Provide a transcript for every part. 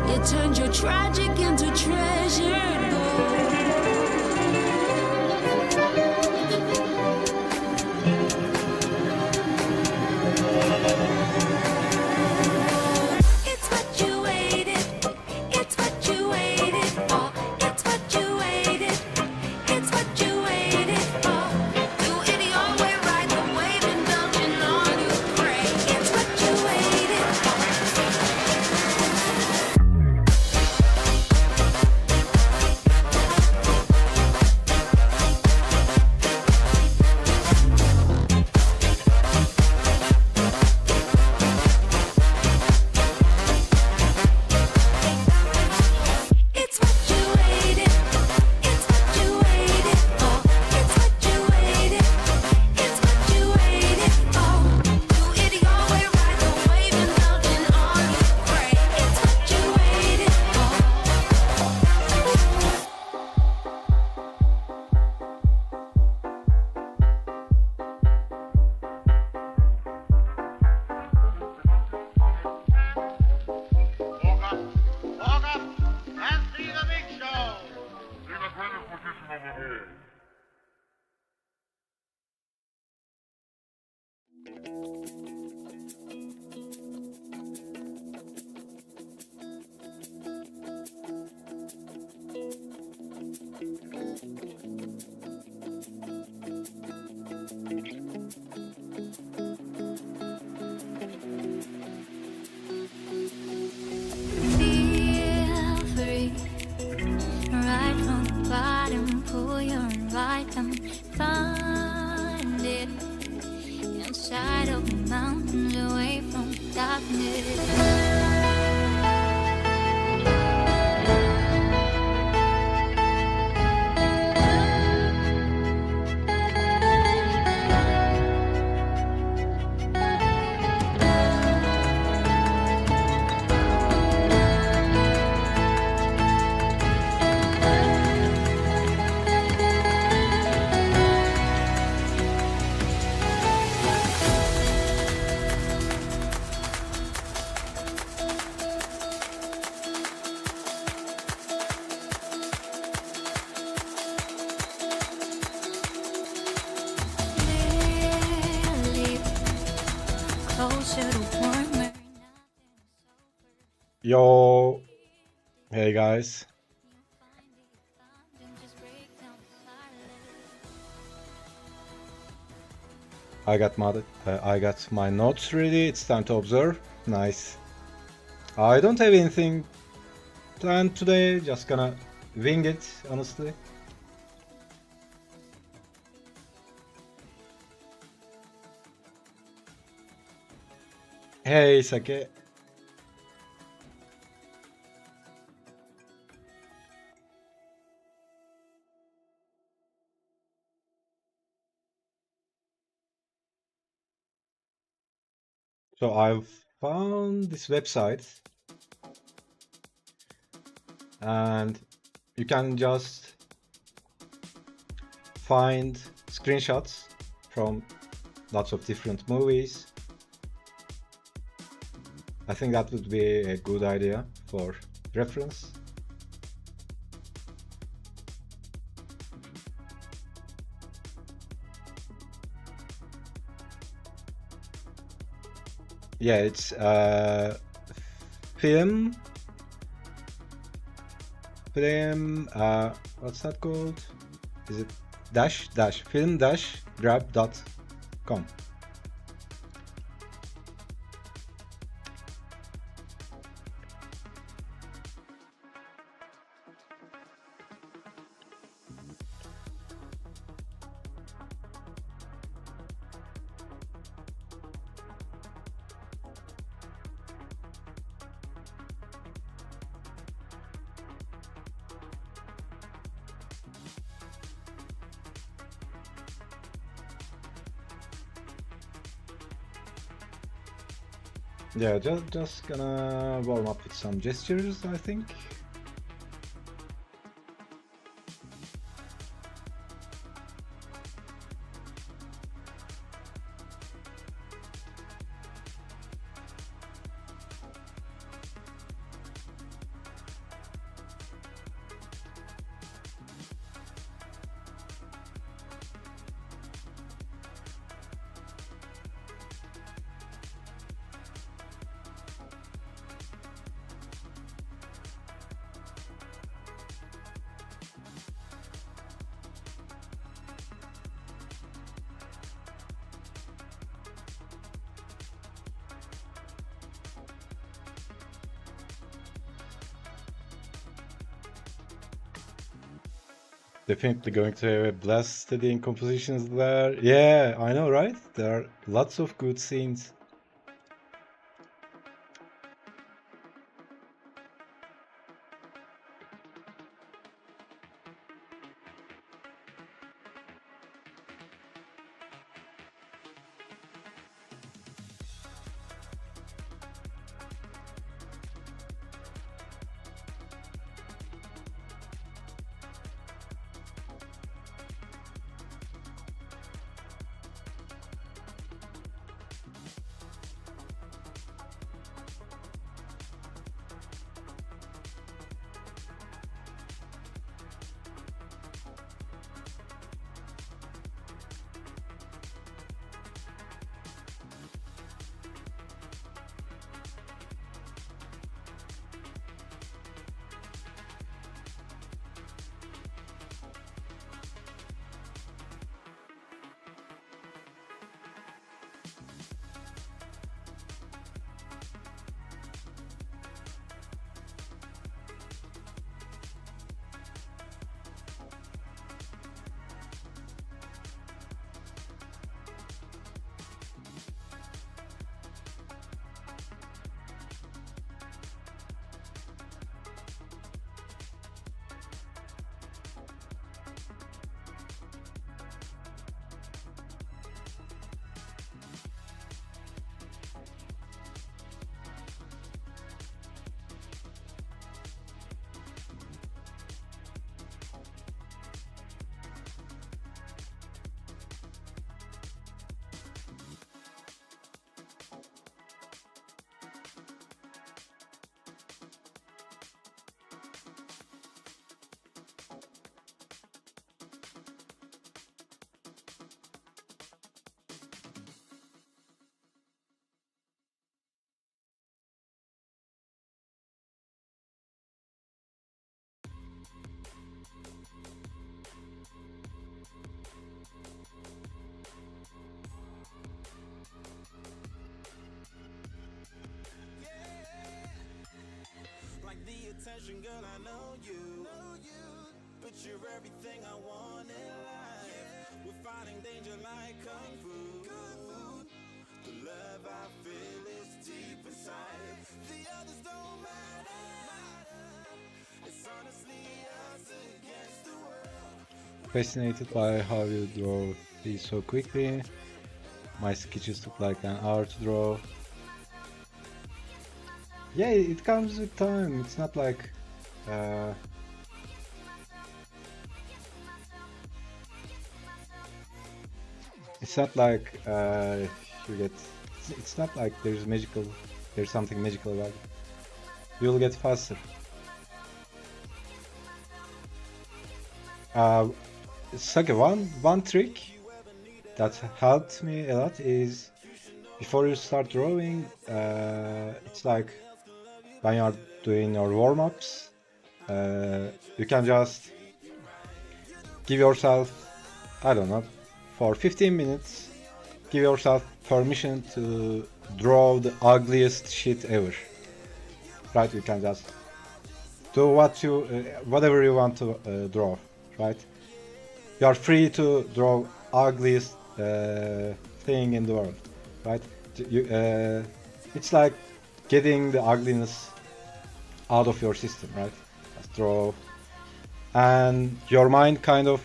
You turned your tragic into treasured gold. It's what you waited. It's what you waited for. It's what you waited. It's what you waited for. Do it your way, right the way, indulging all you pray. It's what you waited for. It's what you waited. It's what you waited for. It's what you waited. It's what you waited for. Do it your way, right the way, indulging all you pray. It's what you waited for. Walk up and see the big show. See the greatest position over here. Feel free, right from the bottom, pull your right and find it inside of the mountains, away from darkness. Really closer to warmer. Yo, hey guys. I got my notes ready. It's time to observe. Nice. I don't have anything planned today. Just gonna wing it, honestly. Hey, Sake. So I've found this website and you can just find screenshots from lots of different movies. I think that would be a good idea for reference. Yeah, it's film, what's that called? Is it film-grab.com? Yeah, just gonna warm up with some gestures, I think. Definitely going to have a blast studying compositions there. Yeah, I know, right? There are lots of good scenes. Like the attention, girl, I know you. But you're everything I want in life. We're fighting danger like kung fu. The love I feel is deep inside. The others don't matter. It's honestly us against the world. Fascinated by how you draw these so quickly. My sketches took like an hour to draw. Yeah, it comes with time. It's not like it's not like you get. It's not like there's something magical about it. You'll get faster. Sake, one trick that helped me a lot is before you start drawing, it's like when you are doing your warm-ups, you can just give yourself, I don't know, for 15 minutes, give yourself permission to draw the ugliest shit ever. Right? You can just do whatever you want to draw. Right? You are free to draw ugliest thing in the world. Right? It's like getting the ugliness out of your system, right? Just draw, and your mind kind of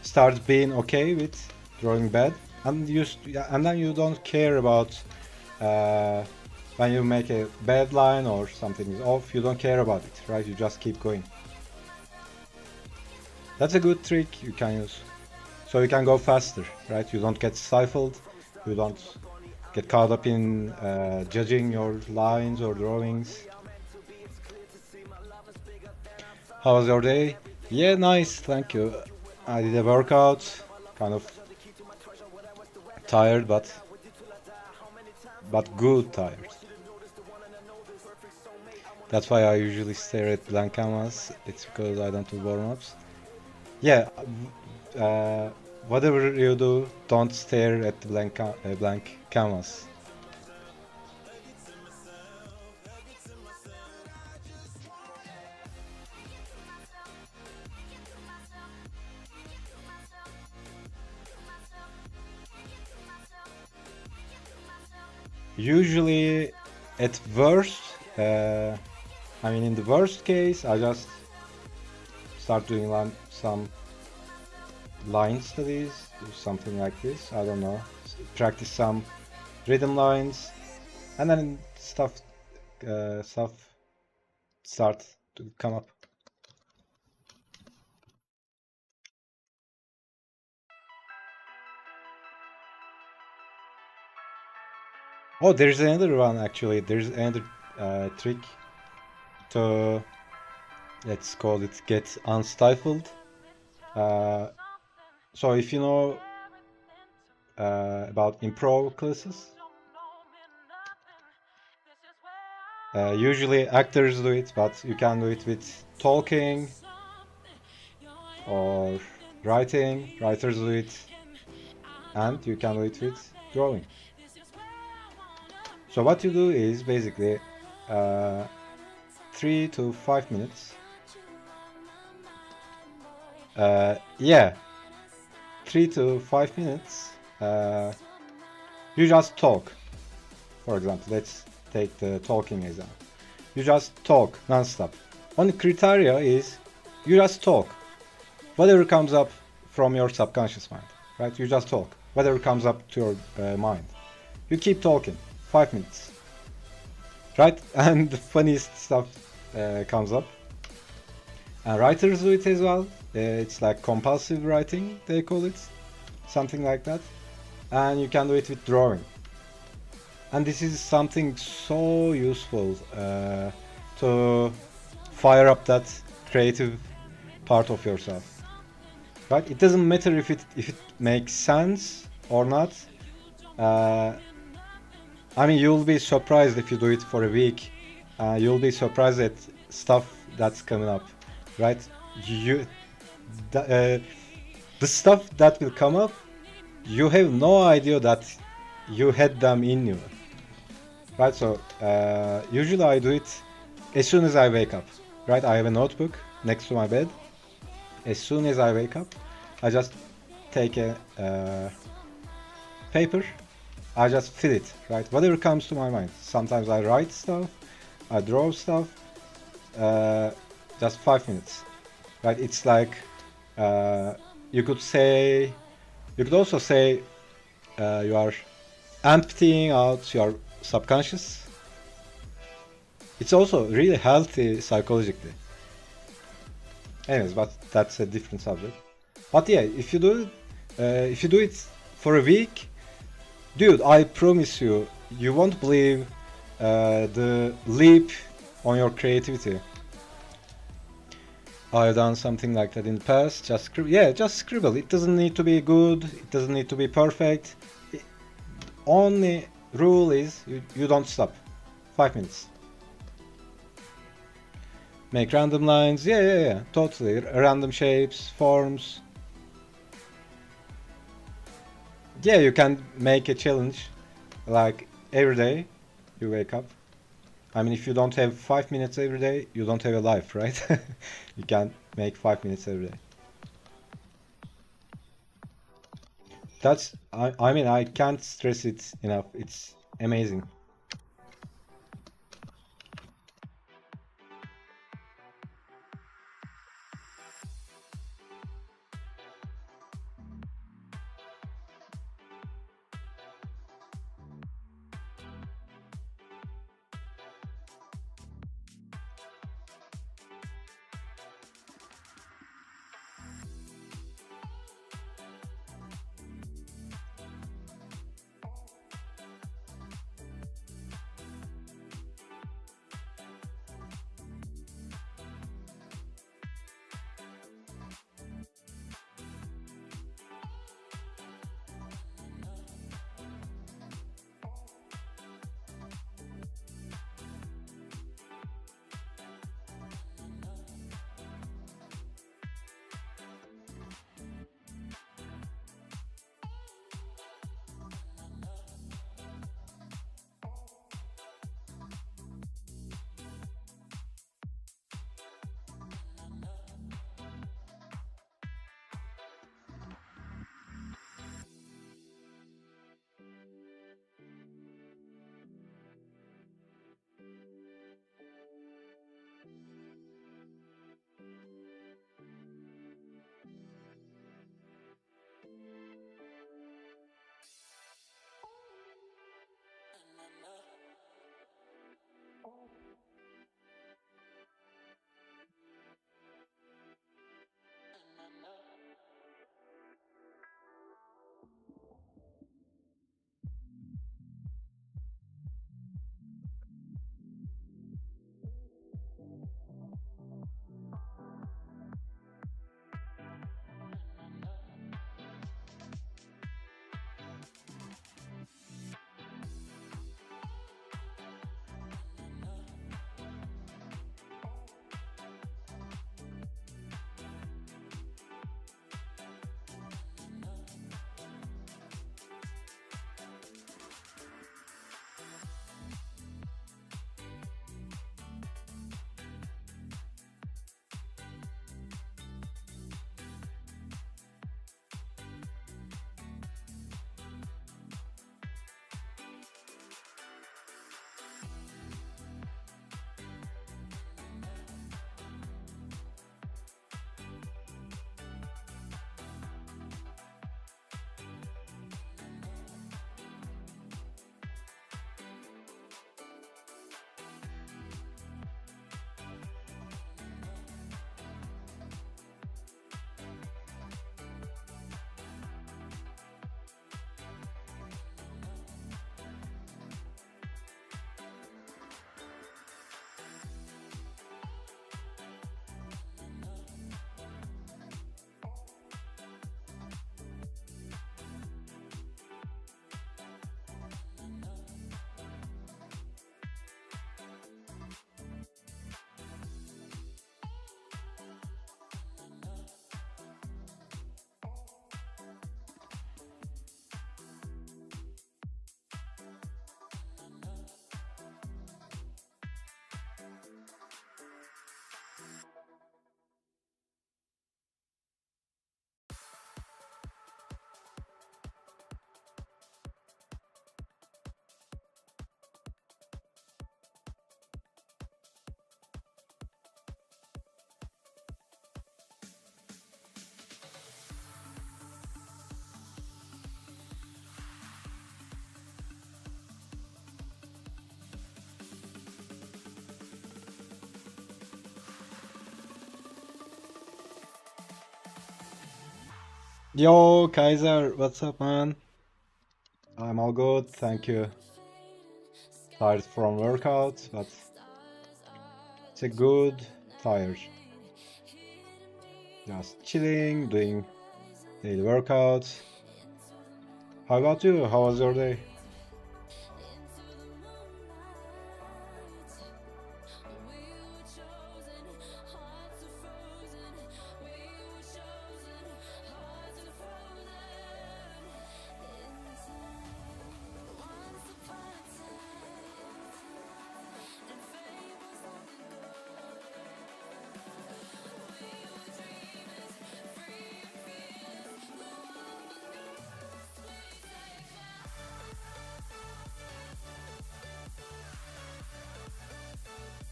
starts being okay with drawing bad, and then you don't care about when you make a bad line or something is off. You don't care about it, right? You just keep going. That's a good trick you can use, so you can go faster, right? You don't get stifled, you don't get caught up in judging your lines or drawings. How was your day? Yeah, nice, thank you. I did a workout, kind of tired, but good tired. That's why I usually stare at blank canvas. It's because I don't do warm-ups. Yeah, whatever you do, don't stare at the blank canvas. usually at worst, I mean in the worst case, I just start doing some line studies, do something like this, I don't know, practice some rhythm lines, and then stuff start to come up. Oh, there's another one actually. There's another trick to, let's call it, get unstifled. So if you know about improv classes, usually actors do it, but you can do it with talking or writing. Writers do it, and you can do it with drawing. So what you do is basically 3 to 5 minutes. Yeah, 3 to 5 minutes. You just talk. For example, let's take the talking example. You just talk non-stop. Only criteria is you just talk. Whatever comes up from your subconscious mind, right? You just talk. Whatever comes up to your mind. You keep talking. 5 minutes. Right? And the funniest stuff comes up. And writers do it as well. It's like compulsive writing, they call it. Something like that. And you can do it with drawing. And this is something so useful to fire up that creative part of yourself. Right? It doesn't matter if it makes sense or not. I mean, you'll be surprised if you do it for a week. You'll be surprised at stuff that's coming up, right? The stuff that will come up, you have no idea that you had them in you, right? So usually I do it as soon as I wake up, right? I have a notebook next to my bed. As soon as I wake up, I just take a paper. I just fill it, right? Whatever comes to my mind. Sometimes I write stuff, I draw stuff. Just 5 minutes, right? It's like you could also say you are emptying out your subconscious. It's also really healthy psychologically. Anyways, but that's a different subject. But yeah, if you do it for a week, dude, I promise you, you won't believe the leap on your creativity. I've done something like that in the past. Just scribble. It doesn't need to be good. It doesn't need to be perfect. Only rule is you don't stop. 5 minutes. Make random lines. Yeah. Totally. Random shapes, forms. Yeah, you can make a challenge. Like every day you wake up. I mean, if you don't have 5 minutes every day, you don't have a life, right? You can't make 5 minutes every day. I mean, I can't stress it enough. It's amazing. Yo, Kaiser, what's up, man? I'm all good, thank you. Tired from workout, but it's a good tired. Just chilling, doing daily workouts. How about you? How was your day?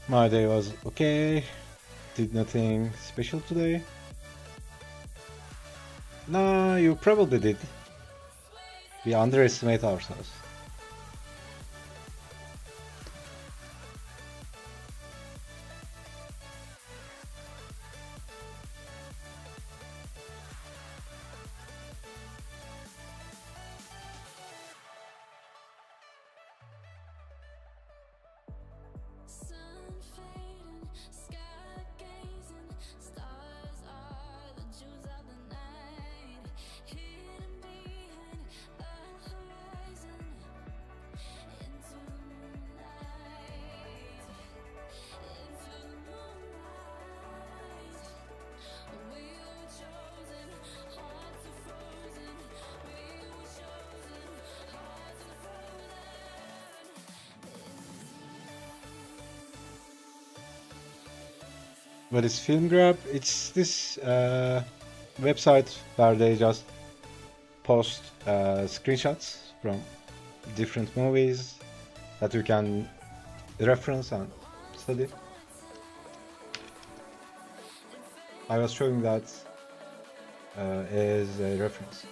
My day was okay. Did nothing special today. Nah, you probably did. We underestimate ourselves. Sun fading, sky gazing, stars are the jewels of the night, hidden behind the horizon, into the moonlight, into the moonlight. We were chosen, hearts are frozen. We were chosen, hearts are frozen. What is Film Grab? It's this website where they just post screenshots from different movies that you can reference and study. I was showing that as a reference.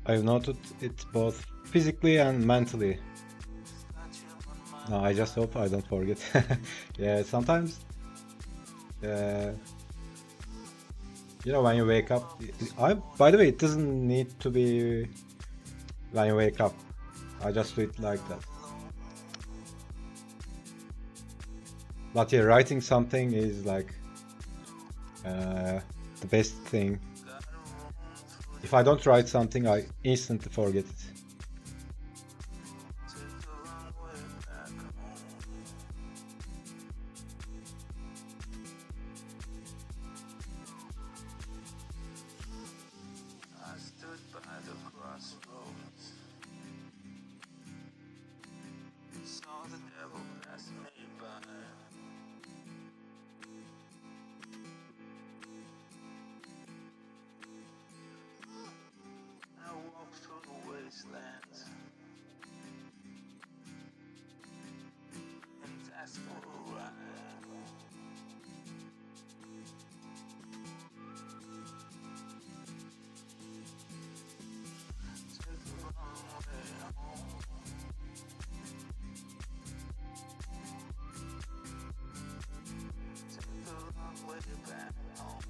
I've noted it both physically and mentally. No, I just hope I don't forget. Yeah, sometimes, uh, when you wake up, by the way, it doesn't need to be when you wake up. I just do it like that. But yeah, writing something is like the best thing. If I don't write something, I instantly forget it. I stood by the crossroads, saw the devil pass me by. I walked through the wastelands and asked for a ride. Took the wrong way home. Took the wrong way back home.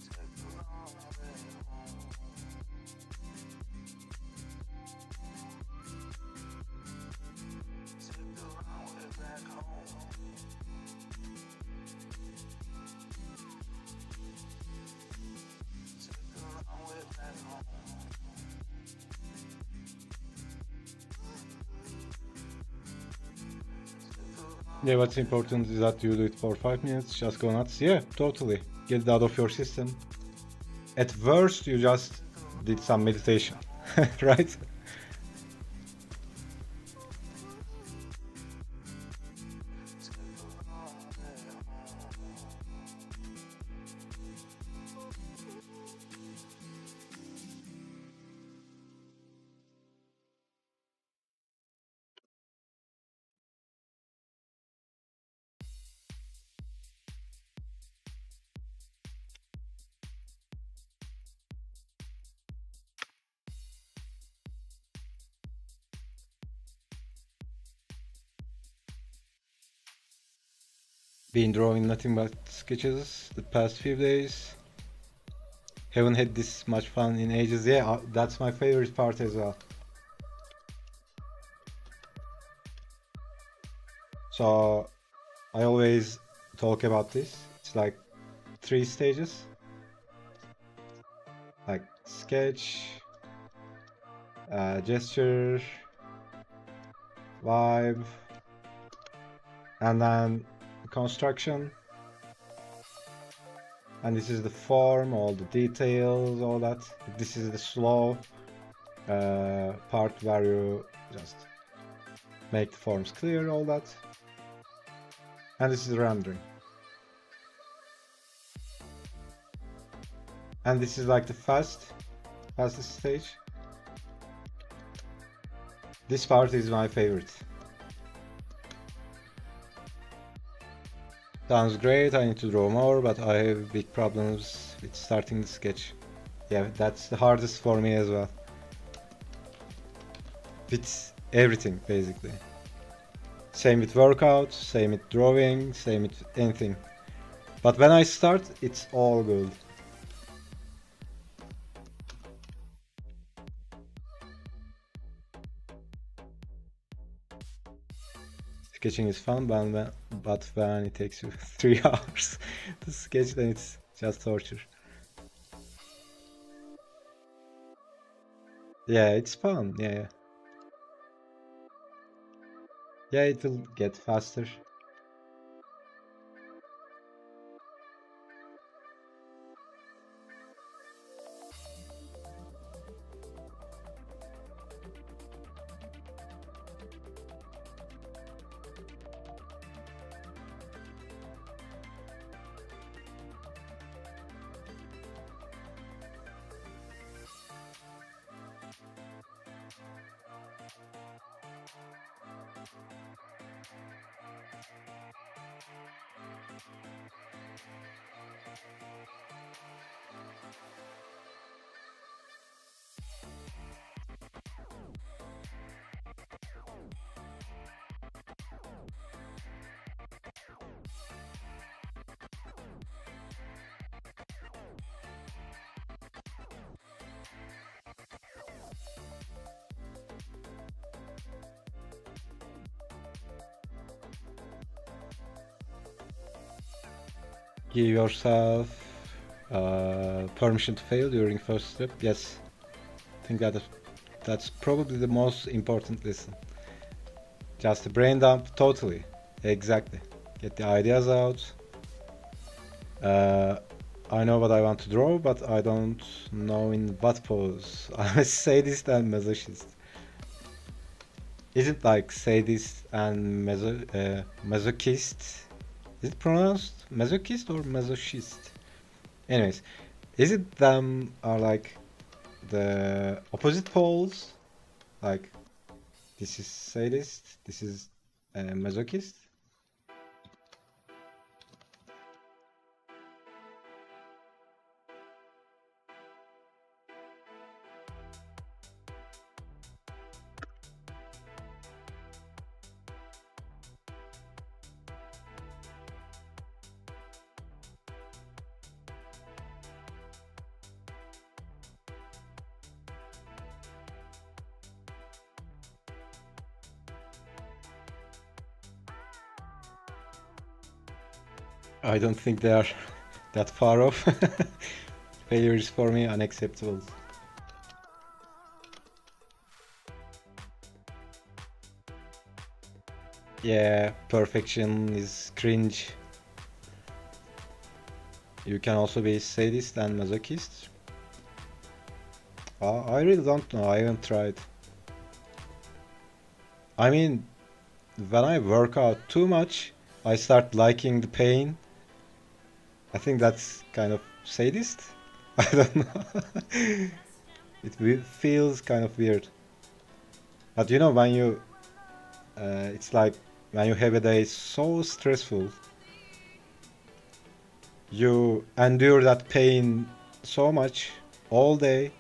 Took the wrong way home. Took the wrong way back home. Took the wrong way back home. Yeah, what's important is that you do it for 5 minutes, just go nuts. Yeah, totally. Get it out of your system. At worst, you just did some meditation, right? Been drawing nothing but sketches the past few days. Haven't had this much fun in ages. Yeah, that's my favorite part as well. So I always talk about this. It's like 3 stages. Like sketch, gesture, vibe, and then construction. And this is the form, all the details, all that. This is the slow part where you just make the forms clear, all that. And this is rendering. And this is like the fastest stage. This part is my favorite. Sounds great, I need to draw more, but I have big problems with starting the sketch. Yeah, that's the hardest for me as well. With everything, basically. Same with workout, same with drawing, same with anything. But when I start, it's all good. Sketching is fun, but when it takes you 3 hours to sketch, then it's just torture. Yeah, it's fun. Yeah. Yeah, it will get faster. Give yourself permission to fail during first step. Yes, I think that's probably the most important lesson. Just a brain dump, totally. Exactly. Get the ideas out. I know what I want to draw, but I don't know in what pose. I'm a sadist and masochist. Is it like sadist and masochist? Is it pronounced masochist or masochist? Anyways, is it them are like the opposite poles? Like this is sadist, this is masochist? I don't think they are that far off. Failure is for me unacceptable. Yeah, perfection is cringe. You can also be sadist and masochist. I really don't know, I haven't tried. I mean, when I work out too much, I start liking the pain. I think that's kind of sadist. I don't know. Feels kind of weird. But you know, when you, it's like when you have a day so stressful, you endure that pain so much all day.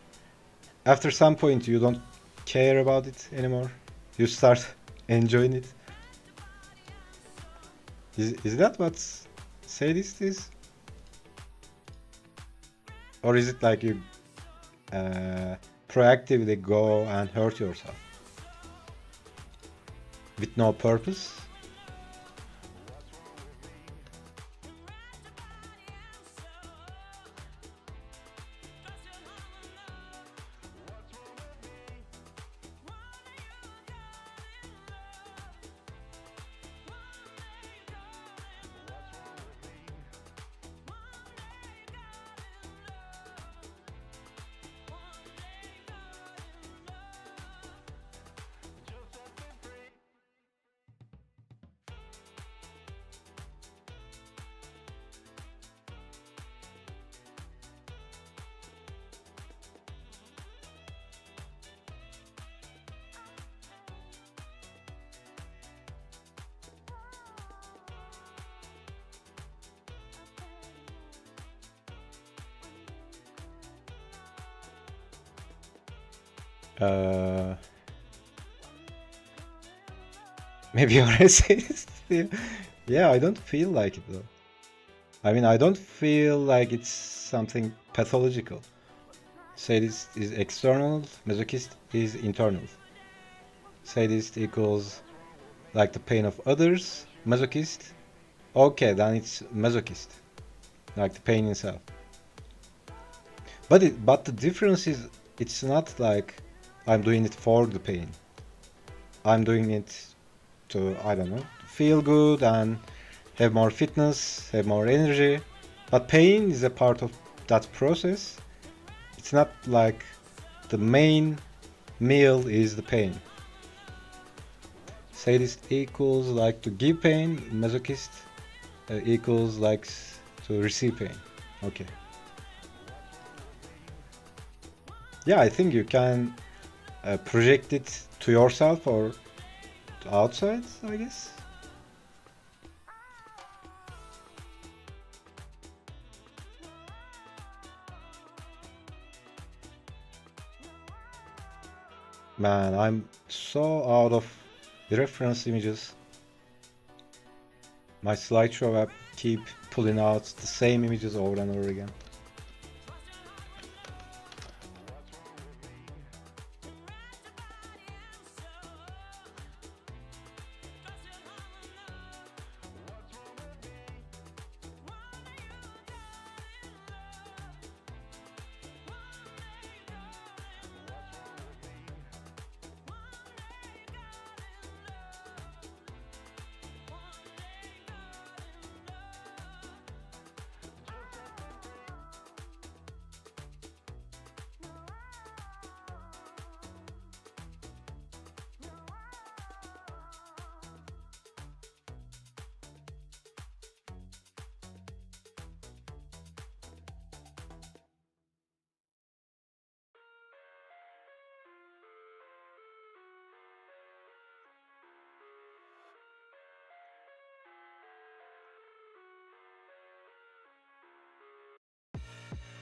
After some point, you don't care about it anymore. You start enjoying it. Is that what sadist is? Or is it like you proactively go and hurt yourself with no purpose? Uh, Maybe you're a sadist. Yeah, I don't feel like it though. I mean, I don't feel like it's something pathological. Sadist is external, masochist is internal. Sadist equals like the pain of others, masochist. Okay, then it's masochist, like the pain itself. But the difference is, it's not like I'm doing it for the pain. I'm doing it to, I don't know, feel good and have more fitness, have more energy. But pain is a part of that process. It's not like the main meal is the pain. Sadist equals like to give pain, masochist equals like to receive pain. Okay. Yeah, I think you can project it to yourself or to outside, I guess. Man, I'm so out of reference images. My slideshow app keep pulling out the same images over and over again.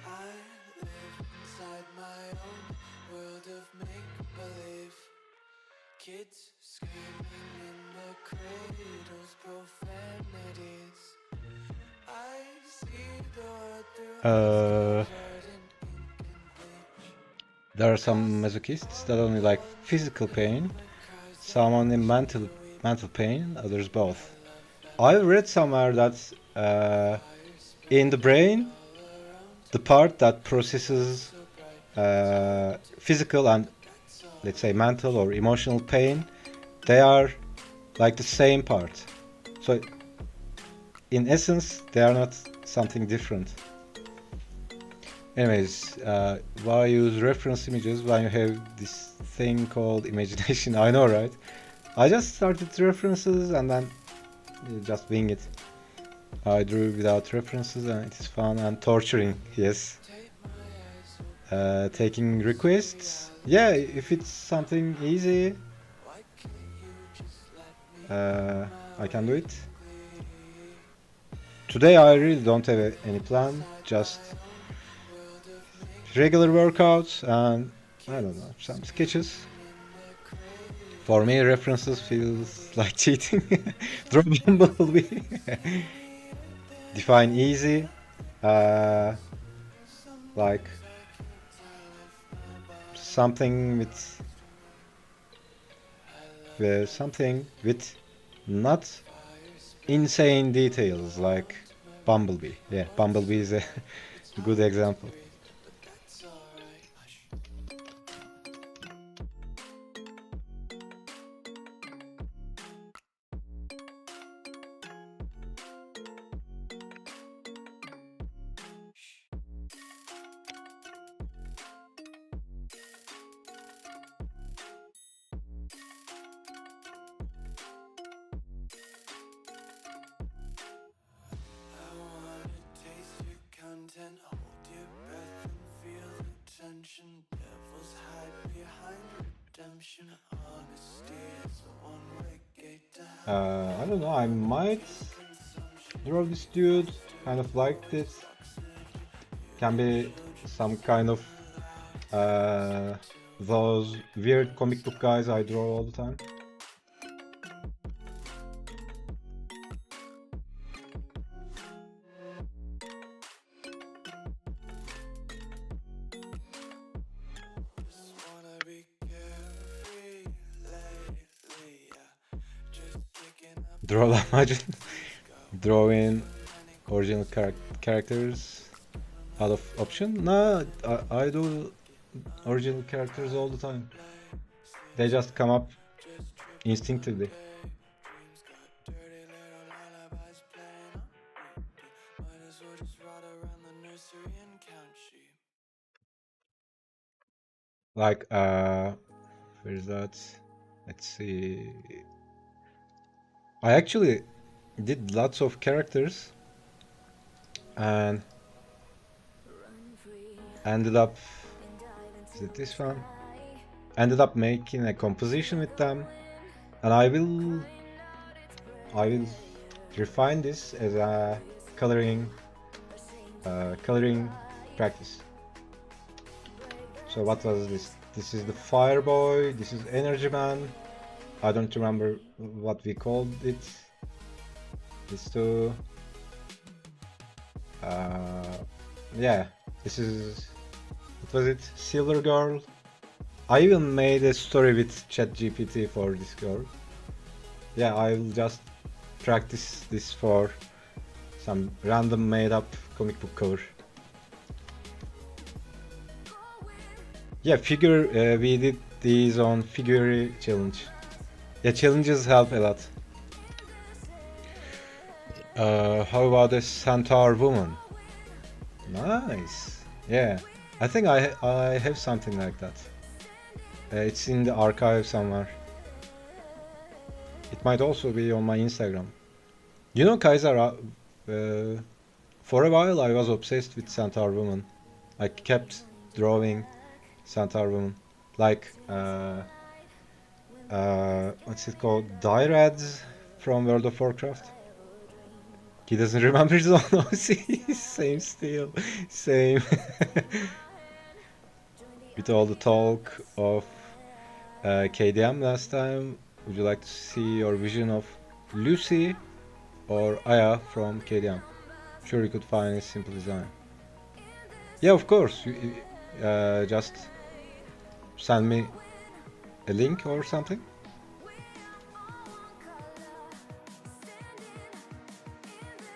I live inside my own world of make-believe. Kids screaming in the cradles, profanities. I see the world through Uh, verdant ink and bleach. there are some masochists that only like physical pain, some only mental pain, others both. I read somewhere that in the brain, the part that processes physical and, let's say, mental or emotional pain, they are like the same part. So in essence, they are not something different. Anyways, why use reference images when you have this thing called imagination? I know, right? I just started references and then just wing it. I drew without references and it is fun and torturing, yes. Taking requests, yeah, if it's something easy, I can do it. Today I really don't have any plan, just regular workouts and, I don't know, some sketches. For me, references feels like cheating. Draw Bumblebee. Define easy. Like something with not insane details, like Bumblebee. Yeah, Bumblebee is a good example. I wanna taste your content, hold your breath and feel the tension. Devils hide behind redemption. Honesty is a one-way gate to hell. I don't know, I might draw this dude, kind of like this. Can be some kind of those weird comic book guys I draw all the time. Just wanna be carefree lately, yeah. Just kicking up. Draw lahmacun. Drawing original characters out of option. No, I do original characters all the time. They just come up instinctively. Dreams got dirty little lullabies playing on repeat. Might as well just ride around the nursery and count sheep. Like, where is that? Let's see. I actually did lots of characters and ended up, is it this one? Ended up making a composition with them, and I will refine this as a coloring practice. So what was this? This is the Fireboy. This is Energy Man. I don't remember what we called it. These two. Yeah, this is. What was it? Silver Girl. I even made a story with ChatGPT for this girl. Yeah, I will just practice this for some random made-up comic book cover. Yeah, figure. We did these on Figure challenge. Yeah, challenges help a lot. How about a Centaur woman? Nice. Yeah, I think I have something like that. It's in the archive somewhere. It might also be on my Instagram. You know, Kaiser, for a while I was obsessed with Centaur woman. I kept drawing Centaur woman. Like, what's it called? Dyrad from World of Warcraft. He doesn't remember his own OC. Same style, same. With all the talk of KDM last time, would you like to see your vision of Lucy or Aya from KDM? Sure, you could find a simple design. Yeah, of course. Just send me a link or something.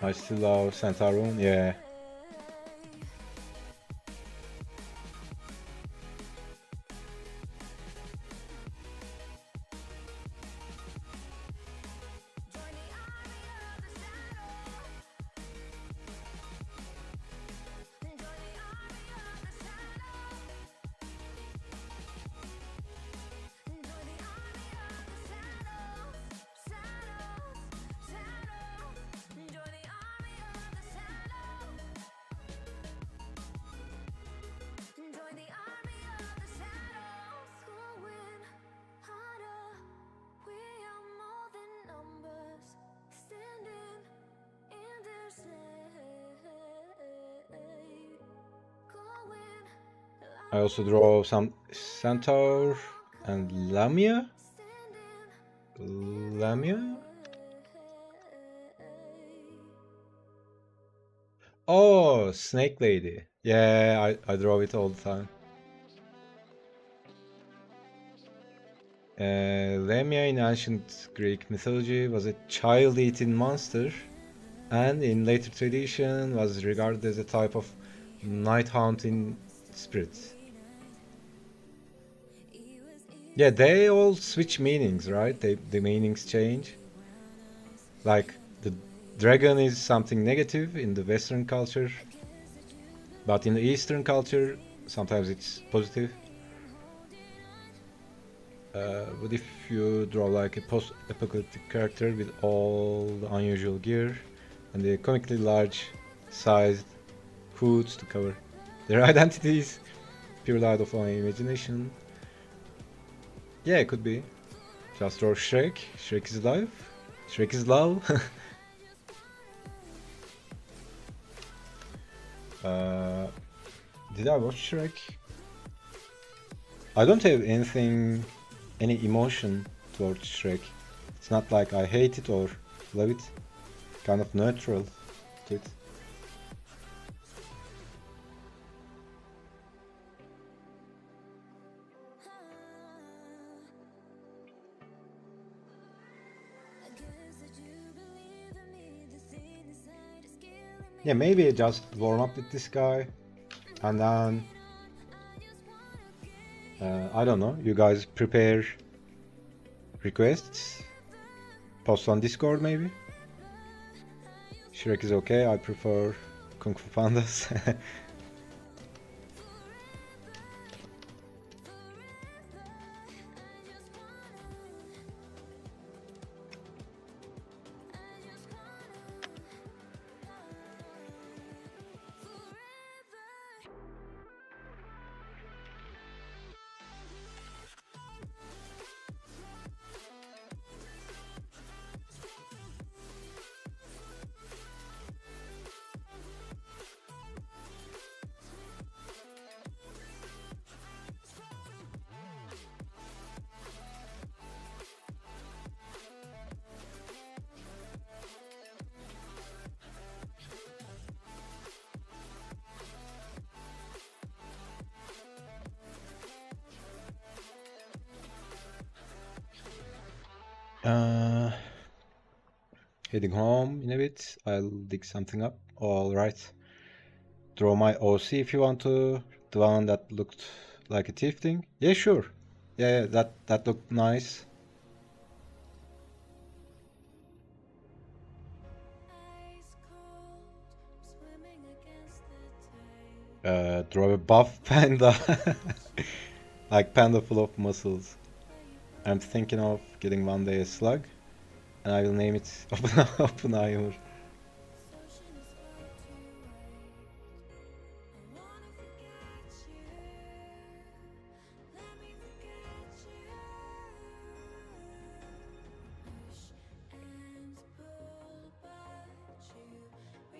I still love Centaurun, yeah. I also draw some Centaur and Lamia. Lamia? Oh, Snake Lady. Yeah, I draw it all the time. Lamia in ancient Greek mythology was a child-eating monster, and in later tradition was regarded as a type of night-haunting spirit. Yeah, they all switch meanings, right? The meanings change. Like, the dragon is something negative in the Western culture, but in the Eastern culture, sometimes it's positive. But if you draw like a post-apocalyptic character with all the unusual gear and the comically large sized hoods to cover their identities, pure out of my imagination. Yeah, it could be. Just draw Shrek. Shrek is alive. Shrek is love. Did I watch Shrek? I don't have any emotion towards Shrek. It's not like I hate it or love it. Kind of neutral to it. Yeah, maybe just warm up with this guy, and then I don't know. You guys prepare requests, post on Discord maybe. Shrek is okay. I prefer Kung Fu Pandas. Heading home in a bit. I'll dig something up. All right. Draw my OC if you want to. The one that looked like a thief thing. Yeah, sure. Yeah, that looked nice. Ice cold, swimming against the tide. Draw a buff panda. Like panda full of muscles. I'm thinking of getting one day a slug. And I will name it Oppenheimer. This ocean is far too wide. I wanna forget you. Let me forget you. Push and pull, but you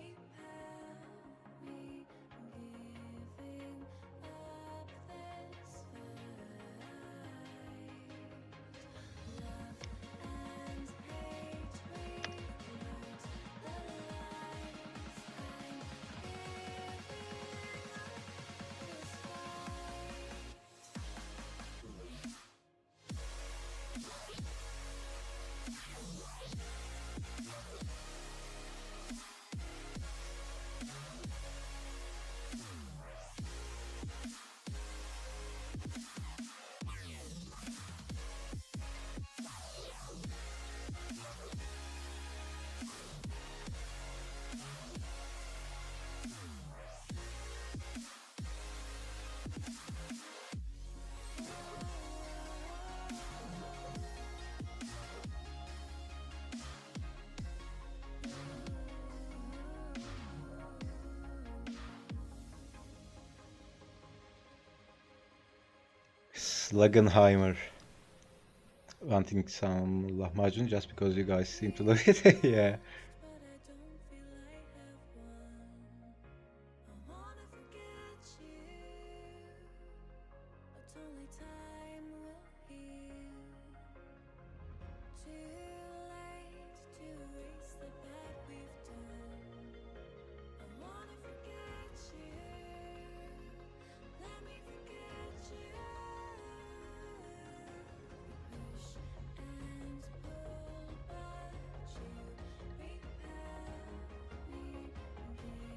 repel me, giving up this fight. Love and hate, we've learned the lines. I'm giving up this fight. Slugenheimer. Wanting some lahmacun just because you guys seem to love it. Yeah. But I don't feel I have one. I wanna forget you, but only time will heal. Too late to erase the bad we've done. I wanna forget you. Let me forget you. Push and pull, but you repel me, giving up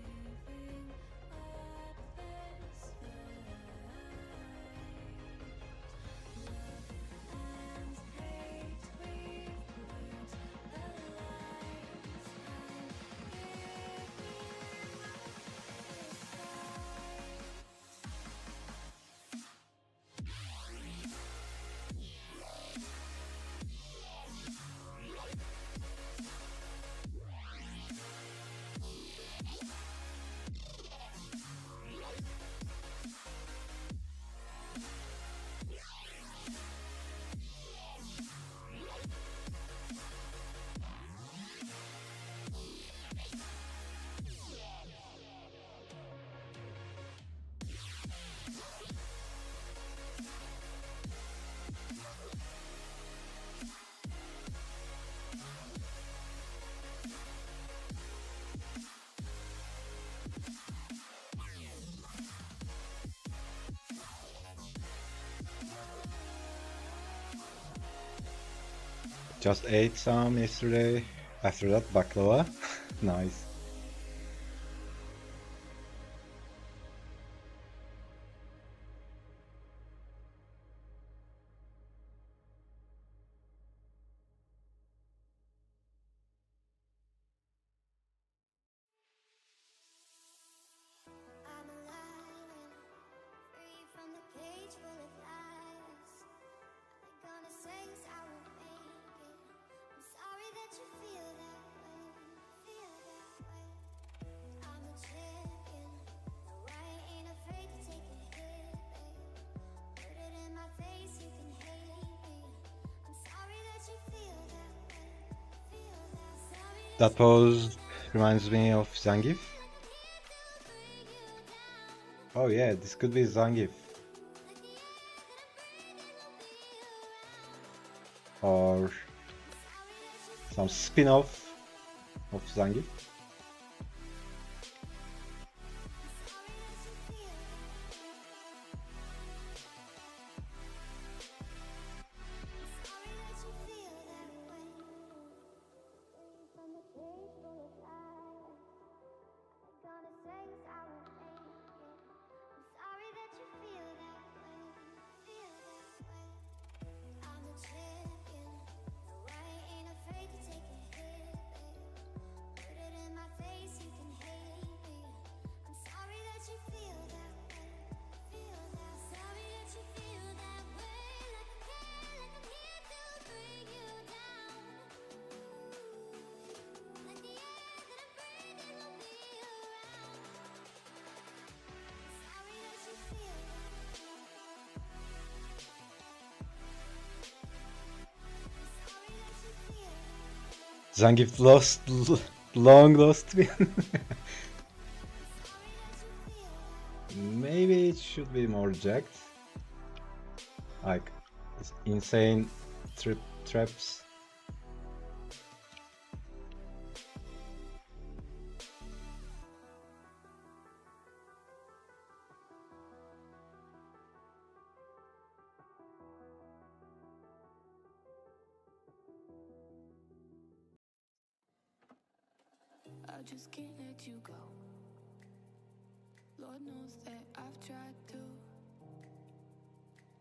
this fight. Love and hate, we've learned the lines. I'm giving Just ate some yesterday. After that, baklava. Nice. I'm a lion, free from the cage full of lies. They're gonna say is I won't make it. I'm sorry that you feel that way, feel that way. I'm a champion, no, I ain't afraid to take a hit, babe. Put it in my face, you can hate me. I'm sorry that you feel that way, feel that. Sorry That pose reminds me of Zangief. Oh yeah, this could be Zangief. Or some spin-off of Zangief. sorry that you feel that way. Zangief lost, long lost twin. Maybe it should be more jacked. Like, it's insane traps. I just can't let you go. Lord knows that I've tried to.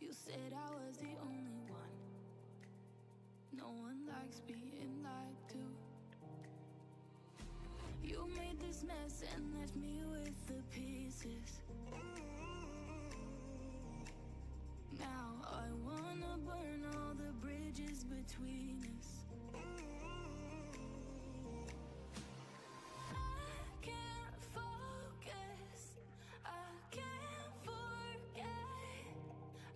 You said I was the only one. No one likes being lied to. You made this mess and left me with the pieces. Now I wanna burn all the bridges between us. I can't focus, I can't forget.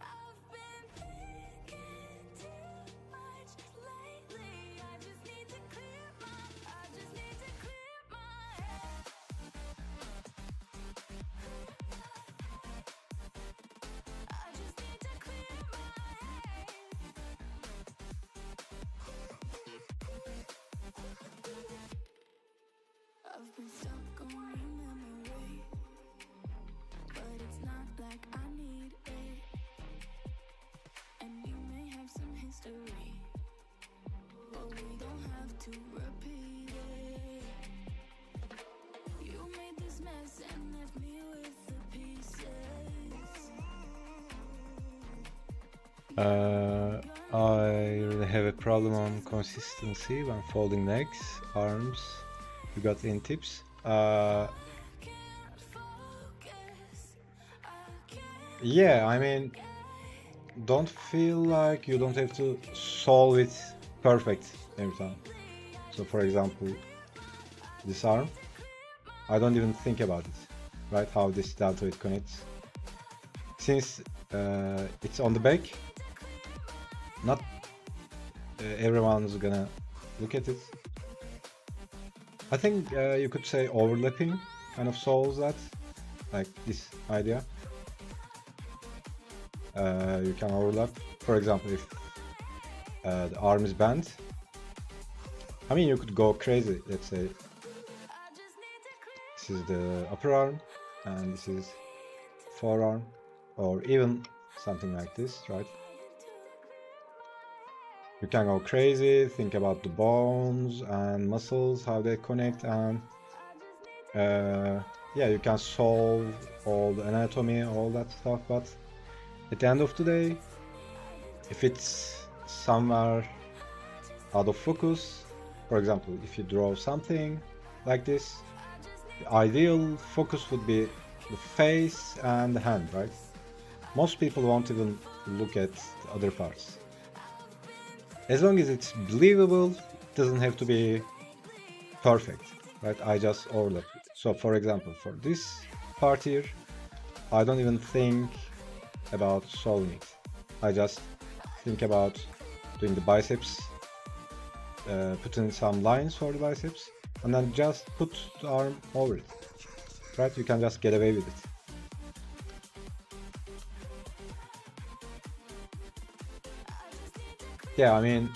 I've been thinking too much lately. I just need to clear my head. I just need to clear my head. I've been stuck on your memory, but it's not like I need it. And you may have some history, but we don't have to repeat it. You made this mess and left me with the pieces. I really have a problem on consistency when folding legs, arms. You got any tips? Yeah, I mean, don't feel like you don't have to solve it perfect every time. So for example, this arm, I don't even think about it, right? How this deltoid connects. Since it's on the back, not everyone's gonna look at it. I think you could say overlapping kind of solves that, like this idea. You can overlap. For example, if the arm is bent, I mean, you could go crazy. Let's say this is the upper arm and this is forearm, or even something like this, right? You can go crazy, think about the bones and muscles, how they connect, and yeah, you can solve all the anatomy, all that stuff, but at the end of the day, if it's somewhere out of focus, for example, if you draw something like this, the ideal focus would be the face and the hand, right? Most people won't even look at the other parts. As long as it's believable, it doesn't have to be perfect, right? I just overlap it. So for example, for this part here, I don't even think about solving it. I just think about doing the biceps, putting some lines for the biceps, and then just put the arm over it, right? You can just get away with it. Yeah, I mean,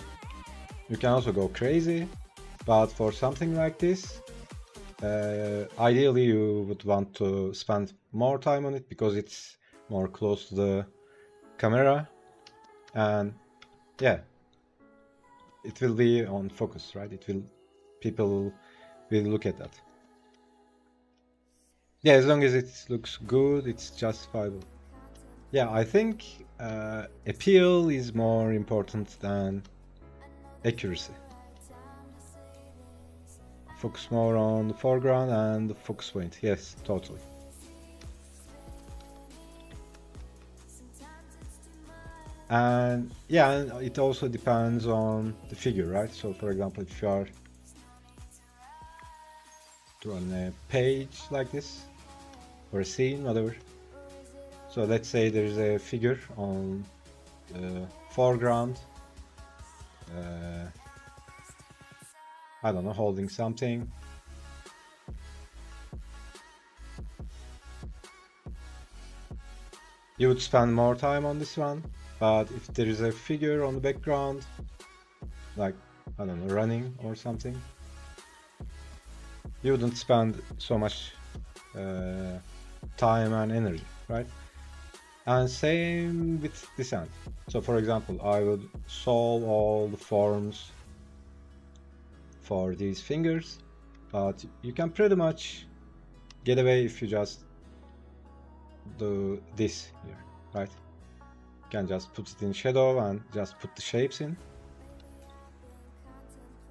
you can also go crazy, but for something like this, ideally you would want to spend more time on it because it's more close to the camera, and yeah, it will be on focus, right? People will look at that. Yeah, as long as it looks good, it's justifiable. Yeah, I think appeal is more important than accuracy. Focus more on the foreground and the focus point. Yes, totally. And yeah, and it also depends on the figure, right? So for example, if you are drawing a page like this, or a scene, whatever. So let's say there's a figure on the foreground, I don't know, holding something. You would spend more time on this one, but if there is a figure on the background, like, I don't know, running or something, you wouldn't spend so much time and energy, right? And same with descent. So for example, I would solve all the forms for these fingers, but you can pretty much get away if you just do this here, right? You can just put it in shadow and just put the shapes in,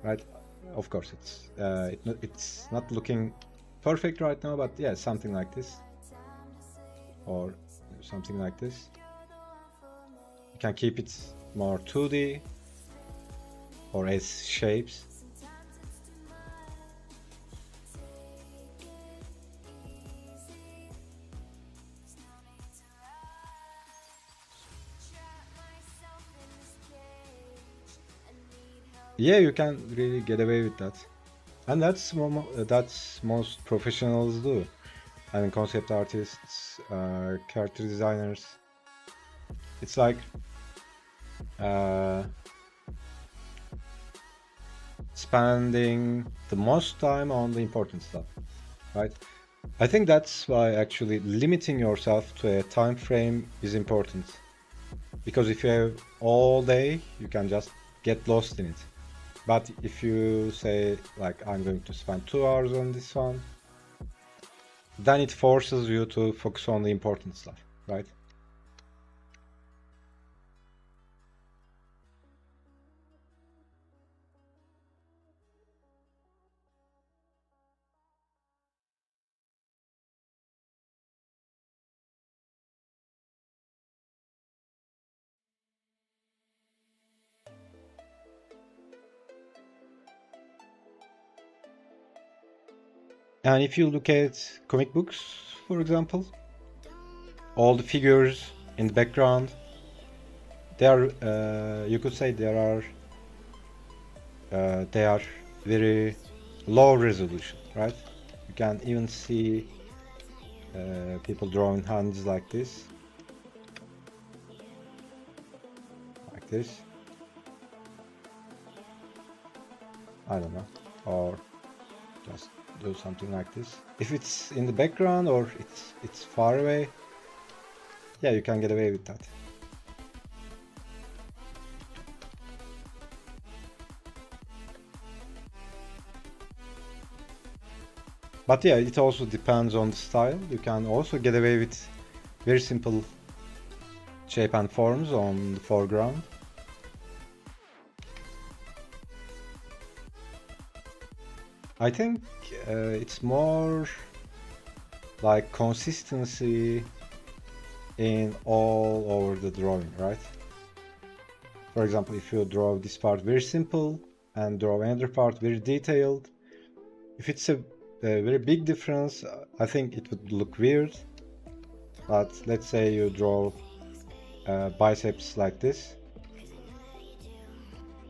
right? Of course, it's not looking perfect right now, but yeah, something like this, or something like this. You can keep it more 2D or as shapes. Yeah, you can really get away with that, and that's most professionals do. I mean, concept artists, character designers. It's like spending the most time on the important stuff, right? I think that's why actually limiting yourself to a time frame is important. Because if you have all day, you can just get lost in it. But if you say, like, I'm going to spend 2 hours on this one, then it forces you to focus on the important stuff, right? And if you look at comic books, for example, all the figures in the background, they are, you could say they are very low resolution, right? You can even see people drawing hands like this, I don't know, or just do something like this. If it's in the background or it's far away, yeah, you can get away with that. But yeah, it also depends on the style. You can also get away with very simple shape and forms on the foreground. I think it's more like consistency in all over the drawing, right? For example, if you draw this part very simple and draw another part very detailed, if it's a very big difference, I think it would look weird. But let's say you draw biceps like this,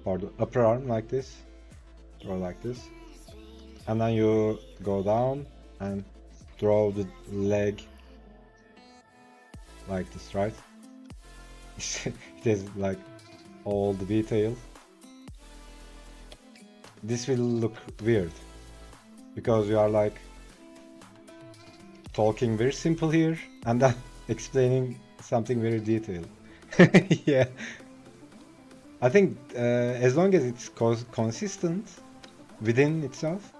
or the upper arm like this, draw like this, and then you go down and draw the leg like this, right? It is like all the detail. This will look weird because you are like talking very simple here and then explaining something very detailed. Yeah, I think as long as it's consistent within itself.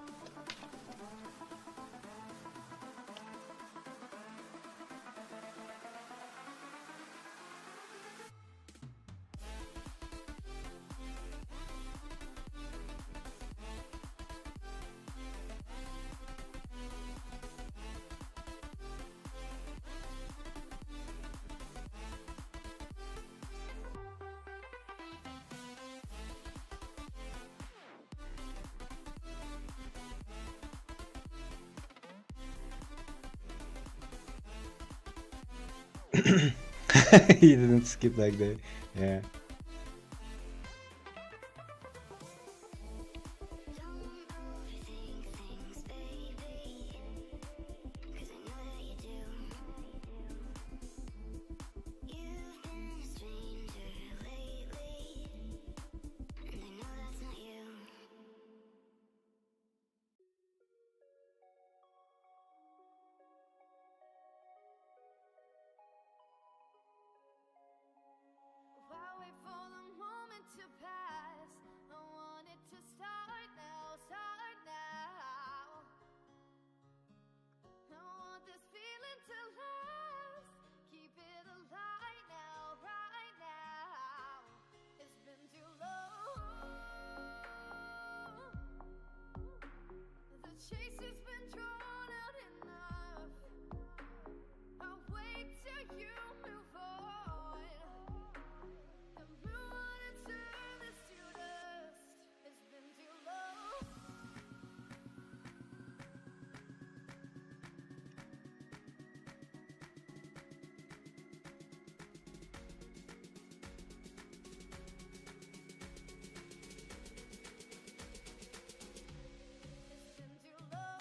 He didn't skip like that. Yeah. chase has been drawn out enough. I'll wait till you move on. The moon wanna turn this to dust. It's been too long. It's been too long.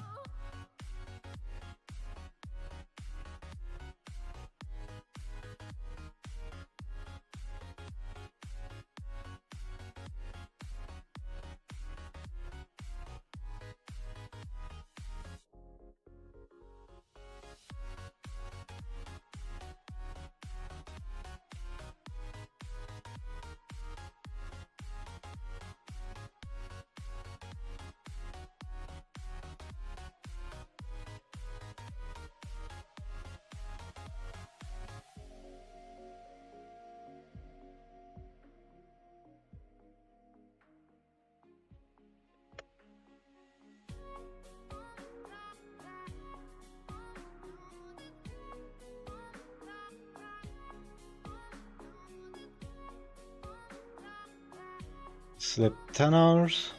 Slept 10 hours,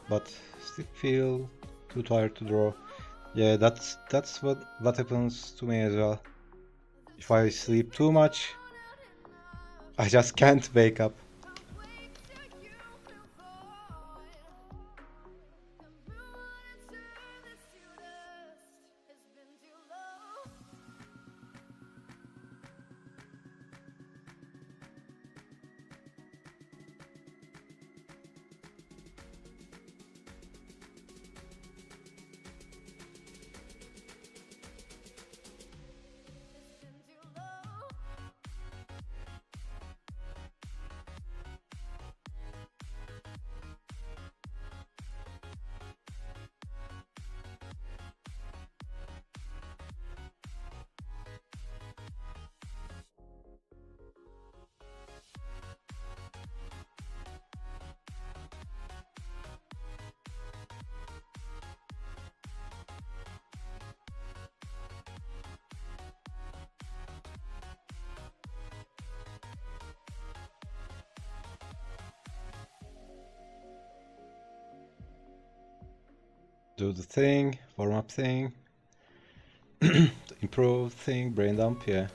but still feel too tired to draw. Yeah, that's what happens to me as well. If I sleep too much, I just can't wake up. Wait till you move on. The moon wanna turn this to dust. It's been too long. It's been too long. Do the thing, warm up thing, improve thing, brain dump, yeah.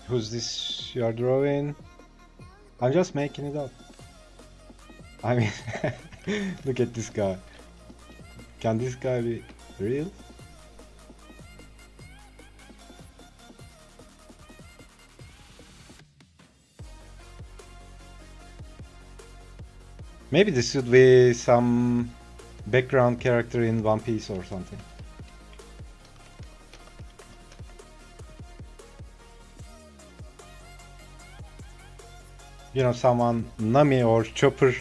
Who's this you're drawing? I'm just making it up. I mean, look at this guy. Can this guy be real? Maybe this should be some background character in One Piece or something. You know, someone Nami or Chopper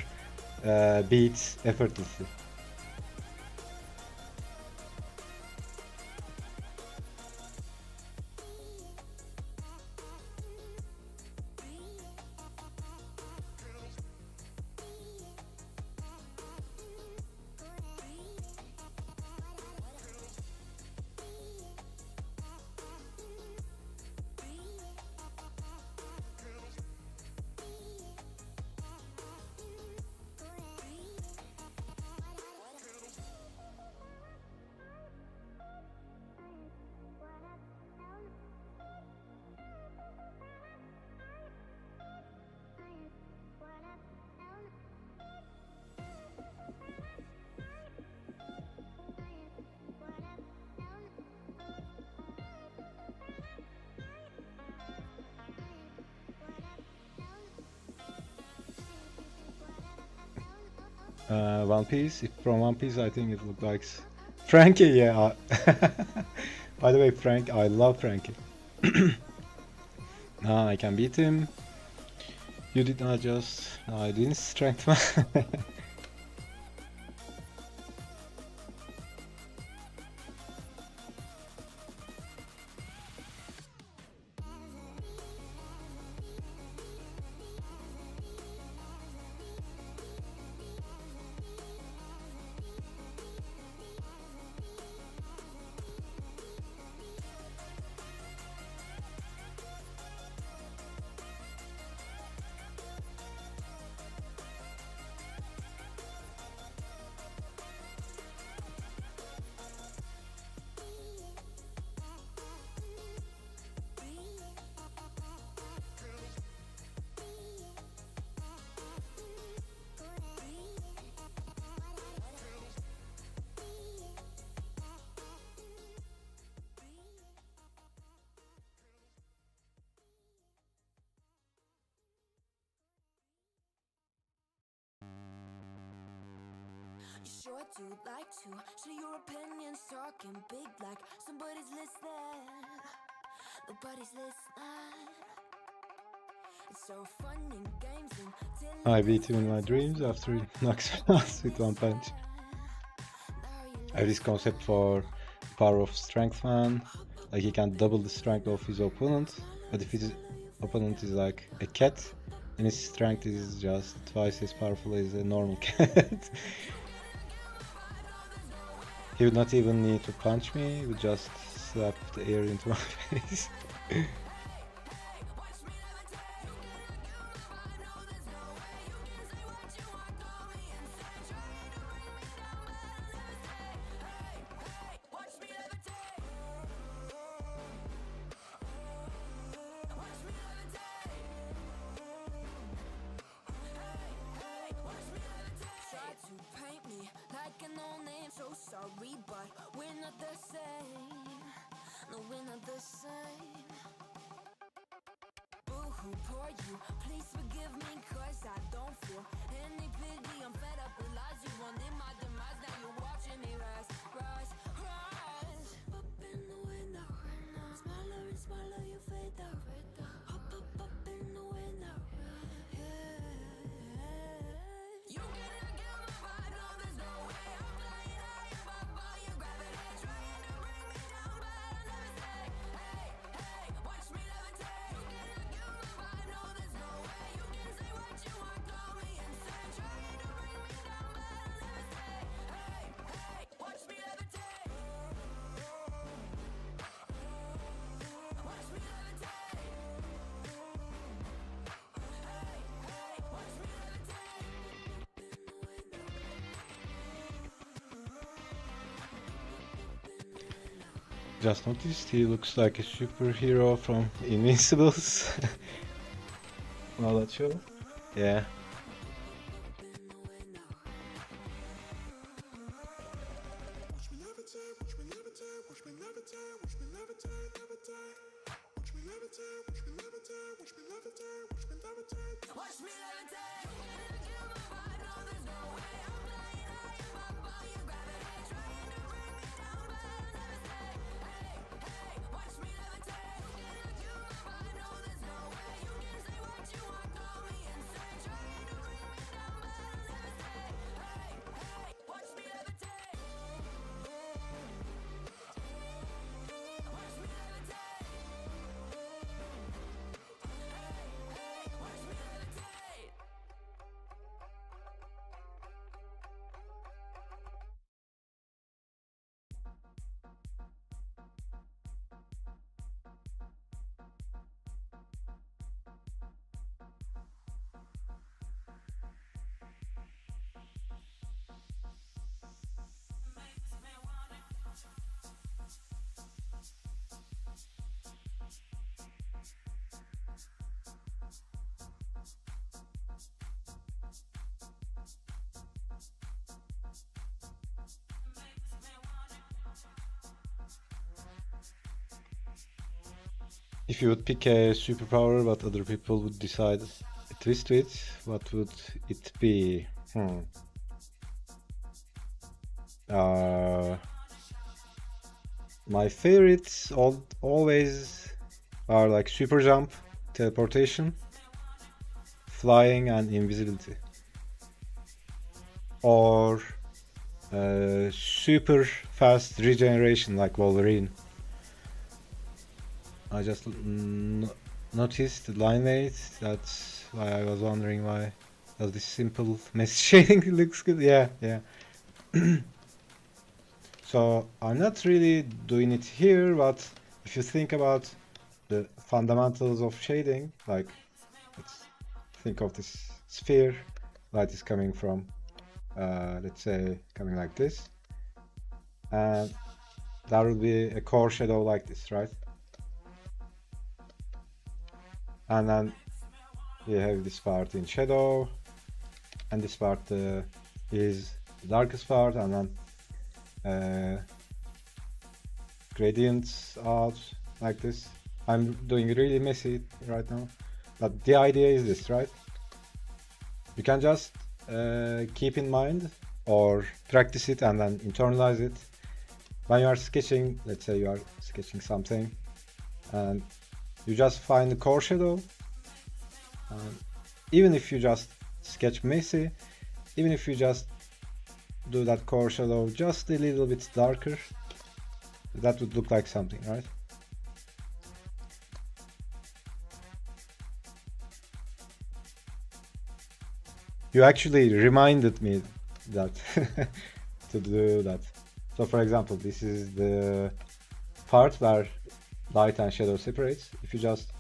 beats effortlessly. One Piece. If from One Piece, I think it looked like Frankie. Yeah. By the way, Frank, I love Frankie. I can beat him. You did not just. No, I didn't strength man. You sure do like to share your opinions, talking big like somebody's listening. Nobody's listening. It's so fun in games until I beat him in my dreams after he knocks me out with one punch. I have this concept for power of strength man. Like he can double the strength of his opponent, but if his opponent is like a cat, then his strength is just twice as powerful as a normal cat. He would not even need to punch me, he would just slap the air into my face. Try to paint me like a no-name, so sorry, but we're not the same. No, we're not the same. Boo-hoo, poor you, please forgive me, cause I don't feel any pity. I'm fed up with lies, you wanted my demise, now you're watching me rise, rise, rise. Up in the window, smaller and smaller you fade out. Up in the window, yeah. You cannot get my vibe, no, there's no way. I'm flying high above all your gravity, trying to bring me down, but I'll never stay. Hey, hey, watch me levitate. You cannot get my vibe, no, there's no way. You can say what you want, call me insane, trying to bring me down, but I'll never stay. Hey, hey, watch me levitate. Watch me levitate. Hey, hey, watch me levitate. Just noticed he looks like a superhero from Invincibles. Know that show? Yeah. Watch me levitate. Get my vibe, no, there's no way. I'm flying high above all your gravity, trying to bring me down, but I'll never stay. Hey, hey, watch me levitate. Get my vibe, no, there's no way. You can say what you want, call me insane, trying to bring me down, but I'll never stay. Hey, hey, watch me levitate. Watch me levitate. Hey, watch me levitate. If you would pick a superpower but other people would decide a twist to it, what would it be? My favorites always are like super jump, teleportation, flying, and invisibility. Or super fast regeneration like Wolverine. I just noticed the line weight. That's why I was wondering why does this simple mesh shading looks good. Yeah. So I'm not really doing it here, but if you think about the fundamentals of shading, like let's think of this sphere, light is coming from, let's say, coming like this, and there will be a core shadow like this, right? And then you have this part in shadow, and this part is the darkest part, and then gradients out like this. I'm doing really messy right now, but the idea is this, right? You can just keep in mind or practice it and then internalize it. When you are sketching, let's say you are sketching something and you just find the core shadow, even if you just sketch messy, even if you just do that core shadow just a little bit darker, that would look like something, right? You actually reminded me that to do that. So for example, this is the part where light and shadow separates. If you just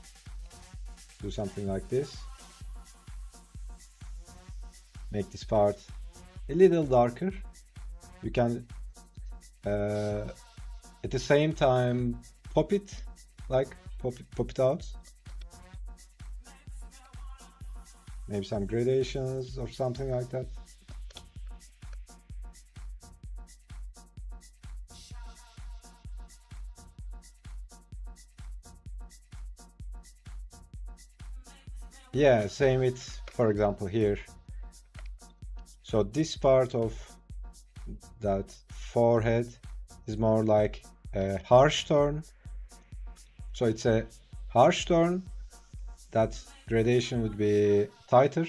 do something like this, make this part a little darker, you can at the same time pop it, like pop it out. Maybe some gradations or something like that. Yeah, same with, for example, here. So this part of that forehead is more like a harsh tone. So it's a harsh tone, that gradation would be tighter,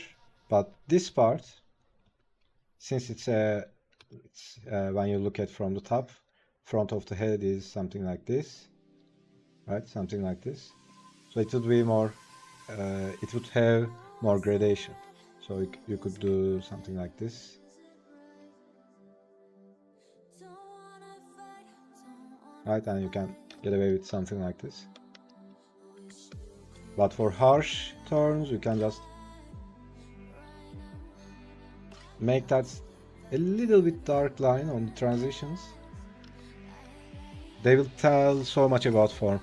but this part, since it's when you look at from the top, front of the head is something like this, right? Something like this. So it would be more, it would have more gradation. So you could do something like this. Right, and you can get away with something like this. But for harsh tones, you can just make that a little bit dark line on the transitions. They will tell so much about form.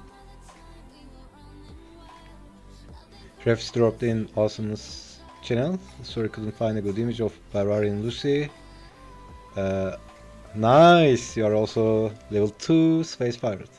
Refs dropped in Awesomeness channel. Sorry, couldn't find a good image of Barbarian Lucy. Nice, you are also level 2 Space Pirate.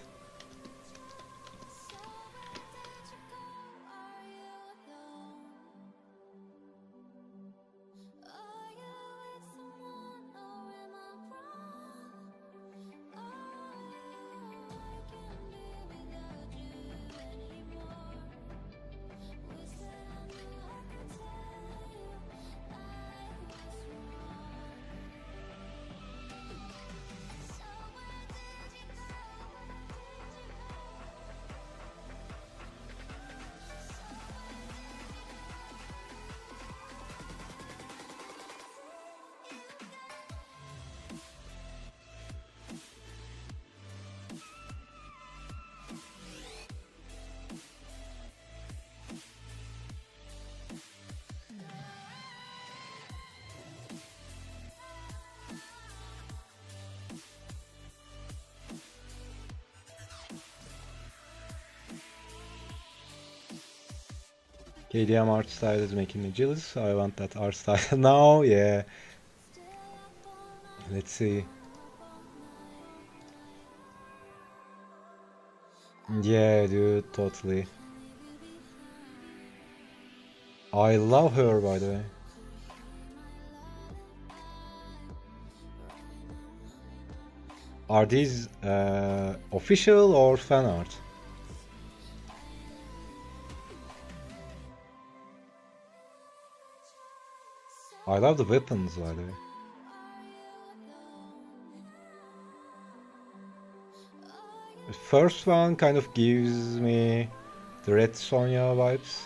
KDM art style is making me jealous. I want that art style now. Yeah. Let's see. Yeah, dude, totally. I love her, by the way. Are these official or fan art? I love the weapons, by the way. The first one kind of gives me the Red Sonja vibes.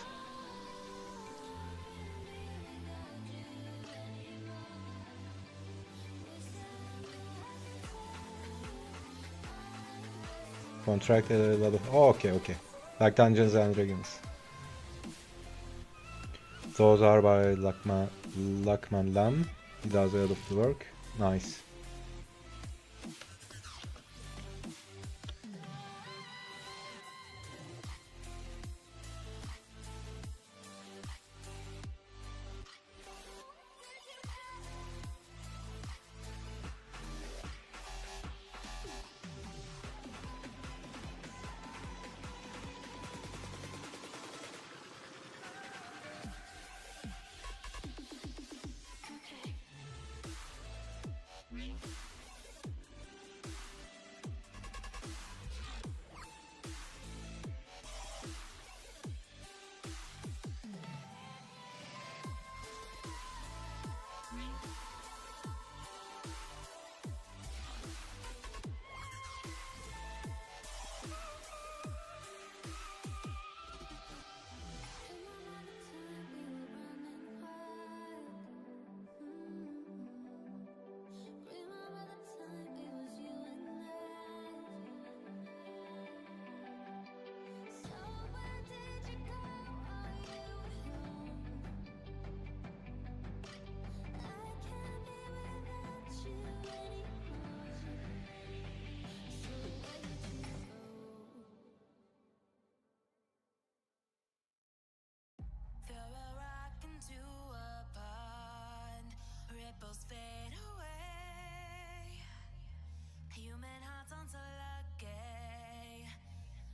Contracted a lot of... Oh, okay. Like Dungeons and Dragons. Those are by Lachman Lam. He does a lot of the work. Nice. Throw a rock into a pond, ripples fade away. Human hearts aren't so lucky,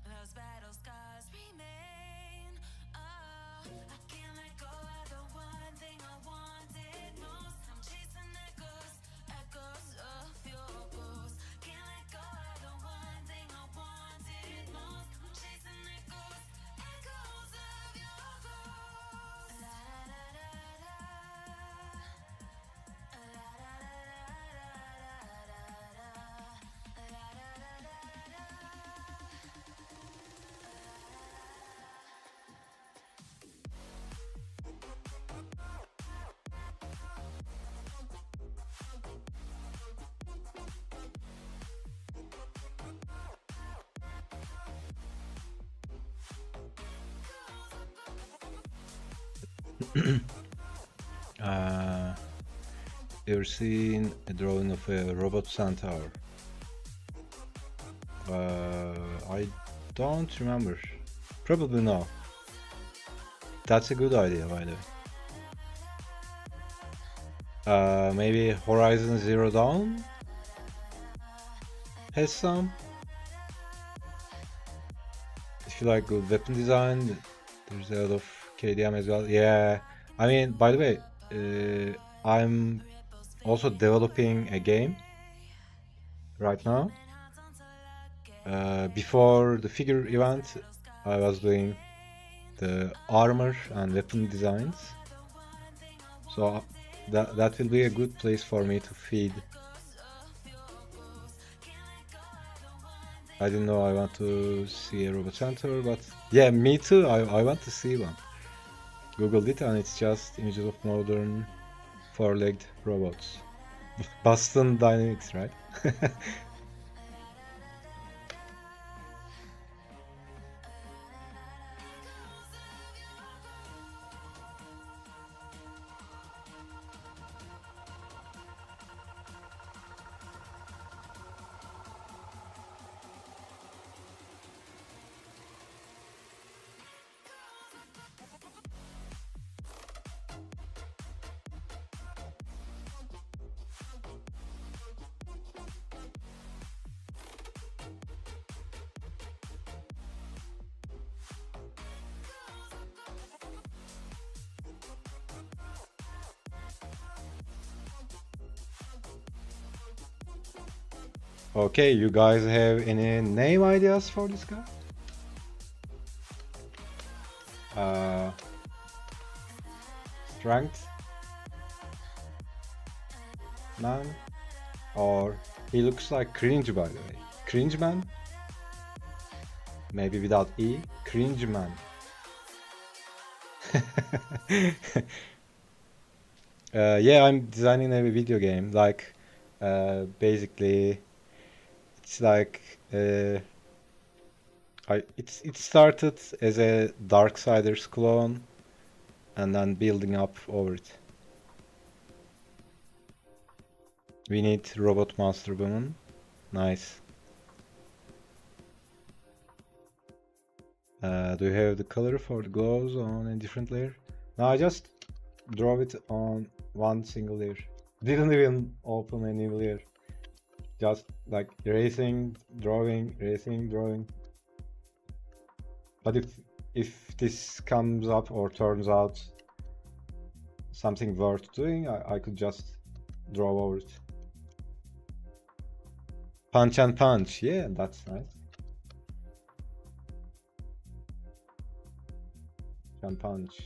those battle scars remain. Oh, I can't let go of the one thing I wanted most. I'm chasing echoes of your ghost. Can't let go of the one thing I wanted most. I'm chasing echoes of your ghost. La da da da da. La da da da da da da. La da da da Ever seen a drawing of a robot centaur? I don't remember. Probably no. That's a good idea, by the way. Maybe Horizon Zero Dawn has some. If you like good weapon design, there's a lot of KDM as well. Yeah, I mean, by the way, I'm also developing a game right now. Before the figure event, I was doing the armor and weapon designs. So that will be a good place for me to feed. I didn't know I want to see a robot centaur, but yeah, me too. I want to see one. Googled it and it's just images of modern four-legged robots. Boston Dynamics, right? Okay, you guys have any name ideas for this guy? Strength man, or he looks like cringe, by the way. Cringe man? Maybe without E. Cringe man. Yeah, I'm designing a video game. Like, basically, it's like it started as a Darksiders clone, and then building up over it. We need Robot Monster Woman. Nice. Do you have the color for the gloves on a different layer? No, I just draw it on one single layer. Didn't even open a new layer. Just like erasing, drawing, erasing, drawing. But if this comes up or turns out something worth doing, I could just draw over it. Punch and punch, yeah, that's nice. And punch.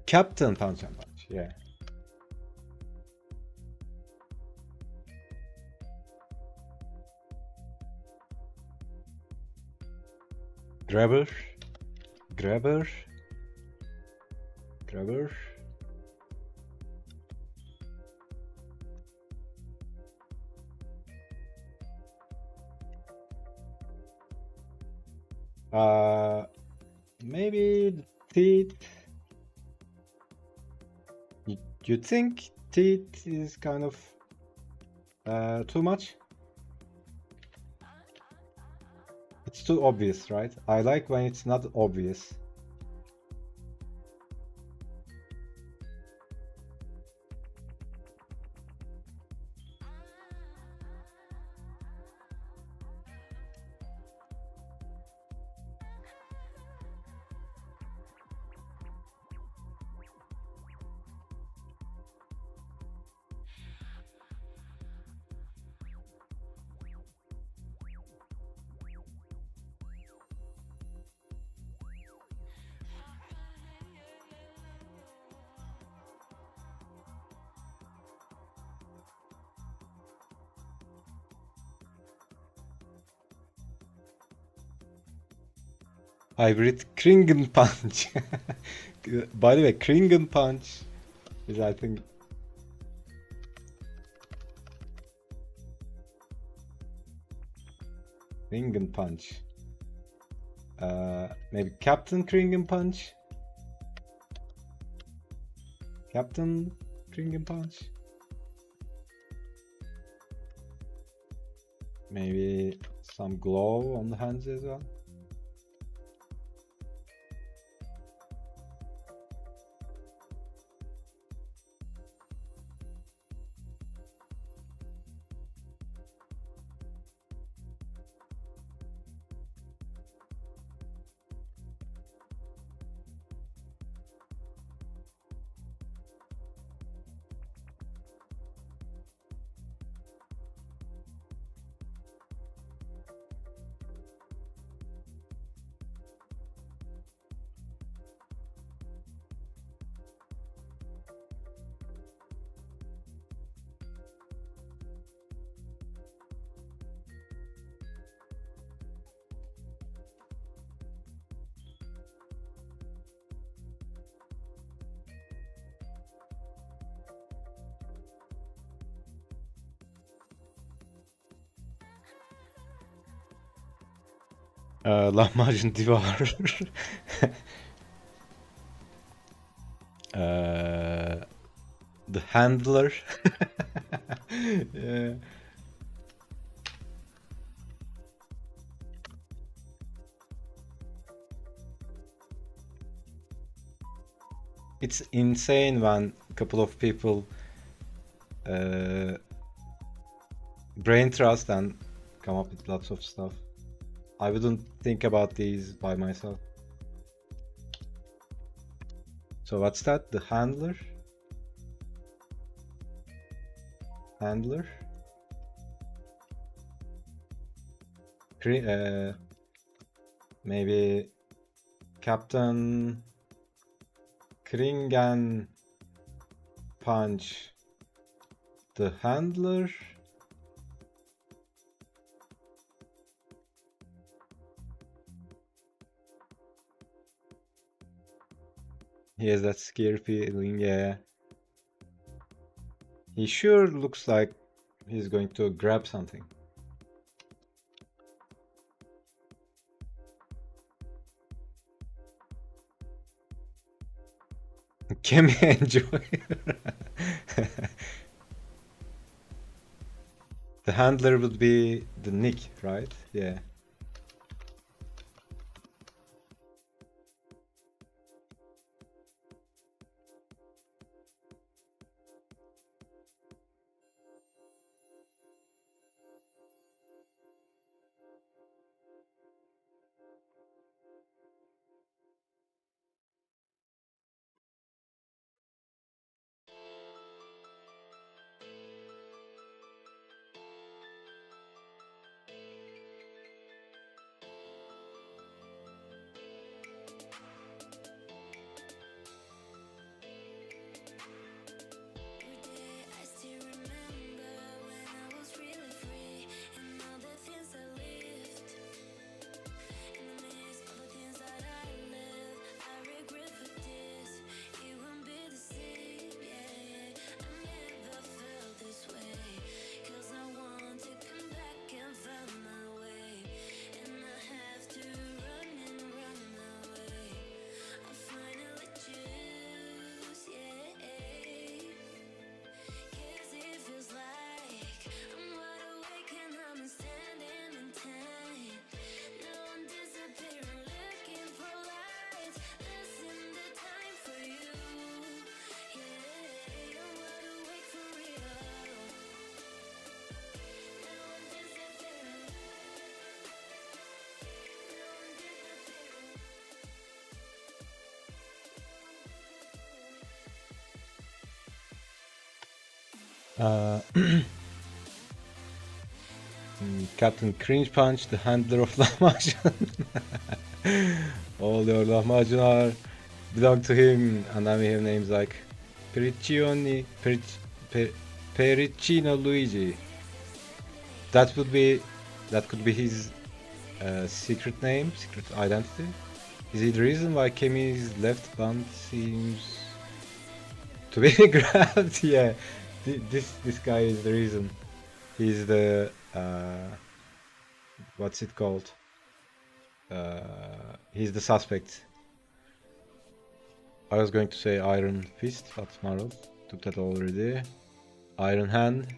Captain Punch and Punch, yeah. Grabber. Grabber. Grabber. Maybe the teeth. You think teeth is kind of too much? It's too obvious, right? I like when it's not obvious. Hybrid Kringen Punch. By the way, Kringen Punch is, I think, Kringen Punch. Maybe Captain Kringen Punch. Captain Kringen Punch. Maybe some glow on the hands as well. Lahmacun divar. The handler. Yeah. It's insane when a couple of people brain trust and come up with lots of stuff. I wouldn't think about these by myself. So what's that? The handler? handler. Maybe Captain Kringen punch the handler. He has that scary feeling, yeah. He sure looks like he's going to grab something. Can we enjoy? The handler would be the Nick, right? Yeah. I still remember when I was really free and all the things I lived. In the midst of the things that I lived, I regret for this. It won't be the same, yeah. I never felt this way, 'cause I want to come back and find my way. And I have to run and run away. I finally choose, yeah. 'Cause it feels like I'm wide awake and I'm standing in time. Now I'm disappearing, looking for lights, losing the time for you. Yeah, I'm wide awake for real. Now I'm disappearing. Now I'm disappearing. Captain Cringe Punch, the handler of lahmacun. All your lahmacun belong to him, and then we have names like Pericino Luigi. That could be his secret name, secret identity. Is he the reason why Kemi's left band seems to be grabbed? Yeah, this guy is the reason. He's the what's it called? He's the suspect. I was going to say Iron Fist, but Marvel took that already. Iron Hand.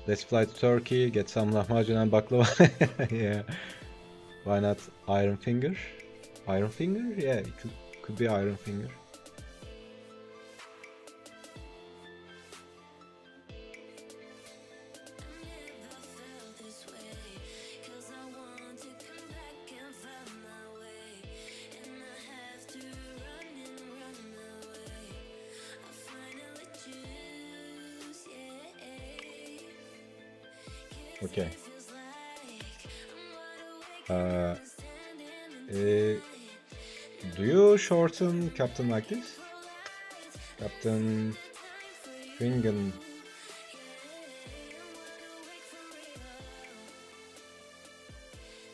Let's fly to Turkey, get some lahmacun and baklava. Yeah. Why not Iron Finger? Iron Finger? Yeah, it could be Iron Finger. Never felt this way, 'cause I want to come back and find my way. And I have to run and run away. I finally choose, yeah. 'Cause Okay. it feels like I'm wide awake and Uh, I'm standing in time. do you shorten Captain like this? Captain Kringen.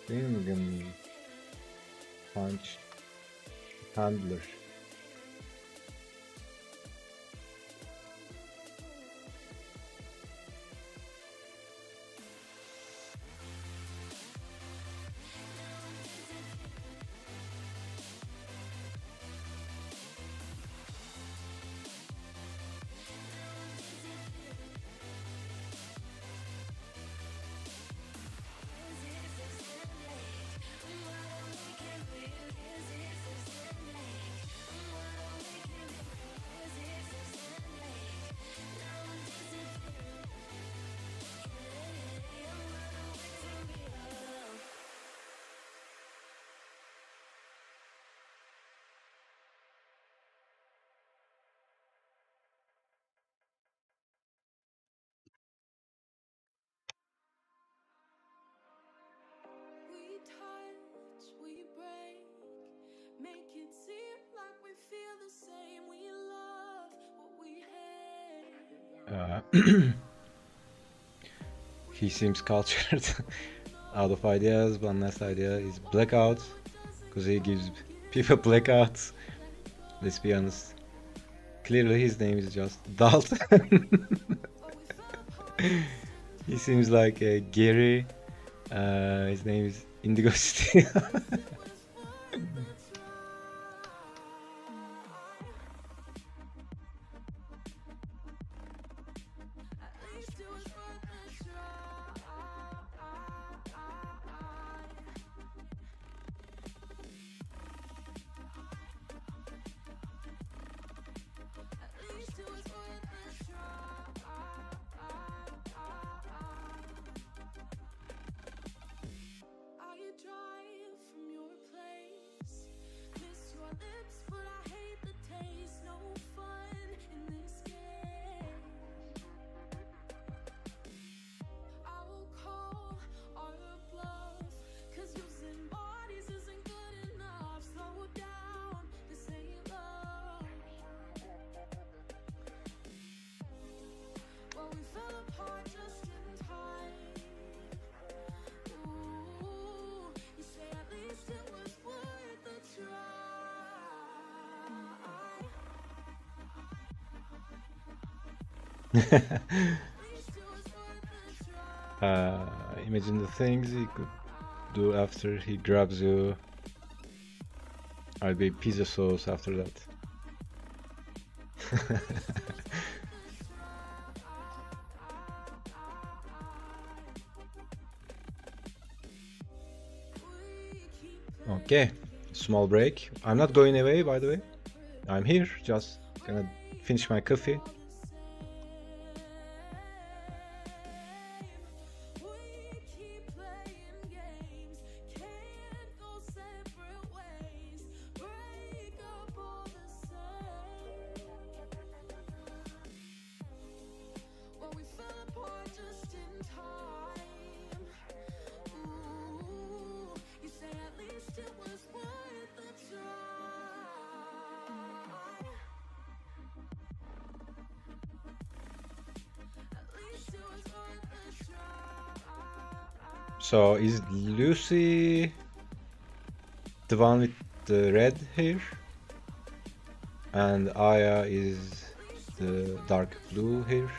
Kringen Punch Handler. Uh, he seems cultured. Out of ideas, one last idea is blackout, because he gives people blackouts. Let's be honest. Clearly his name is just Dalton. He seems like Gary. His name is Indigo City. I drive from your place. Miss your lips, but I hate the taste. No fun in this game. I will call our bluff, 'cause using bodies isn't good enough. Slow down, this ain't love. Well, we fell apart just in time. Ooh, you say at least it was worth a try. Imagine the things he could do after he grabs you. I'll be pizza sauce after that. Okay, small break. I'm not going away, by the way. I'm here, just gonna finish my coffee. We keep playing games, can't go separate ways, break up all the same. Well, we fell apart just in time. Ooh, you say at least it was worth a try. At least it was worth a try. So is Lucy the one with the red hair? And Aya is the dark blue hair?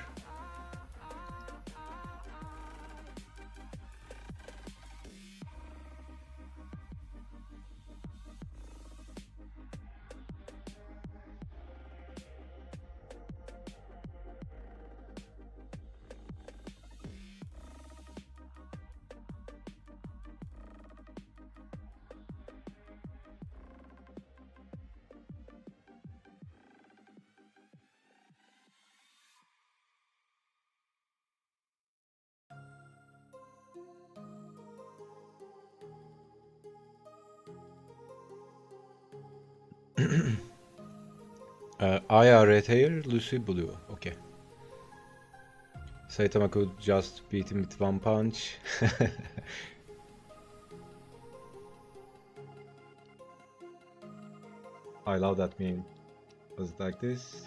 Aya red hair, Lucy blue. Okay. Saitama could just beat him with one punch. I love that meme. Was it like this?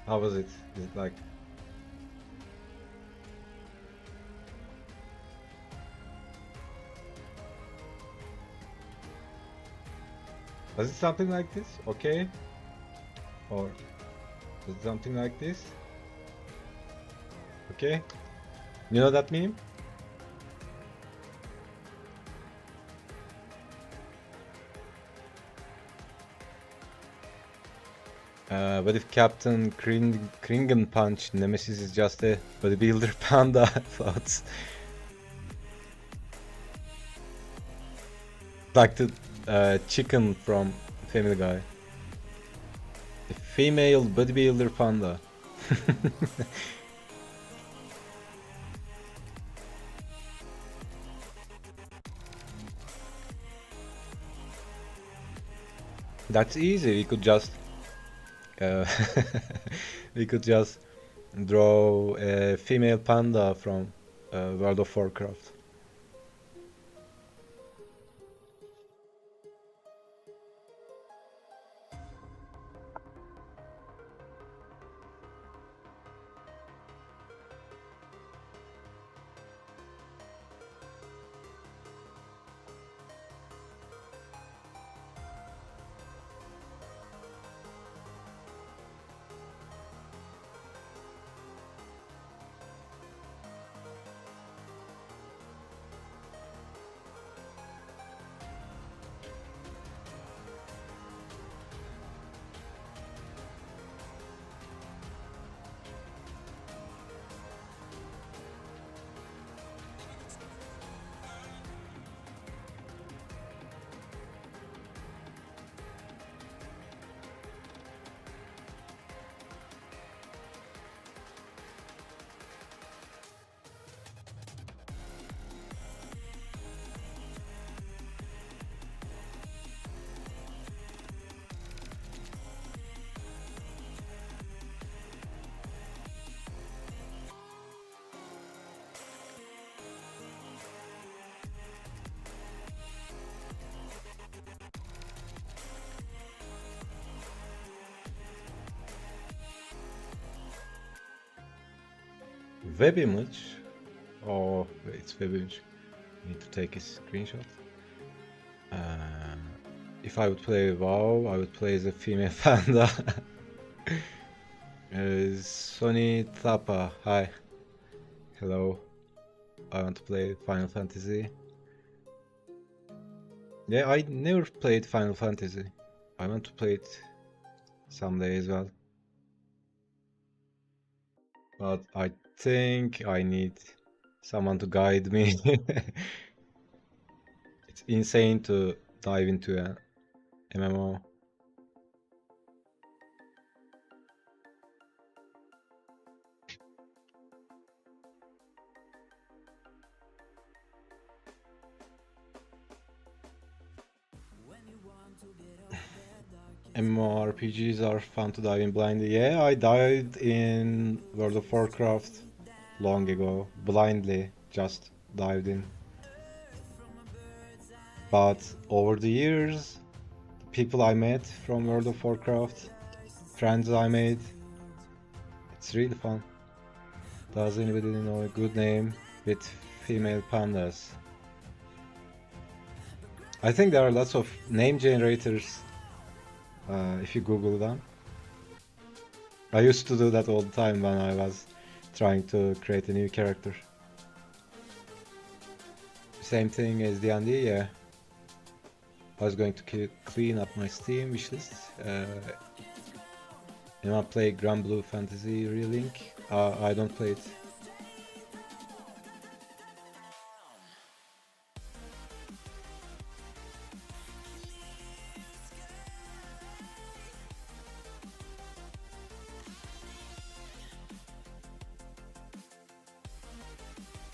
How was it? Is it like... Was it something like this? Okay. Or was it something like this? Okay. You know that meme? What if Captain Kringen Punch Nemesis is just a bodybuilder panda? Thoughts. Like the chicken from Family Guy. A female bodybuilder panda. That's easy. We could just we could just draw a female panda from World of Warcraft. web image. Oh, it's web image. Need to take a screenshot. If I would play WoW, I would play as a female panda. Sony Thapa, hi. Hello. I want to play Final Fantasy. Yeah, I never played Final Fantasy. I want to play it someday as well. But I think I need someone to guide me. It's insane to dive into an MMO. MMORPGs are fun to dive in blindly. Yeah, I dived in World of Warcraft long ago, blindly, just dived in. But over the years, the people I met from World of Warcraft, friends I made, it's really fun. Does anybody know a good name with female pandas? I think there are lots of name generators if you Google them. I used to do that all the time when I was trying to create a new character. Same thing as D&D, yeah. I was going to clean up my Steam wishlist. You want to play Grand Blue Fantasy Relink? I don't play it.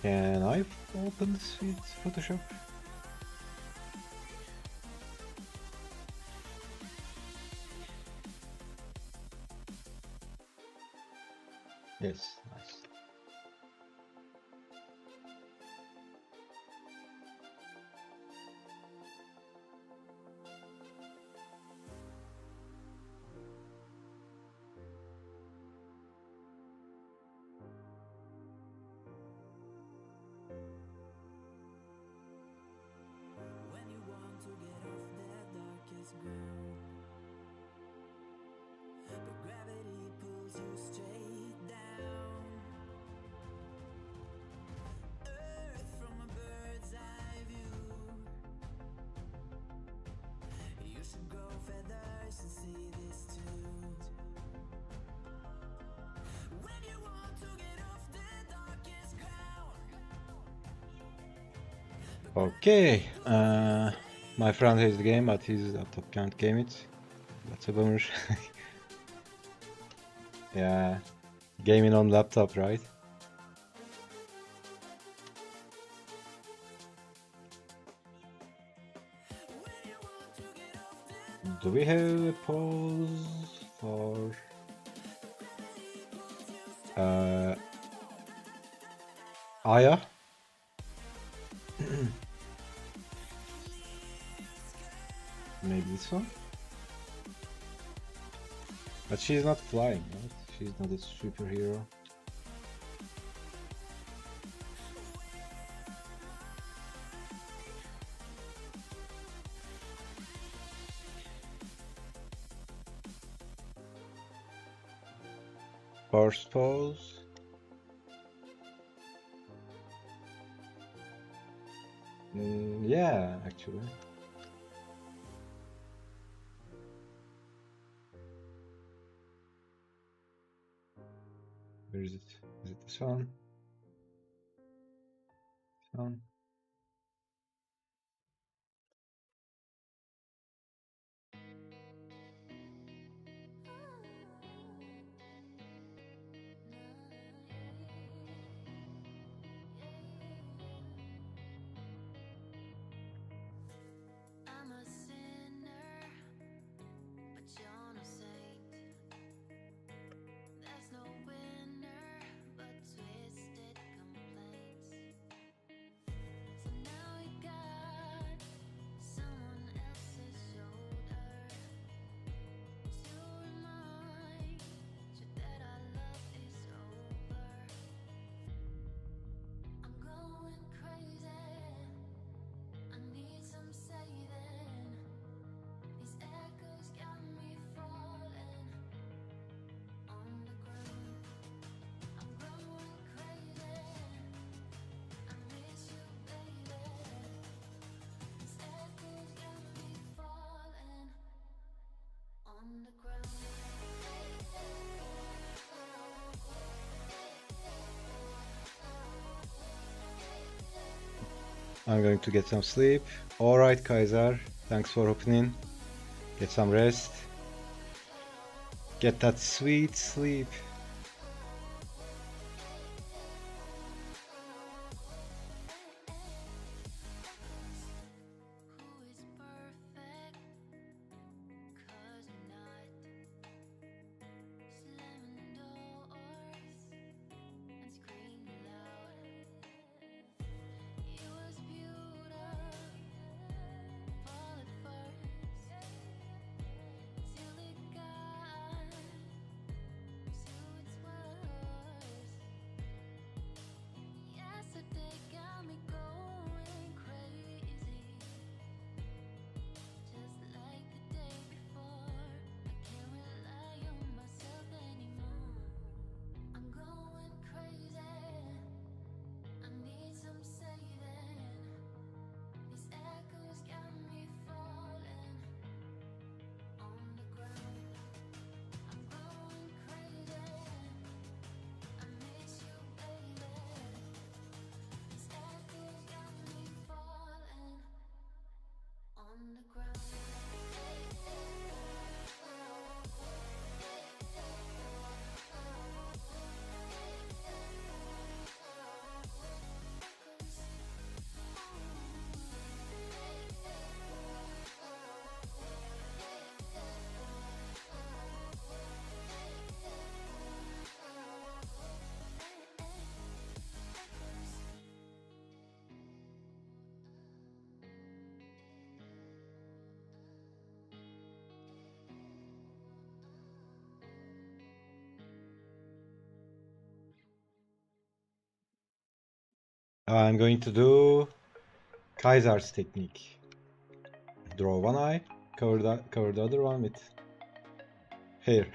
Can I open this with Photoshop? Yes, nice. When you want to get off that darkest ground, but gravity pulls you straight down. Earth from a bird's eye view. You should grow feathers and see this too. When you want to get off that darkest ground. Okay, my friend has the game, but his laptop can't game it. That's a bummer. Yeah, gaming on laptop, right? Do we have a pause for Aya? Maybe this one? But she's not flying, right? She's not a superhero. First pose. Yeah, actually. Where is it? Is it this one? This one? I'm a sinner, but you're no saint. There's no winner but twisted complaints. I'm going to get some sleep. Alright, Kaiser. Thanks for hopping in. Get some rest. Get that sweet sleep. Who is perfect? 'Cause you're not. Slamming doors and screaming loud. It was beautiful at first, till it got to its worst. Yesterday got me going crazy, just like the day before. I can't rely on myself anymore. I'm going crazy. I need some saving. These echoes got me falling on the ground. I'm going crazy. I miss you, baby. These echoes got me falling on the ground. I'm going to do Kaiser's technique. Draw one eye, cover the other one with hair.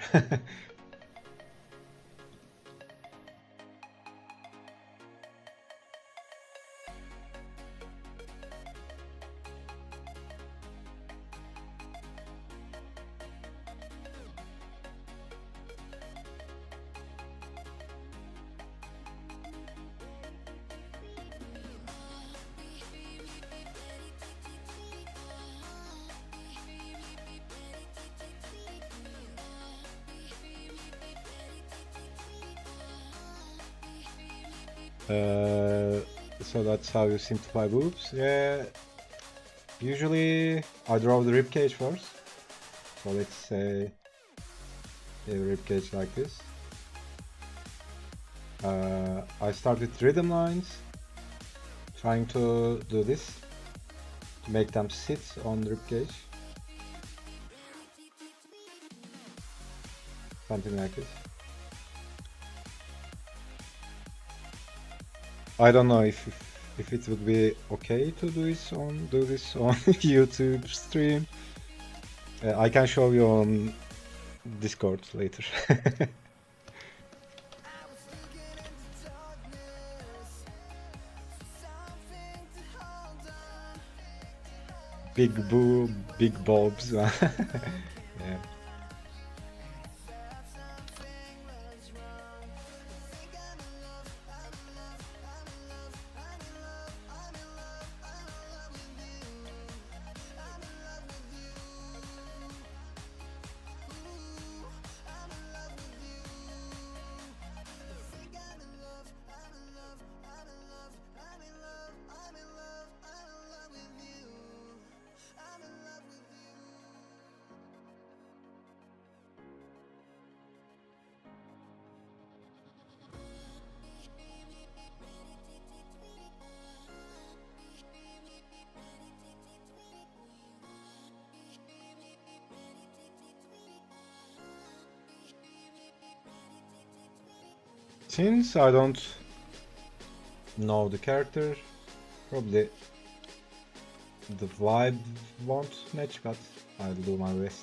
So that's how you simplify boobs. Yeah. Usually I draw the ribcage first. So let's say a ribcage like this. I start with rhythm lines, trying to do this to make them sit on the ribcage. Something like this. I don't know if it would be okay to do this on YouTube stream. I can show you on Discord later. Big bulbs. Yeah. Since I don't know the character, probably the vibe won't match, but I'll do my best.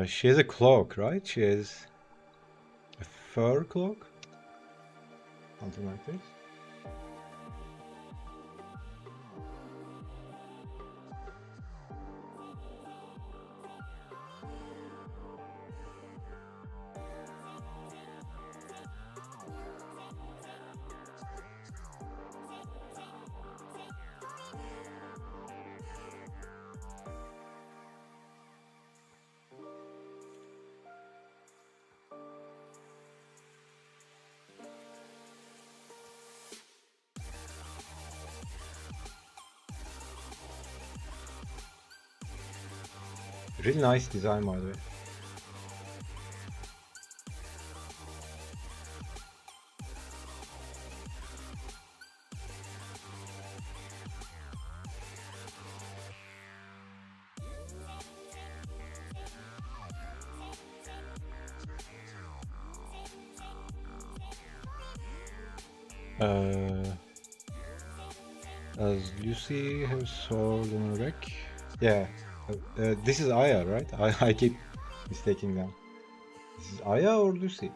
She has a cloak, right? She has a fur cloak? Something like this. Really nice design, by the way. Does Lucy have sword on her back? Yeah. This is Aya, right? I keep mistaking them. This is Aya or Lucy?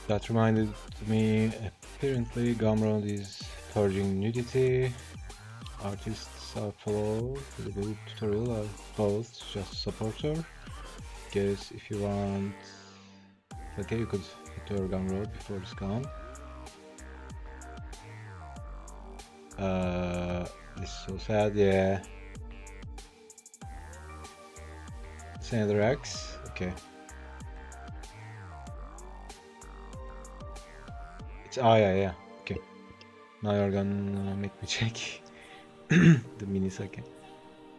That reminded me, apparently Gumroad is purging nudity. Artists are follow the good tutorial are both just supporter. Guess if you want, okay, you could hit your Gumroad before it's gone. This is so sad, yeah. It's another X, okay. It's yeah, okay. Now you're gonna make me check the mini sake.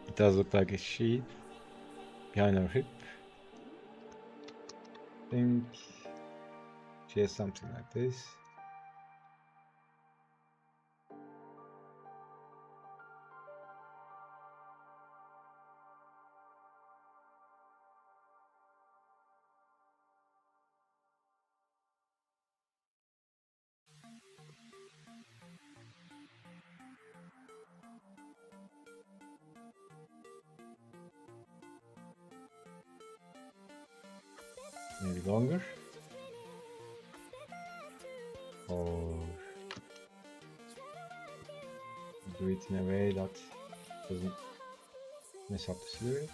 It does look like a sheet behind her hip. I think she has something like this. Maybe longer, or do it in a way that doesn't mess up the silhouette.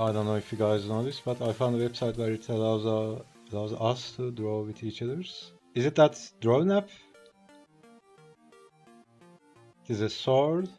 I don't know if you guys know this, but I found a website where it allows us to draw with each other's. Is it that drawing app? It is a sword.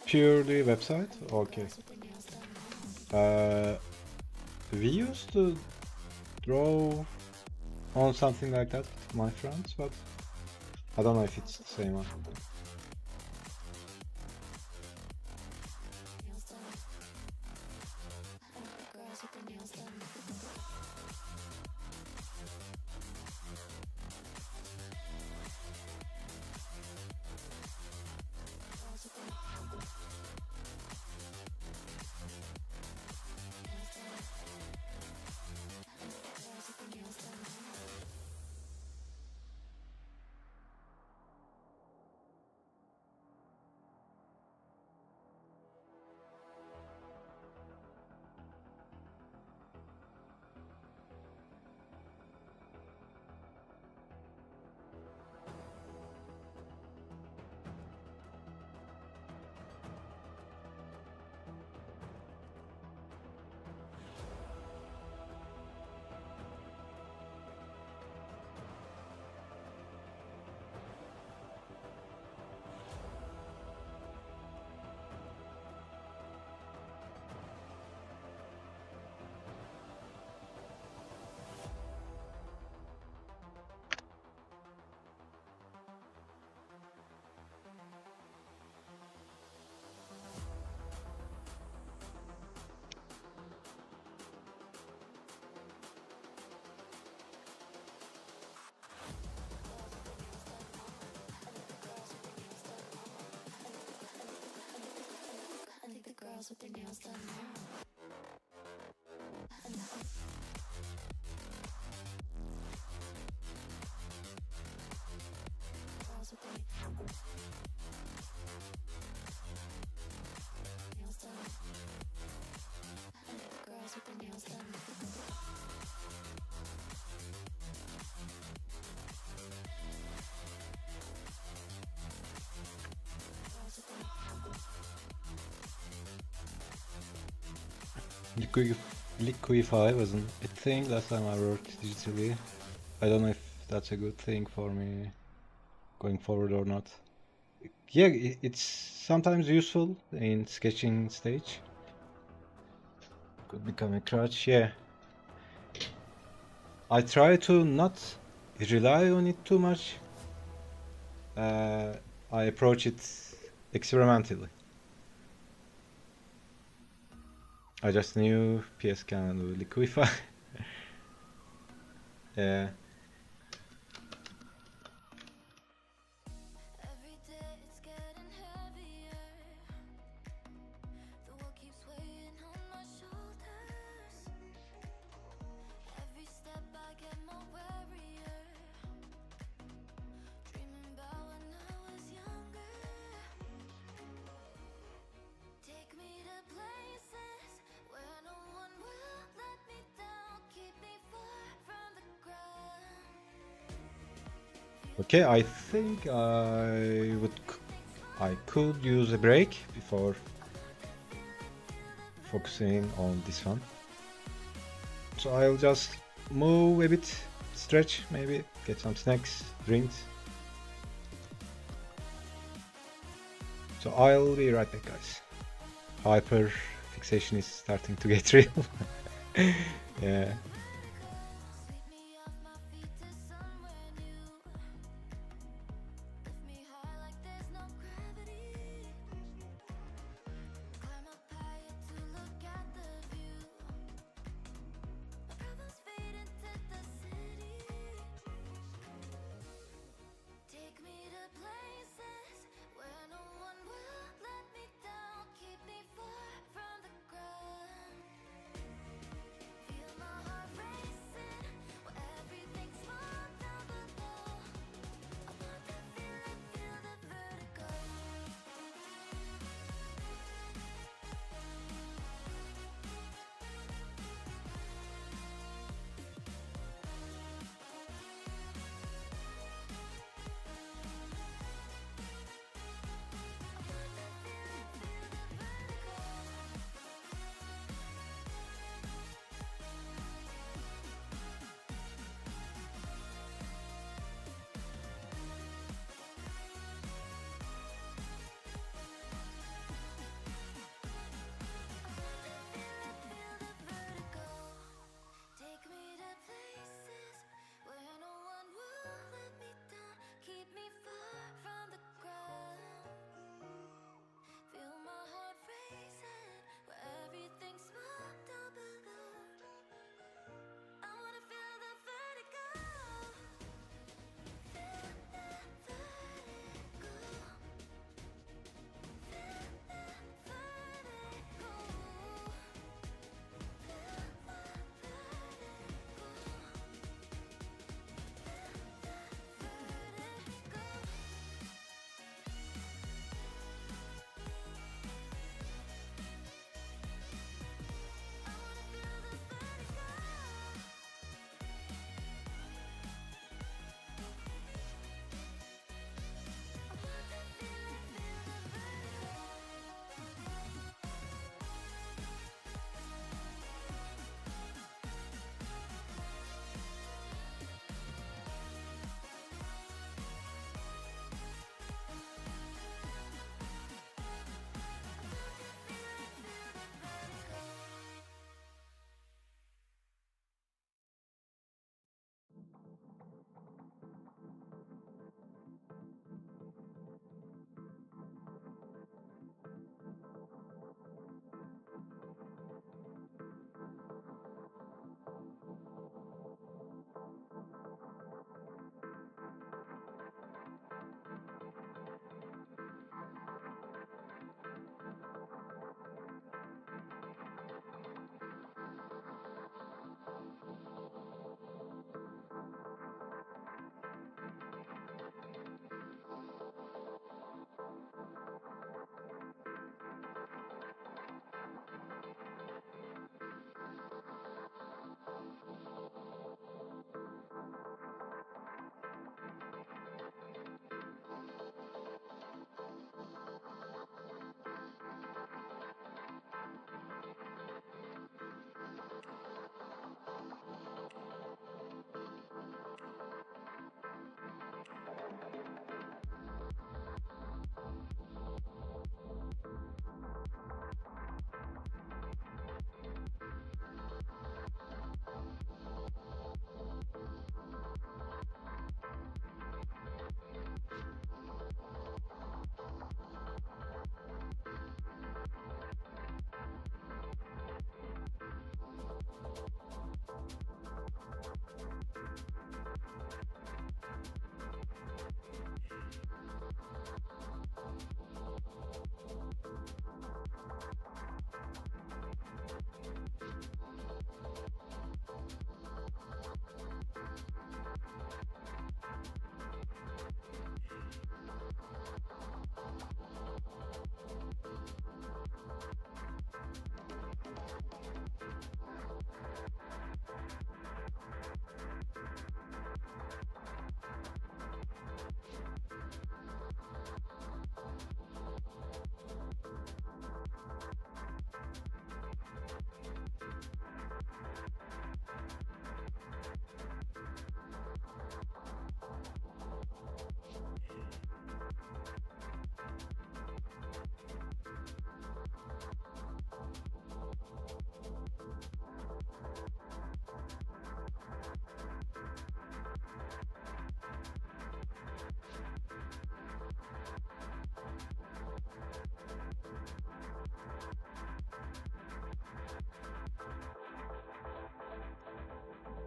Purely website? Okay. We used to draw on something like that with my friends, but I don't know if it's the same one. girls with their nails done now. Girls with their nails done. Girls with their nails done. Girls with their Liquify wasn't a thing last time I worked digitally. I don't know if that's a good thing for me going forward or not. Yeah, it's sometimes useful in sketching stage. Could become a crutch, yeah. I try to not rely on it too much. I approach it experimentally. I just knew PS can do liquify. Yeah. Every day it's getting heavier. The world keeps weighing on my shoulders. Every step I get more warier. Dreaming about when I was younger. Take me to places where no one will let me down. Keep me far from the ground. Okay, I think I could use a break before focusing on this one. So I'll just move a bit, stretch maybe, get some snacks, drinks. So I'll be right back, guys. Hyper fixation is starting to get real. Yeah. Sweep me off my feet to somewhere new. Lift me high like there's no gravity. Climb up higher to look at the view. My problems fade into the city. Take me to places where no one will let me down. Keep me far from the ground. Feel my heart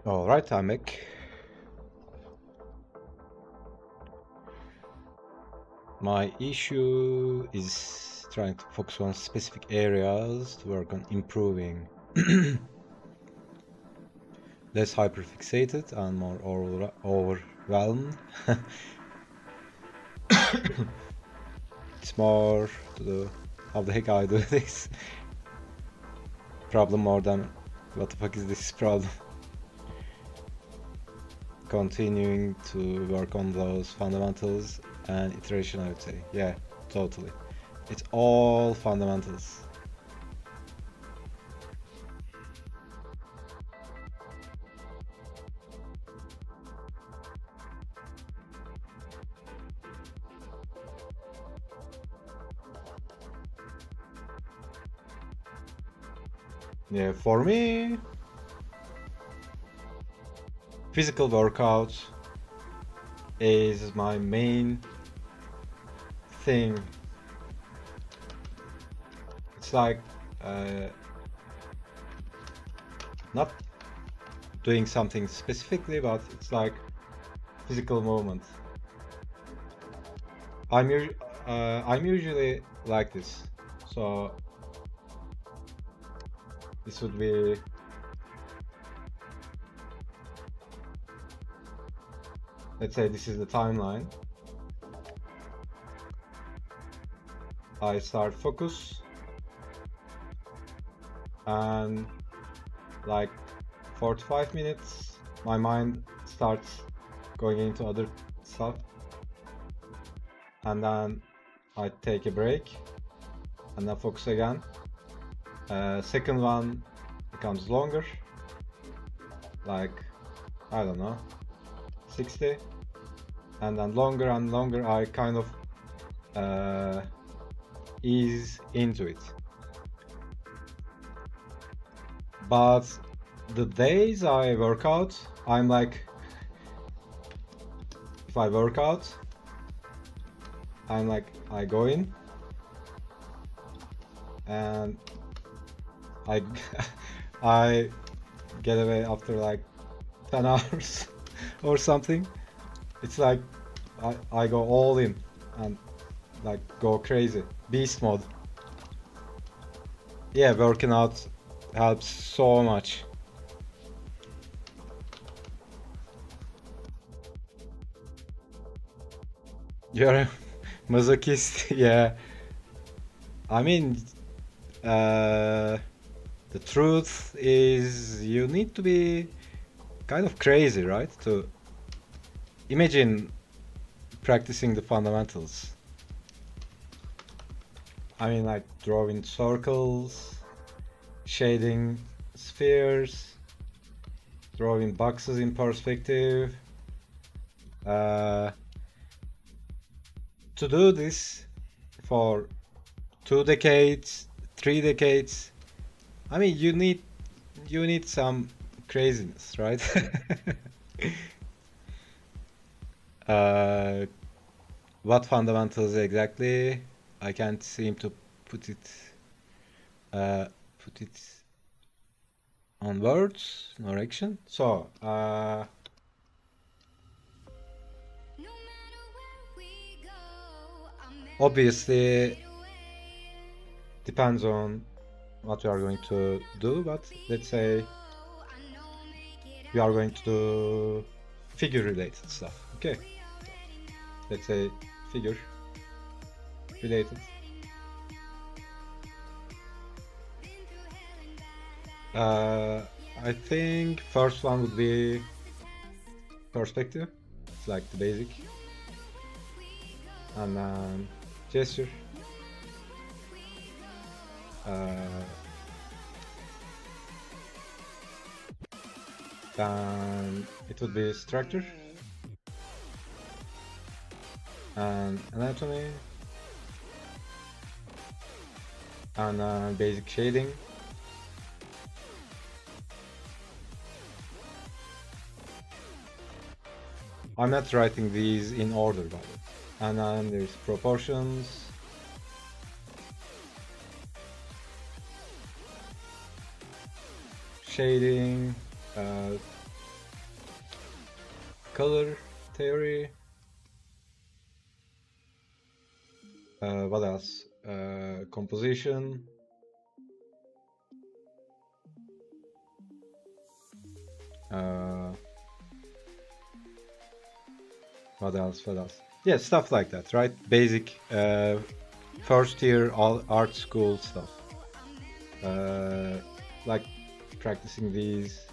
Alright, I'm back. My issue is trying to focus on specific areas to work on improving. Less hyperfixated and more overwhelmed. It's more to do how the heck I do this. Problem more than what the fuck is this problem. Continuing to work on those fundamentals and iteration, I would say. Yeah, totally. It's all fundamentals. Yeah, for me, physical workout is my main thing. It's like not doing something specifically, but it's like physical movement. I'm usually like this, so this would be let's say this is the timeline. I start focus and like 4 to 5 minutes my mind starts going into other stuff, and then I take a break and then focus again. Second one becomes longer, like I don't know, 60, and then longer and longer I kind of ease into it. But the days I work out, I'm like, if I work out, I'm like, I go in and I I get away after like 10 hours or something. It's like I go all in and like go crazy, beast mode. Yeah, working out helps so much. You're a masochist. Yeah, I mean, the truth is you need to be kind of crazy, right? To imagine practicing the fundamentals. I mean, like drawing circles, shading spheres, drawing boxes in perspective. To do this for 2 decades, 3 decades, I mean, you need some craziness, right? uh, what fundamentals exactly? I can't seem to put it on words, no action. So No matter where we go, I'm obviously depends on what you are going to do, but let's say we are going to do figure related stuff. Okay, let's say figure related. I think first one would be perspective. It's like the basic, and then gesture. Then it would be structure and anatomy, and basic shading. I'm not writing these in order, by the way. And then there's proportions, shading, color theory. What else? Composition. What else? What else? Yeah, stuff like that, right? Basic first year art school stuff. Like practicing these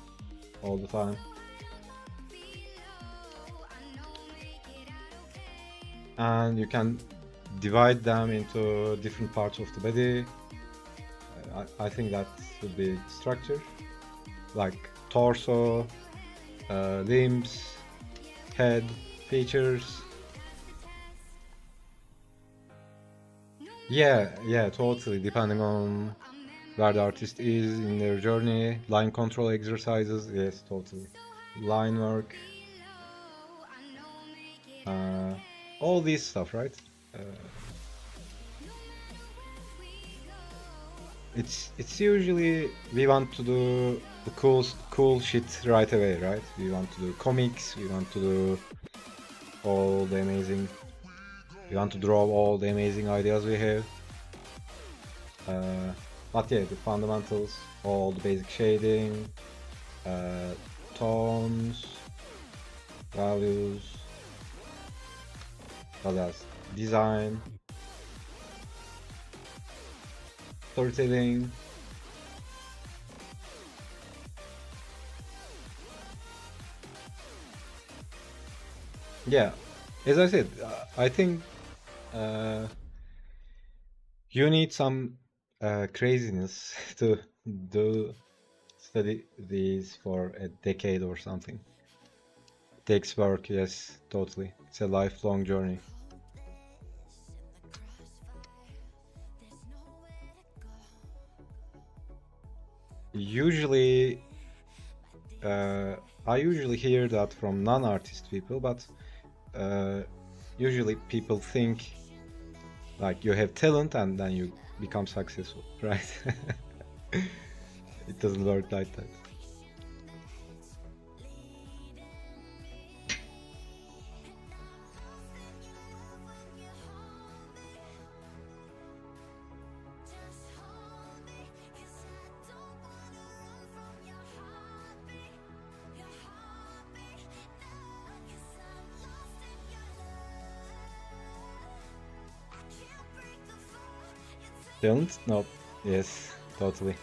all the time. And you can divide them into different parts of the body. I think that would be structure, like torso, limbs, head, features. Yeah, totally. Depending on where the artist is in their journey, line control exercises. Yes, totally. Line work. All these stuff, right? It's usually we want to do the cool shit right away, right? We want to do comics. We want to do all the amazing. We want to draw all the amazing ideas we have. But yeah, the fundamentals, all the basic shading, tones, values, what else? Design, storytelling. Yeah, as I said, I think you need some craziness to study these for a decade or something. Takes work, yes, totally. It's a lifelong journey. Usually, I usually hear that from non-artist people, but usually people think like you have talent and then you become successful, right? It doesn't work like that. Talent? No. Yes, totally.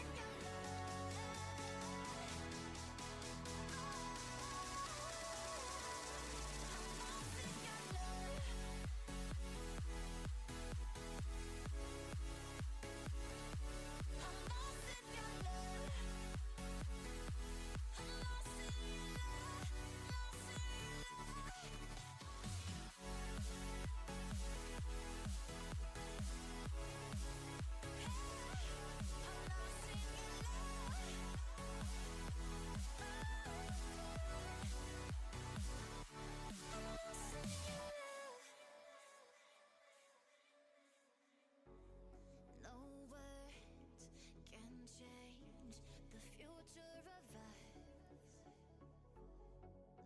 No words can change the future of us.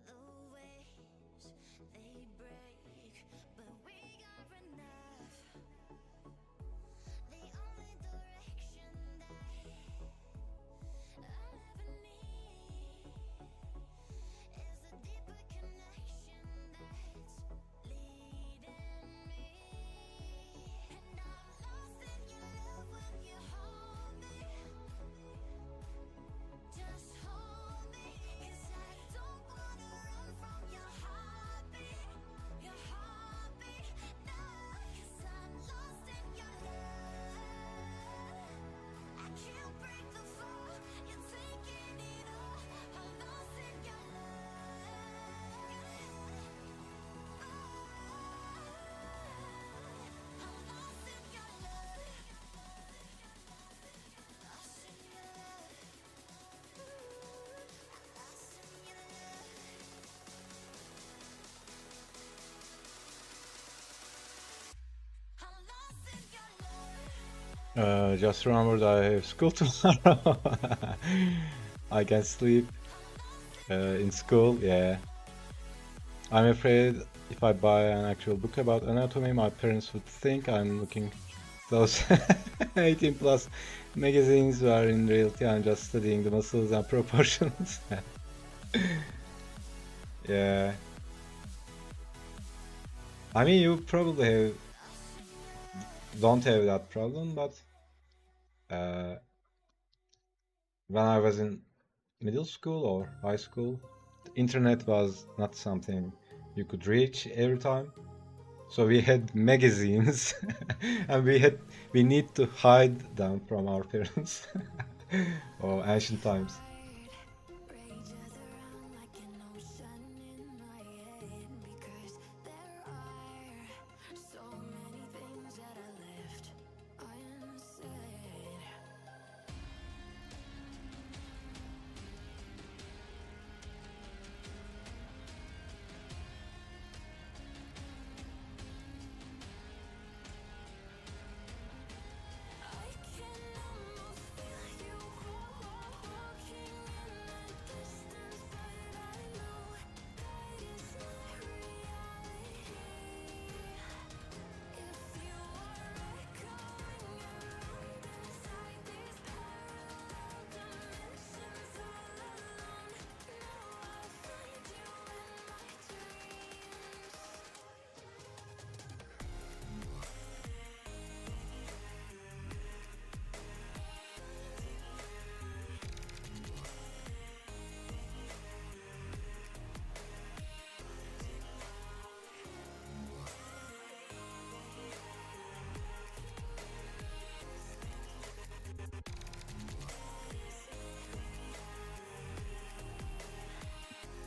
The waves they break, but we are enough. The only direction that I ever need is a deeper connection that's leading me. And I'm lost in your love when you hold me. Just hold me, 'cause I don't wanna run from your heartbeat. Your heartbeat, no, 'cause I'm lost in your love. I can't break the fall, you're taking it all. I'm lost in your love. I'm lost in your love. Lost in your love. Lost in your love. I'm lost in your love. Just remember that I have school tomorrow. I can sleep in school, yeah. I'm afraid if I buy an actual book about anatomy, my parents would think I'm looking those 18 plus magazines where in reality I'm just studying the muscles and proportions. Yeah. I mean, you probably don't have that problem, but when I was in middle school or high school, the internet was not something you could reach every time. So we had magazines, and we need to hide them from our parents. Oh, ancient times. Rages around like an ocean in my head because there are so many things that I left unsaid. I can almost feel you walking in the distance, but I know that it's not reality. If you are echoing around inside these parallel dimensions all alone, know I'll find you in my dreams.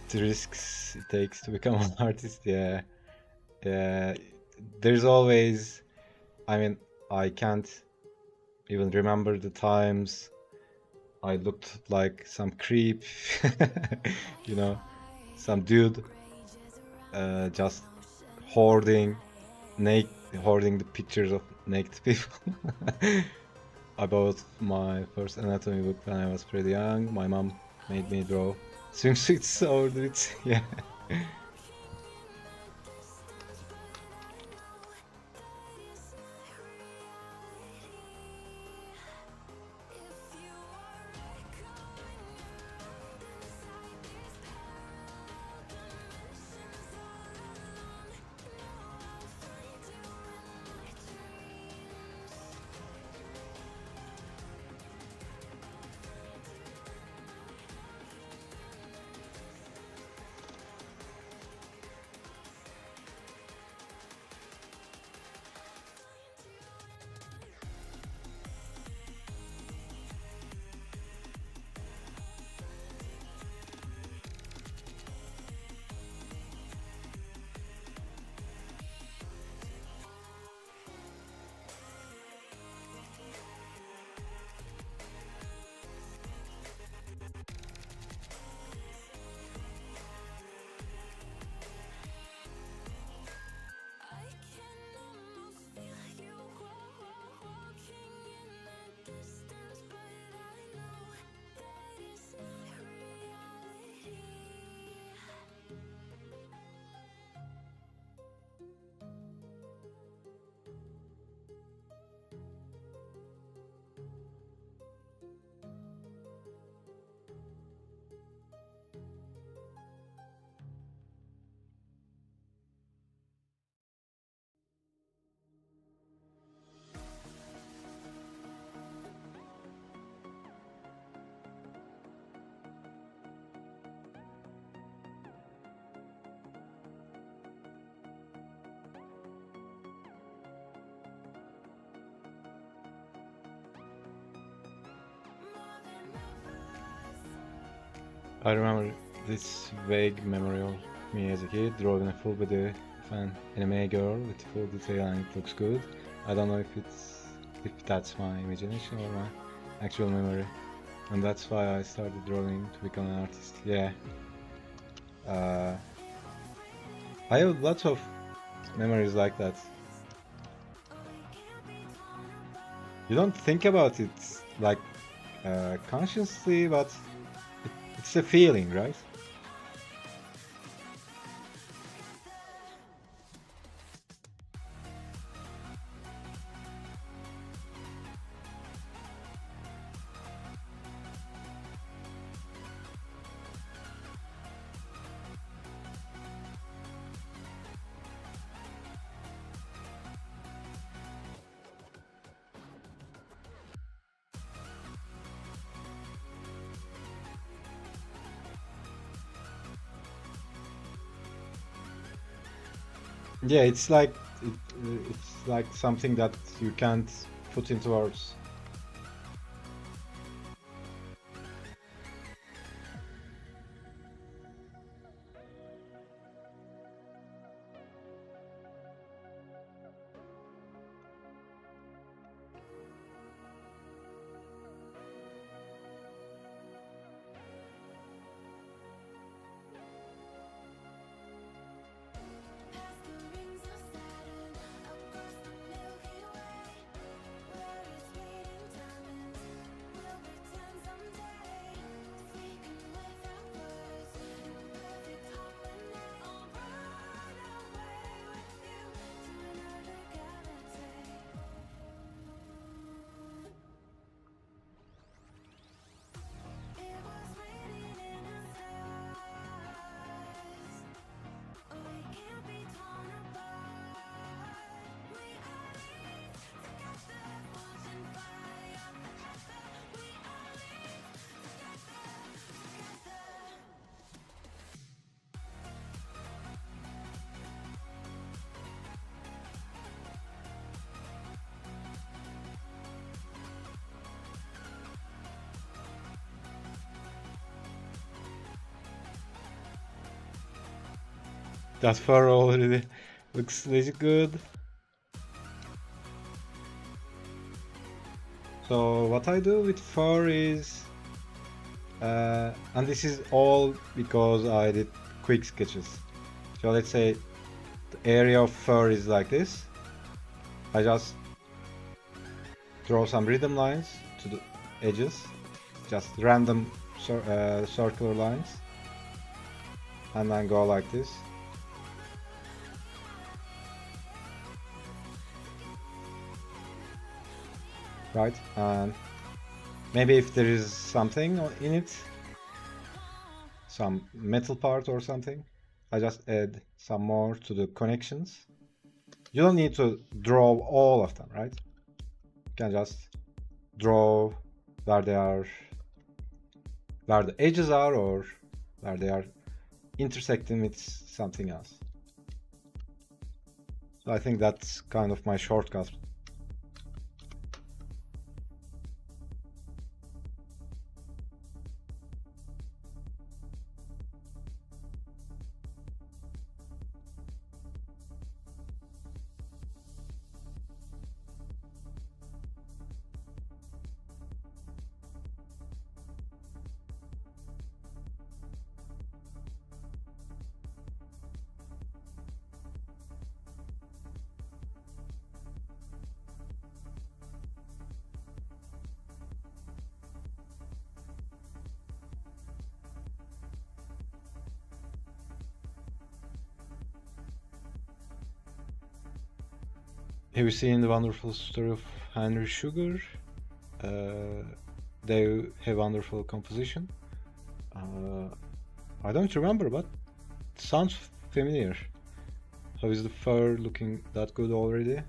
The risks it takes to become an artist, yeah. Yeah. There's always, I mean, I can't even remember the times I looked like some creep, you know, some dude just hoarding hoarding the pictures of naked people. I bought my first anatomy book when I was pretty young. My mom made me draw swimsuits over it. Yeah. I can almost feel you walking in the distance, but I know that it's not reality. I remember this vague memory of me as a kid drawing a full body of an anime girl with full detail and it looks good. I don't know if that's my imagination or my actual memory. And that's why I started drawing to become an artist. Yeah. I have lots of memories like that. You don't think about it like consciously, but it's a feeling, right? Yeah, it's like it's like something that you can't put into words. Past the rings of Saturn, across the Milky Way, where it's waiting diamonds. We'll return someday, speaking without words, in perfect harmony. I'll run away with you to another galaxy. It was written in the stars. We can't be torn apart. We are linked together, forged in fire forever. We are linked together. That fur already looks legit good. So what I do with fur is, and this is all because I did quick sketches. So let's say the area of fur is like this. I just draw some rhythm lines to the edges, just random circular lines, and then go like this. Right, and maybe if there is something in it, some metal part or something, I just add some more to the connections. You don't need to draw all of them, right? You can just draw where they are, where the edges are, or where they are intersecting with something else. So I think that's kind of my shortcut. Have you seen the wonderful story of Henry Sugar? They have wonderful composition. I don't remember, but it sounds familiar. How is the fur looking that good already?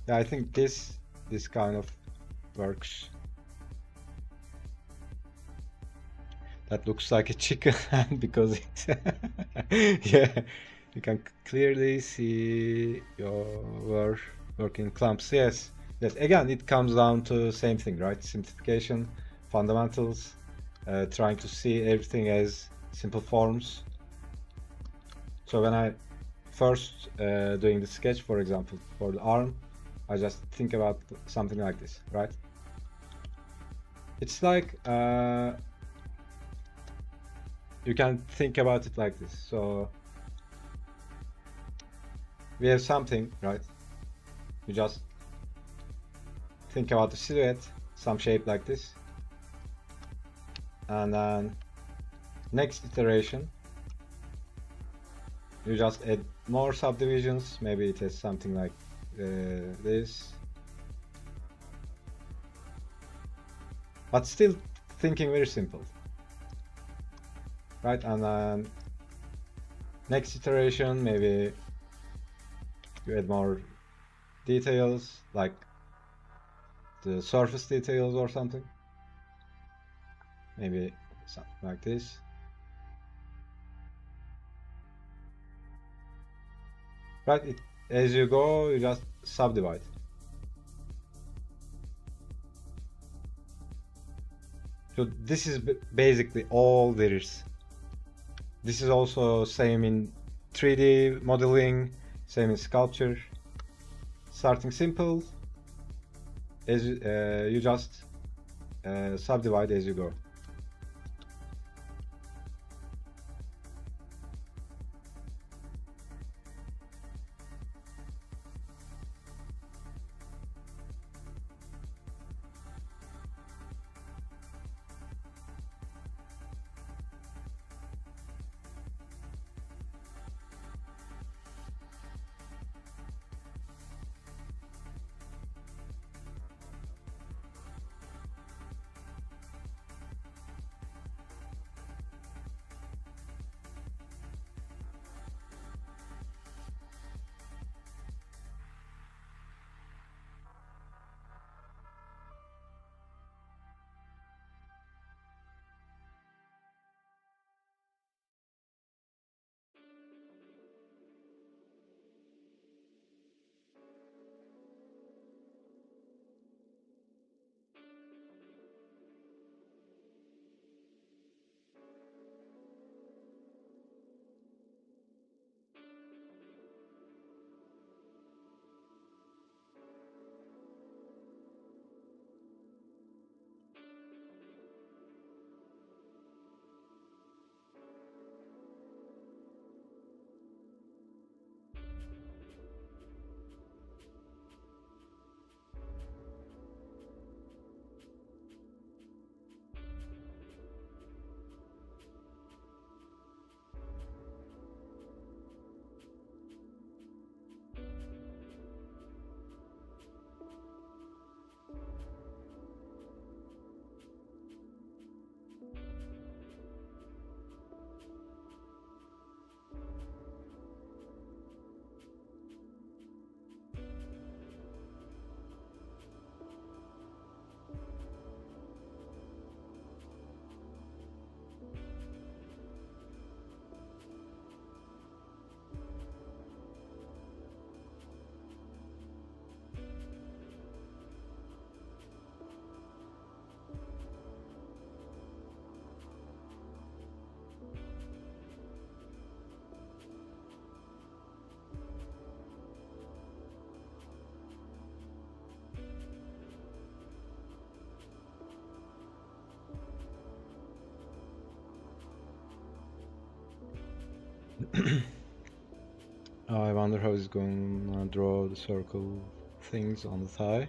Yeah, I think this kind of works. That looks like a chicken hand because it's yeah, you can clearly see your working clumps. Yes, yes. Again, it comes down to same thing, right? Simplification, fundamentals, trying to see everything as simple forms. So when I first doing the sketch, for example, for the arm, I just think about something like this, right? It's like you can think about it like this. So we have something, right? You just think about the silhouette, some shape like this, and then next iteration you just add more subdivisions. Maybe it has something like this, but still thinking very simple, right? And then next iteration, maybe you add more details, like the surface details or something. Maybe something like this. Right, as you go, you just subdivide. So this is basically all there is. This is also same in 3D modeling, same in sculpture. Starting simple, as you just subdivide as you go. I wonder how he's gonna draw the circle things on the thigh.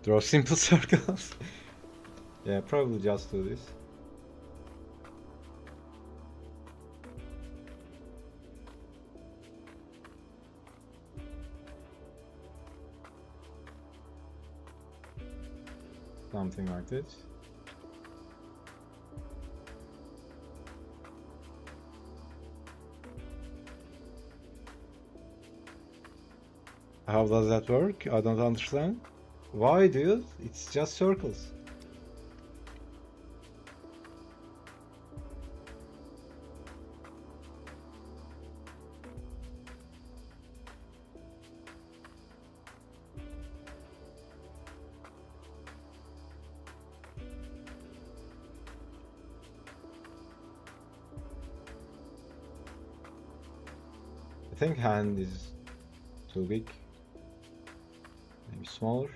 Draw simple circles. Yeah, probably just do this. Something like this. How does that work? I don't understand. Why, dude? It's just circles. I think hand is too big. Maybe smaller.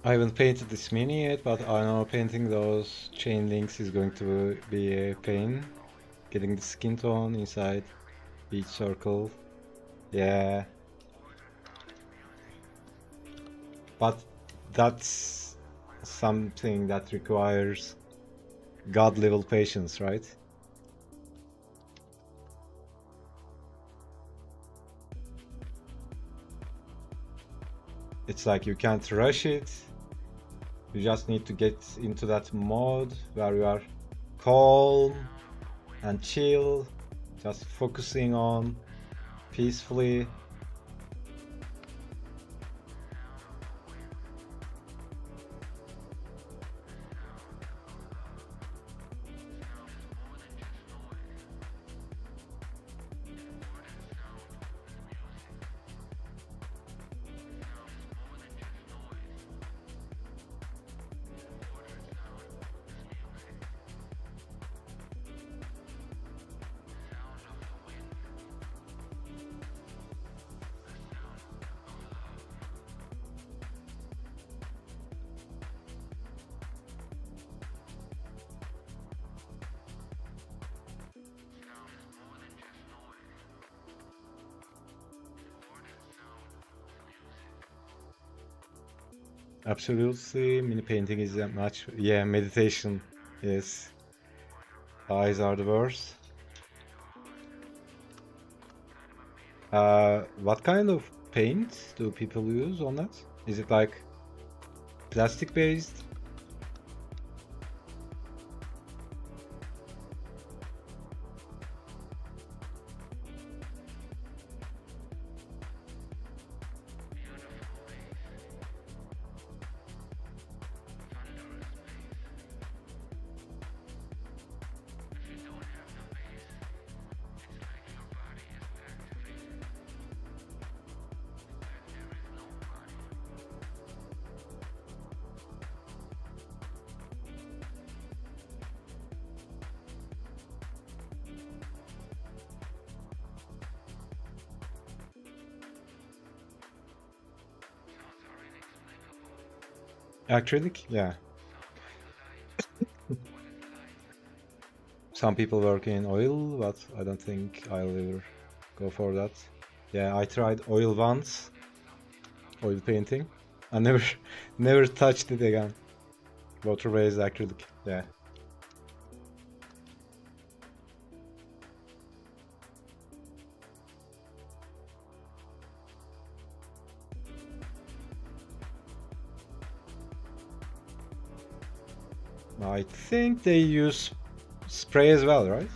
I haven't painted this mini yet, but I know painting those chain links is going to be a pain. Getting the skin tone inside each circle. Yeah. But that's something that requires god level patience, right? It's like you can't rush it. You just need to get into that mode where you are calm and chill, just focusing on peacefully. Absolutely, mini painting is a much, yeah, meditation. Yes, eyes are the worst. What kind of paint do people use on that? Is it like plastic based? Acrylic? Yeah. Some people work in oil, but I don't think I'll ever go for that. Yeah, I tried oil once, oil painting. I never never touched it again. Water-based acrylic. Yeah. I think they use spray as well, right?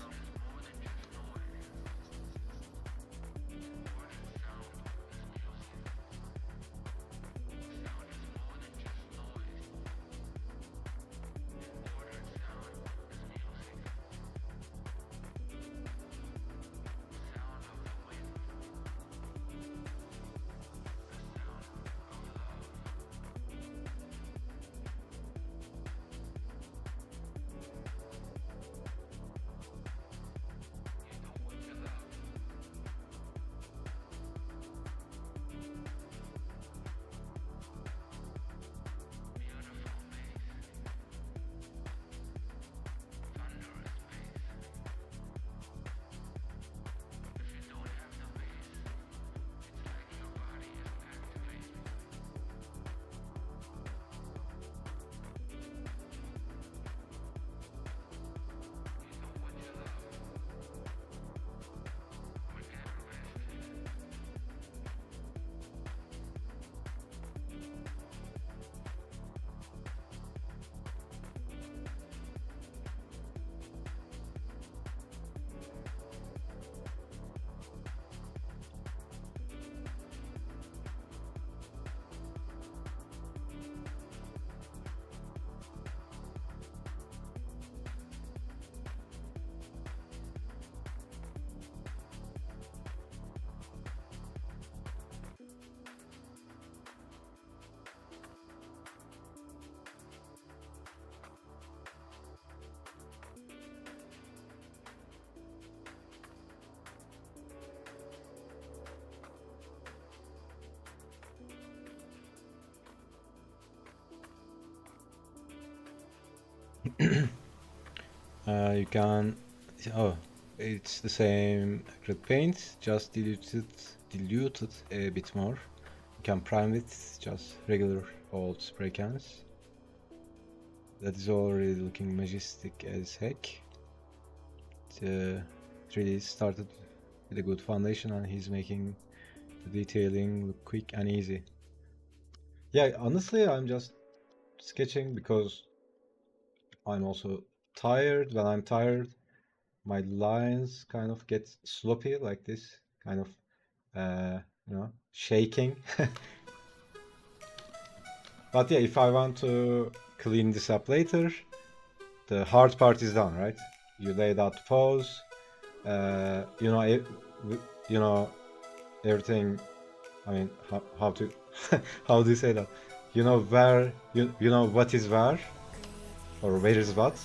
You can, oh, it's the same acrylic paint, just diluted a bit more. You can prime it, just regular old spray cans. That is already looking majestic as heck. It really started with a good foundation, and he's making the detailing look quick and easy. Yeah, honestly, I'm just sketching because I'm also tired. When I'm tired, my lines kind of get sloppy like this, kind of, shaking. But yeah, if I want to clean this up later, the hard part is done, right? You laid out the pose, you know everything. I mean, how to how do you say that? You know where you know what is where, or where is what,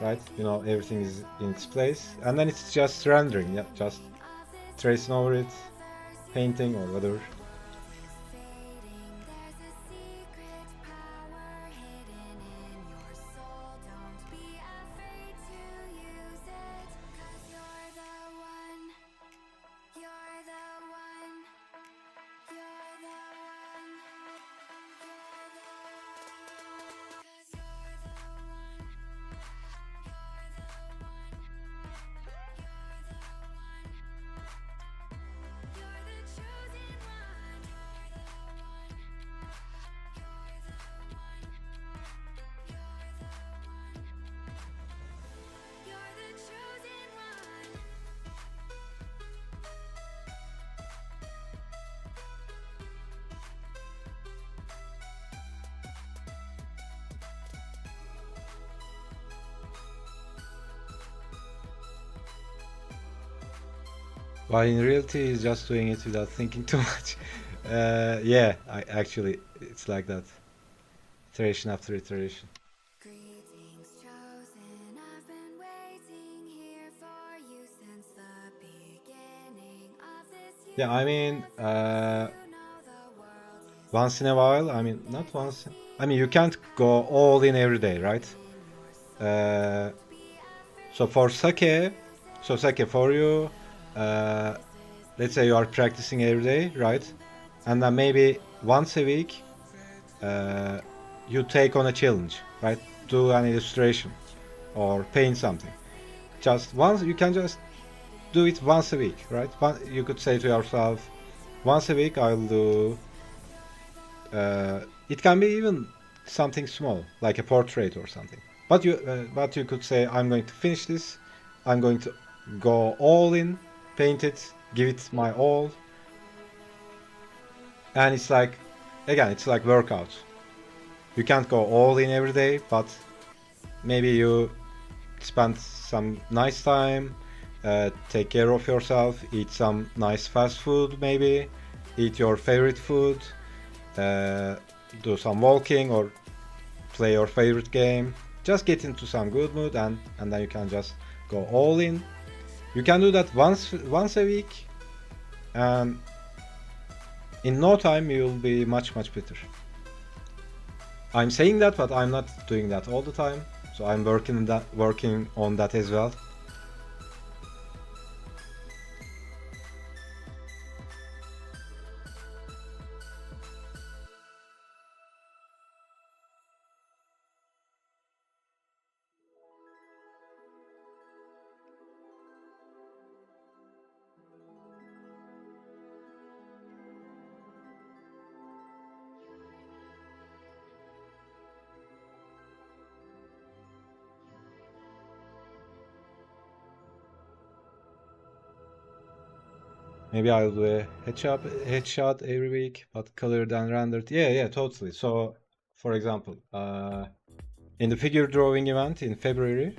right? You know everything is in its place, and then it's just rendering. Yeah, just tracing over it, painting or whatever. While in reality, he's just doing it without thinking too much. Yeah, actually, it's like that. Iteration after iteration. Greetings chosen, I've been waiting here for you since the beginning of this year. Yeah, I mean, You know the world is once in a while, I mean, not once. I mean, you can't go all in every day, right? So for sake, for you, let's say you are practicing every day, right? And then maybe once a week, you take on a challenge, right? Do an illustration or paint something. Just once, you can just do it once a week, right? You could say to yourself, once a week I'll do. It can be even something small, like a portrait or something. But you could say, I'm going to finish this. I'm going to go all in, paint it, give it my all. And it's like, again, it's like workout. You can't go all in every day, but maybe you spend some nice time, take care of yourself, eat some nice fast food maybe, eat your favorite food, do some walking or play your favorite game. Just get into some good mood, and then you can just go all in. You can do that once a week, and in no time you will be much better. I'm saying that, but I'm not doing that all the time, so I'm working on that as well. Maybe I'll do a headshot every week, but colored and rendered. Yeah, totally. So, for example, in the figure drawing event in February,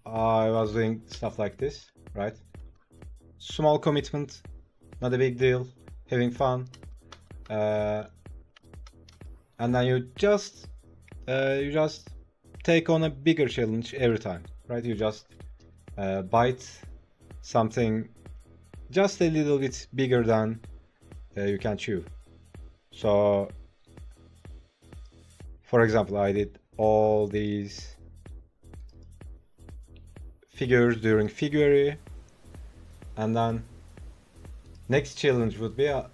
I was doing stuff like this, right? Small commitment, not a big deal, having fun. And then you just take on a bigger challenge every time, right? You just bite something just a little bit bigger than you can chew. So For example, I did all these figures during February, and then next challenge would be I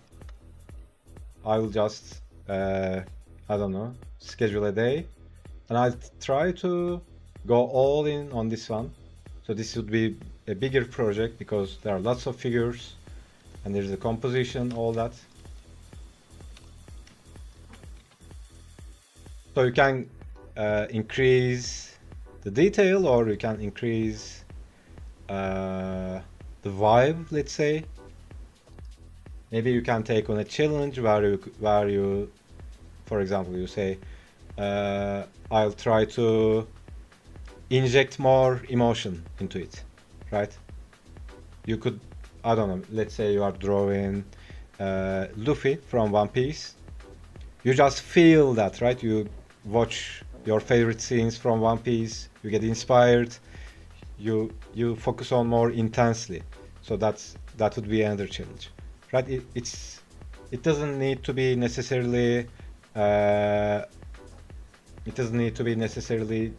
will just I don't know, schedule a day, and I'll try to go all in on this one. So this would be a bigger project because there are lots of figures and there's a composition, all that. So you can increase the detail, or you can increase the vibe, let's say. Maybe you can take on a challenge where you, for example, you say, I'll try to inject more emotion into it, right? You could, I don't know, let's say you are drawing Luffy from One Piece. You just feel that, right? You watch your favorite scenes from One Piece, you get inspired, you focus on more intensely. So that would be another challenge, right? It doesn't need to be necessarily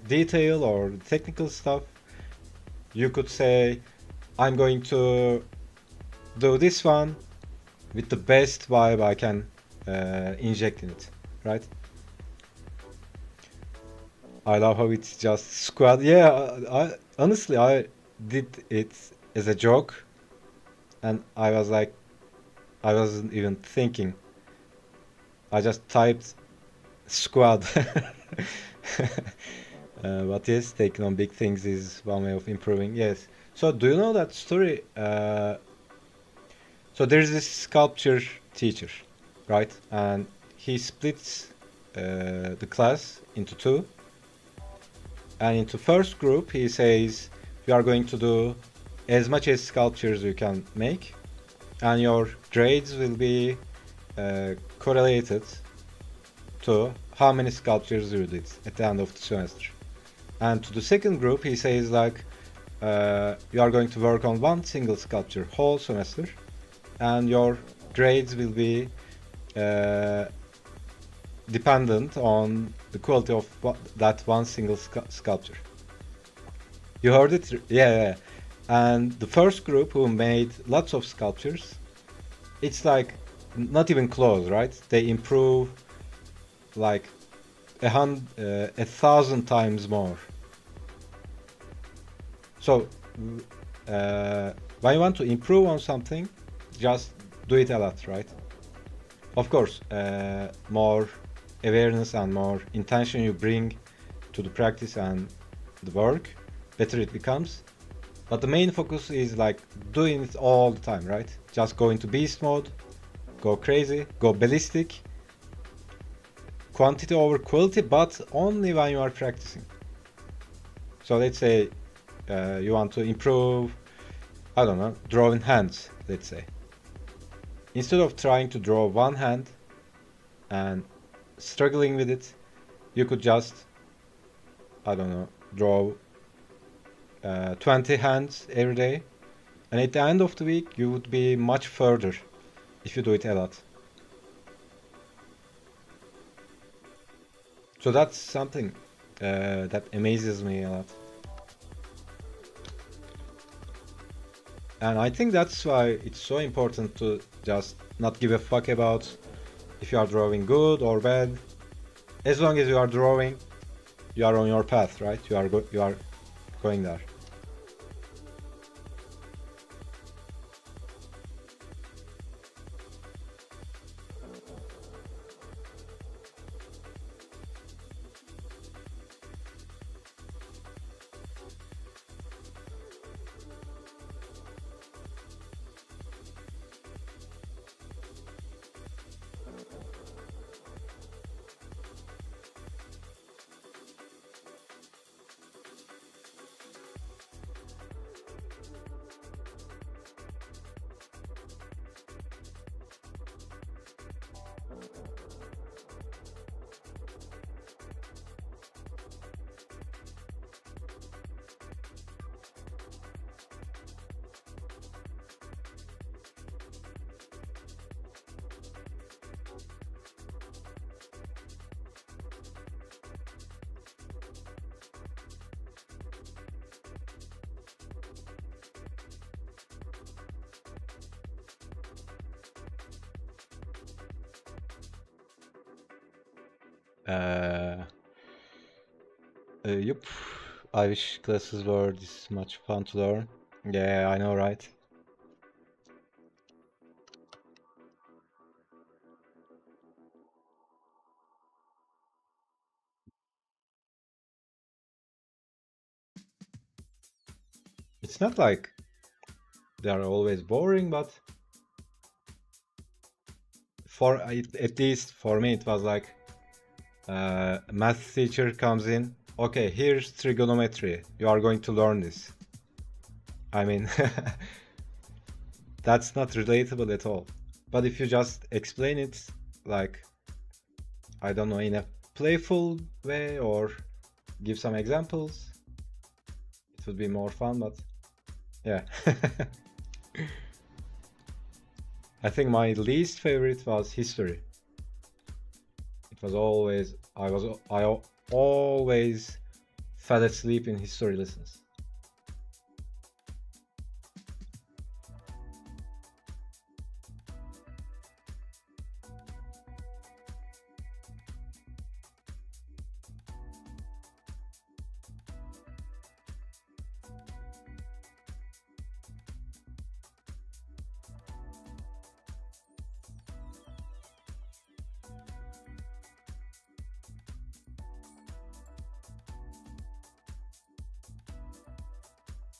detail or technical stuff. You could say, I'm going to do this one with the best vibe I can inject in it, right? I love how it's just squad. Yeah, I honestly I did it as a joke, and I was like, I wasn't even thinking. I just typed squad. But yes, taking on big things is one way of improving. Yes. So do you know that story? So there's this sculpture teacher, right? And he splits the class into two. And into first group, he says, you are going to do as much as sculptures you can make, and your grades will be correlated to how many sculptures you did at the end of the semester. And to the second group, he says like, you are going to work on one single sculpture whole semester, and your grades will be dependent on the quality of that one single sculpture. You heard it? Yeah. And the first group who made lots of sculptures, it's like not even close, right? They improve like 1,000 times more. So when you want to improve on something, just do it a lot, right? Of course, more awareness and more intention you bring to the practice and the work, better it becomes. But the main focus is like doing it all the time, right? Just go into beast mode, go crazy, go ballistic, quantity over quality, but only when you are practicing. So let's say you want to improve, I don't know, drawing hands, let's say. Instead of trying to draw one hand and struggling with it, you could just, I don't know, draw 20 hands every day, and at the end of the week you would be much further if you do it a lot. So that's something that amazes me a lot. And I think that's why it's so important to just not give a fuck about if you are drawing good or bad. As long as you are drawing, you are on your path, right? You are going there. Yup. I wish classes were this much fun to learn. Yeah, I know, right? It's not like they are always boring, but at least for me, it was like math teacher comes in. Okay, here's trigonometry. You are going to learn this. I mean, that's not relatable at all. But if you just explain it like, I don't know, in a playful way or give some examples, it would be more fun, but yeah. I think my least favorite was history. It was always, I always fell asleep in history lessons.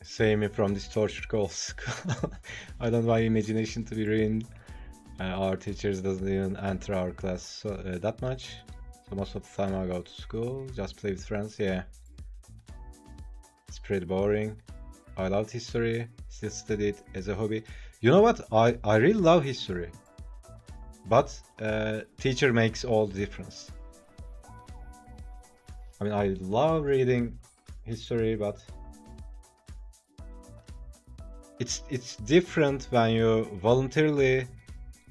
Save me from this torture calls. I don't want my imagination to be ruined. Our teachers doesn't even enter our class that much. So most of the time I go to school, just play with friends. Yeah, it's pretty boring. I love history, still study it as a hobby. You know what? I really love history, but teacher makes all the difference. I mean, I love reading history, but it's different when you voluntarily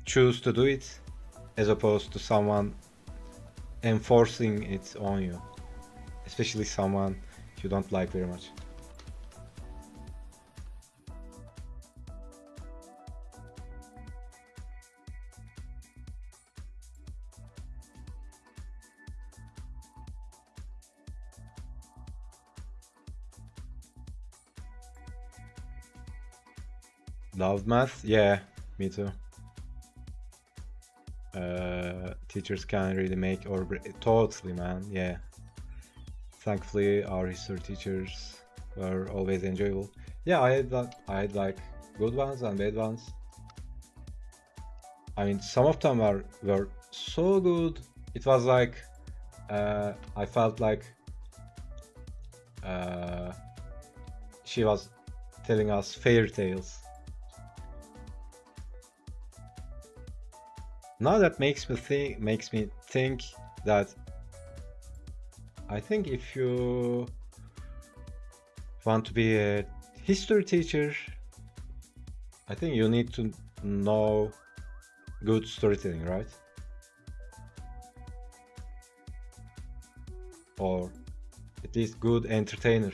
choose to do it as opposed to someone enforcing it on you, especially someone you don't like very much. Love math? Yeah, me too. Teachers can really make or break. Totally, man. Yeah. Thankfully, our history teachers were always enjoyable. Yeah, I had like good ones and bad ones. I mean, some of them were so good. It was like I felt like she was telling us fairy tales. Now that makes me think that I think if you want to be a history teacher, I think you need to know good storytelling, right? Or at least good entertainer.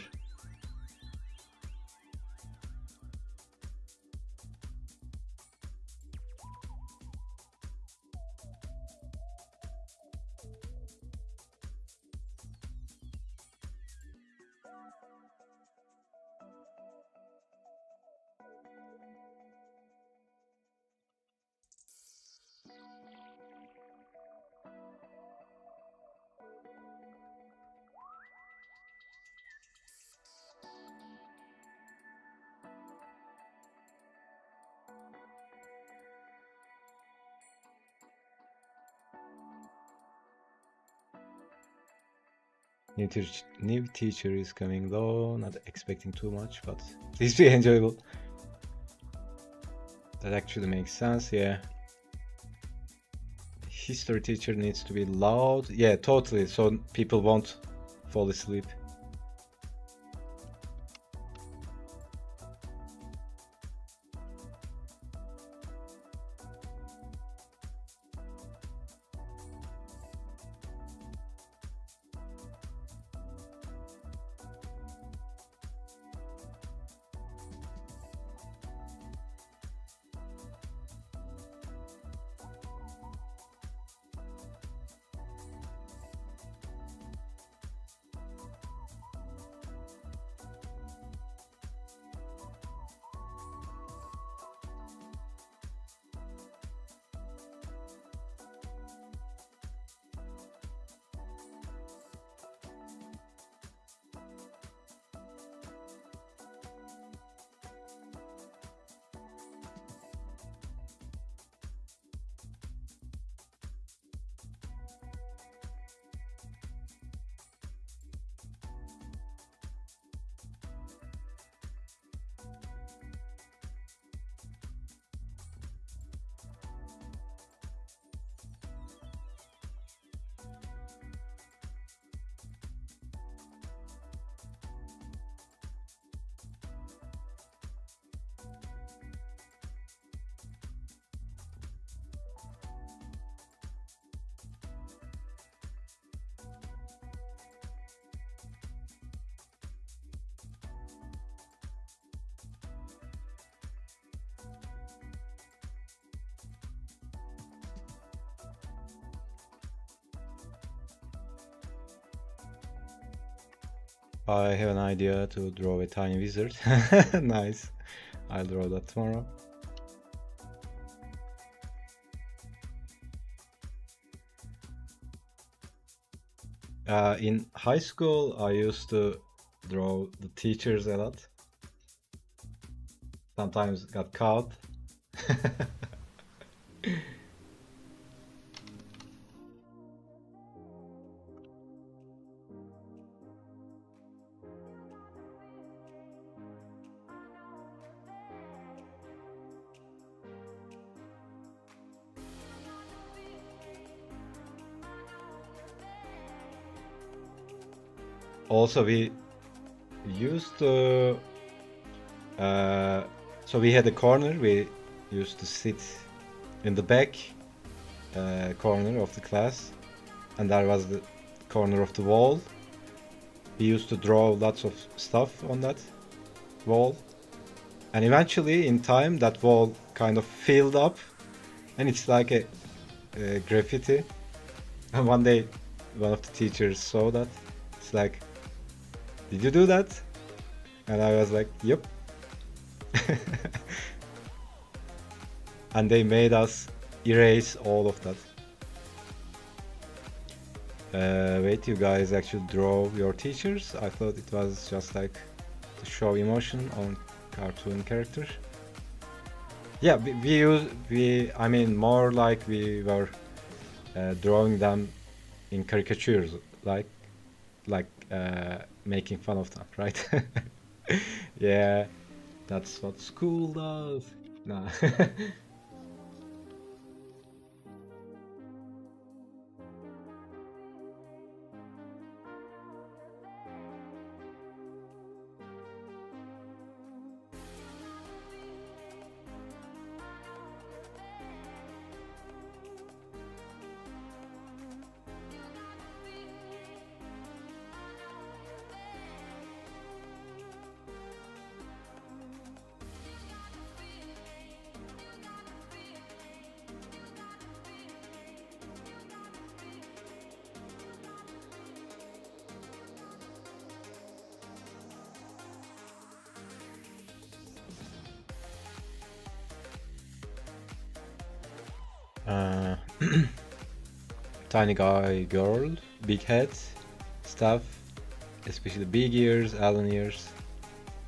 New teacher is coming though, not expecting too much, but please be enjoyable. That actually makes sense, yeah. History teacher needs to be loud. Yeah, totally, so people won't fall asleep. I have an idea to draw a tiny wizard. Nice. I'll draw that tomorrow. In high school, I used to draw the teachers a lot. Sometimes got caught. Also, we used to so we had a corner. We used to sit in the back corner of the class, and there was the corner of the wall. We used to draw lots of stuff on that wall, and eventually, in time, that wall kind of filled up, and it's like a graffiti. And one day, one of the teachers saw that. It's like, "Did you do that?" And I was like, "Yep." And they made us erase all of that. Wait, you guys actually draw your teachers? I thought it was just like to show emotion on cartoon character. Yeah, I mean, more like we were drawing them in caricatures, like making fun of them, right? Yeah, that's what school does. Nah. Uh, tiny guy, girl, big head, stuff, especially big ears, alien ears,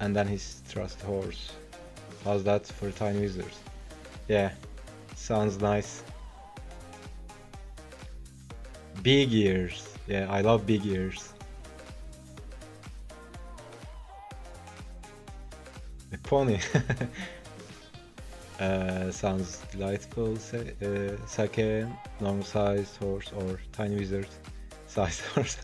and then his trusty horse. How's that for tiny wizard? Yeah, sounds nice. Big ears. Yeah, I love big ears. A pony. Sounds delightful. Sake, normal sized horse, or tiny wizard sized horse.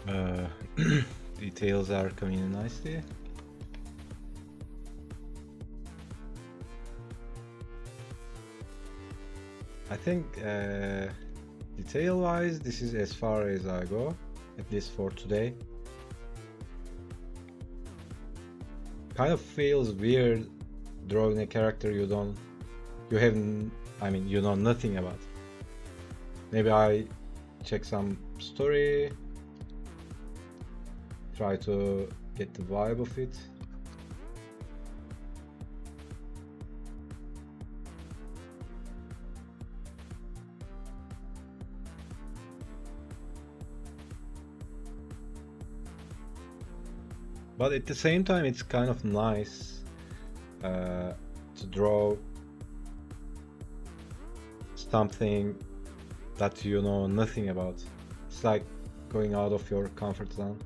Uh, details are coming in nicely. I think detail-wise, this is as far as I go, at least for today. Kind of feels weird drawing a character you know nothing about. Maybe I check some story, try to get the vibe of it. But at the same time, it's kind of nice to draw something that you know nothing about. It's like going out of your comfort zone.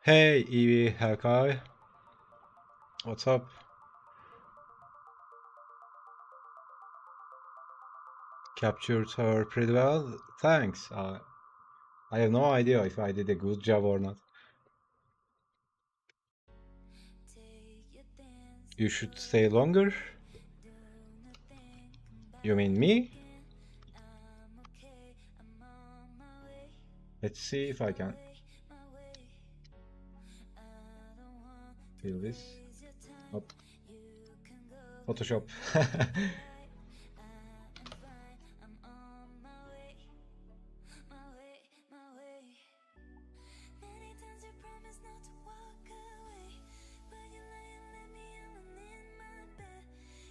Hey Evie Hakai, what's up? Captured her pretty well, thanks. I have no idea if I did a good job or not. You should stay longer? You mean me? Let's see if I can feel this. Nope. Photoshop. Many times you promised not to walk away, but you lay and left me alone in my bed.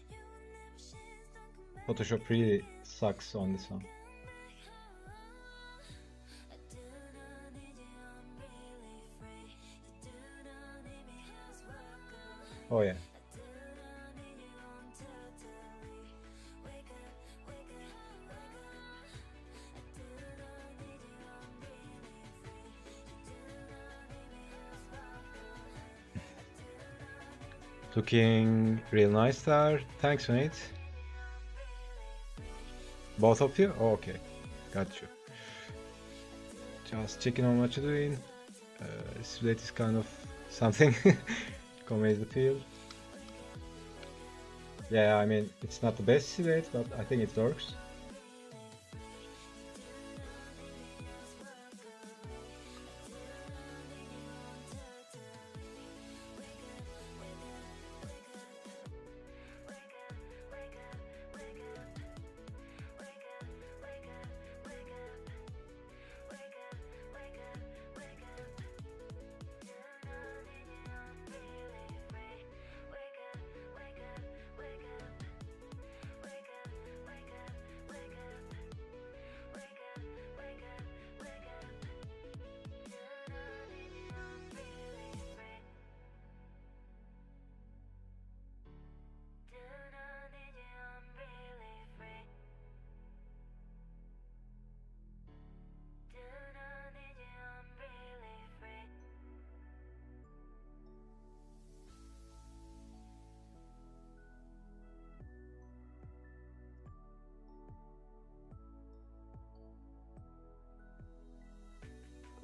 You will never change, don't come back. Photoshop really sucks on this one. I do not need you, I'm really free. You do not need me, just walk away. Oh yeah. I do not need you, I'm totally. Wake up, wake up, wake up. I do not need you, I'm really free. You do not need me, just walk away. Looking real nice there. Thanks, mate. Both of you? Oh, okay. Got you. Just checking on what you're doing. Split is kind of something. Conveys the field. Yeah, I mean, it's not the best silhouette, but I think it works.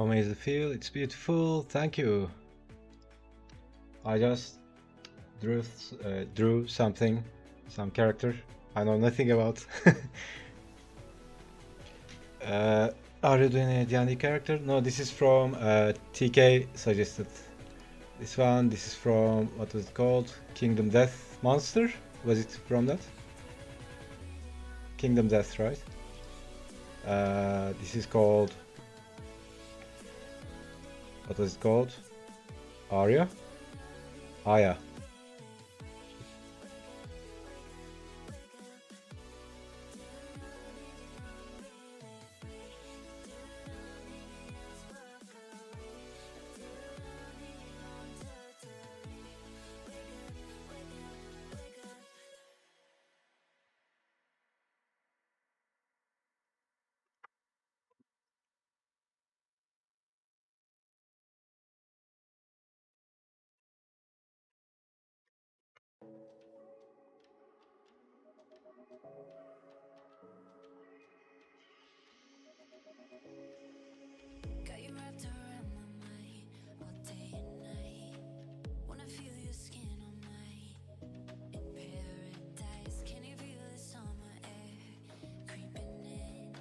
How makes it feel? It's beautiful. Thank you. I just drew something, some character I know nothing about. Are you doing a D&D character? No, this is from TK suggested. This one, this is from, what was it called? Kingdom Death Monster? Was it from that? Kingdom Death, right? This is called, what was it called? Arya? Aya. Got you wrapped around my mind all day and night. Wanna feel your skin on mine. In paradise, can you feel the summer air creeping in?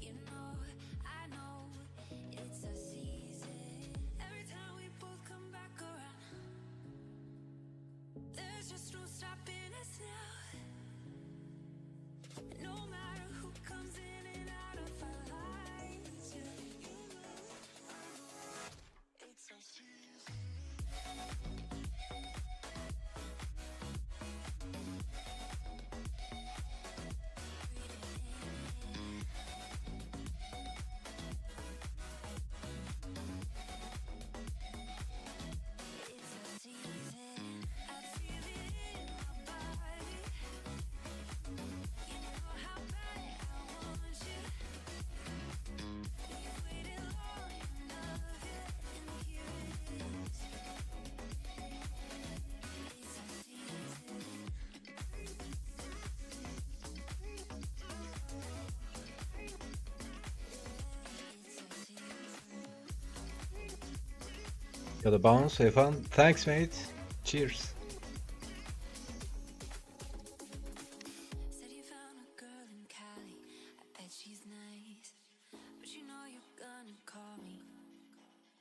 You know, I know it's our season. Every time we both come back around, there's just no stopping us now. No matter who comes in and out of our lives, yeah, you know, it's our season. It's our season. I feel it in my body. You know how bad I want you. We've waited long enough, yeah, and here it is. It's our season. It's our season. Got a bounce, have fun. Thanks, mate. Cheers. Said you found a girl in Cali. I bet she's nice, but you know you're gonna call me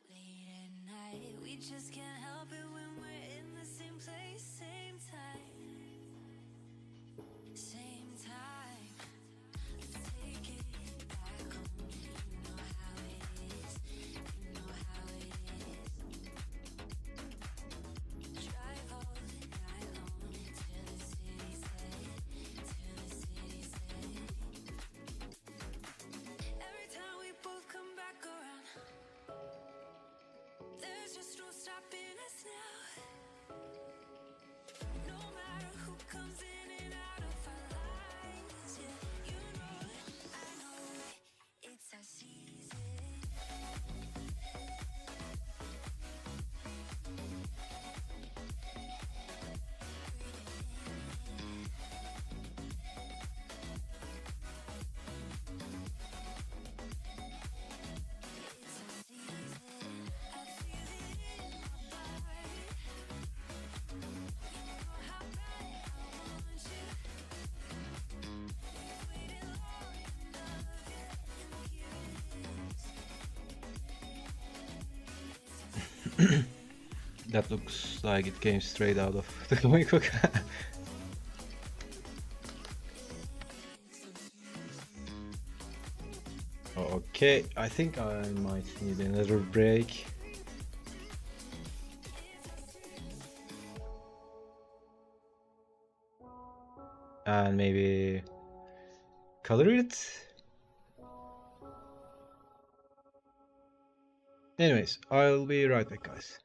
late at night. We just can't help it when we're in the same place, same time, same time. Let's take it back home. You know how it is. You know how it is. Drive all night long till the city's dead, till the city's dead. Every time we both come back around, there's just no stopping us now. No matter who comes in and out of our lives, yeah, you know it, I know it, it's our season. It's our season. I feel it in my body. You know how bad I want you. We've waited long enough, yeah, and here it is. That looks like it came straight out of the comic book. Okay, I think I might need another break. And maybe color it. Anyways, I'll be right back, guys.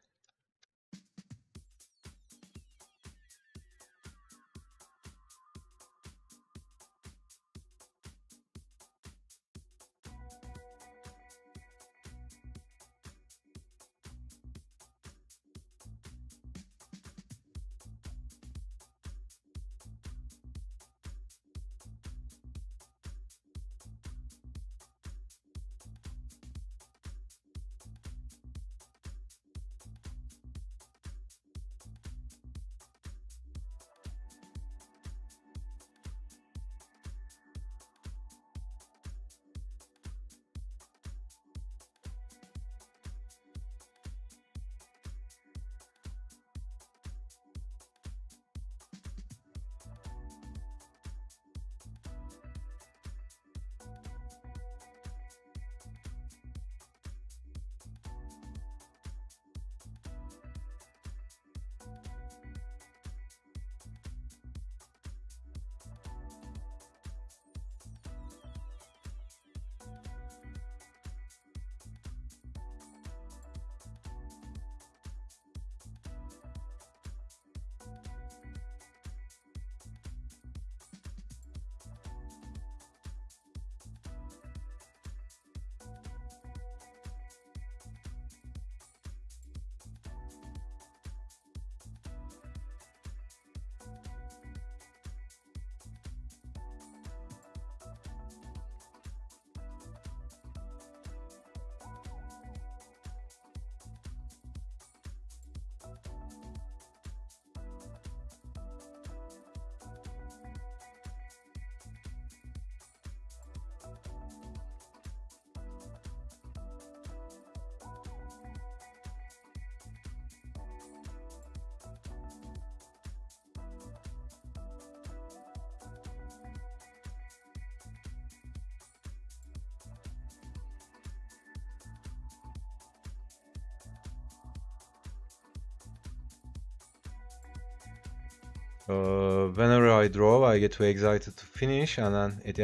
Whenever I draw, I get too excited to finish, and then at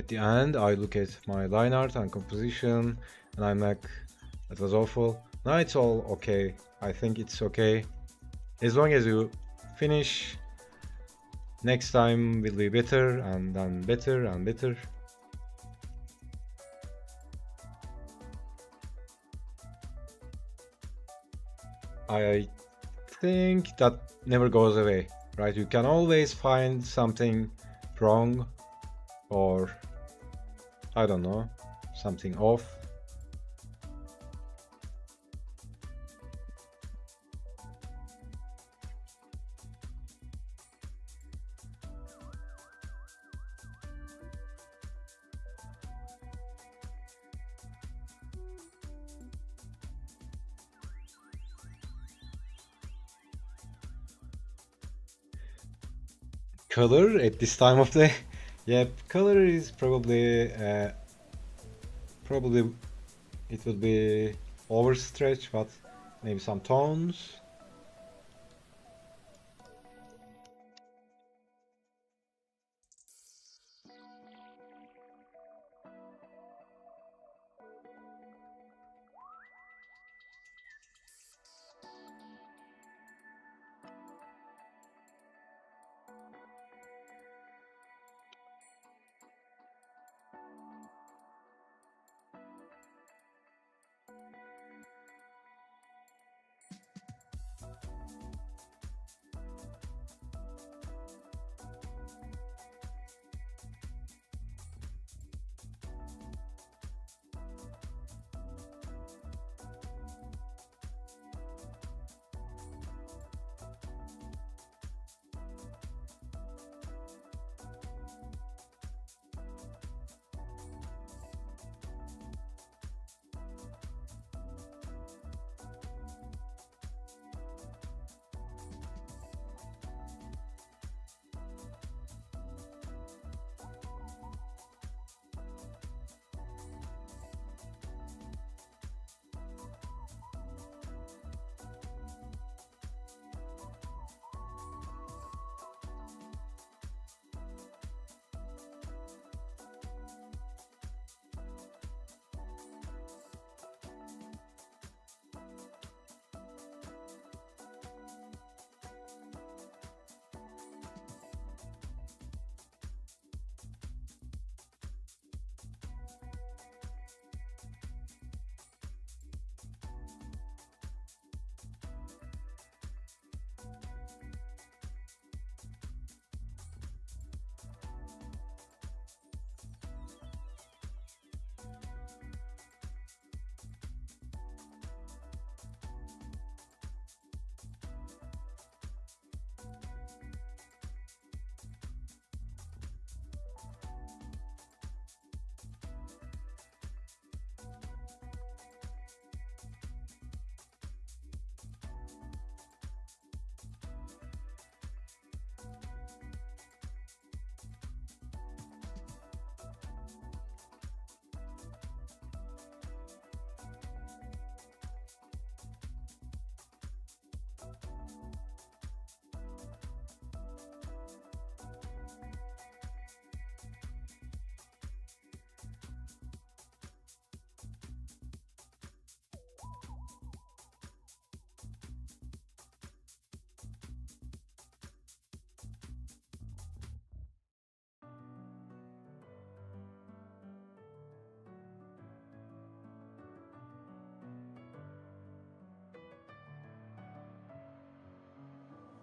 the end, I look at my line art and composition, and I'm like, that was awful. Now it's all okay. I think it's okay. As long as you finish, next time will be better, and then better and better. I think that never goes away, right? You can always find something wrong, or I don't know, something off. Color at this time of day. Yep, color is probably it will be overstretch, but maybe some tones.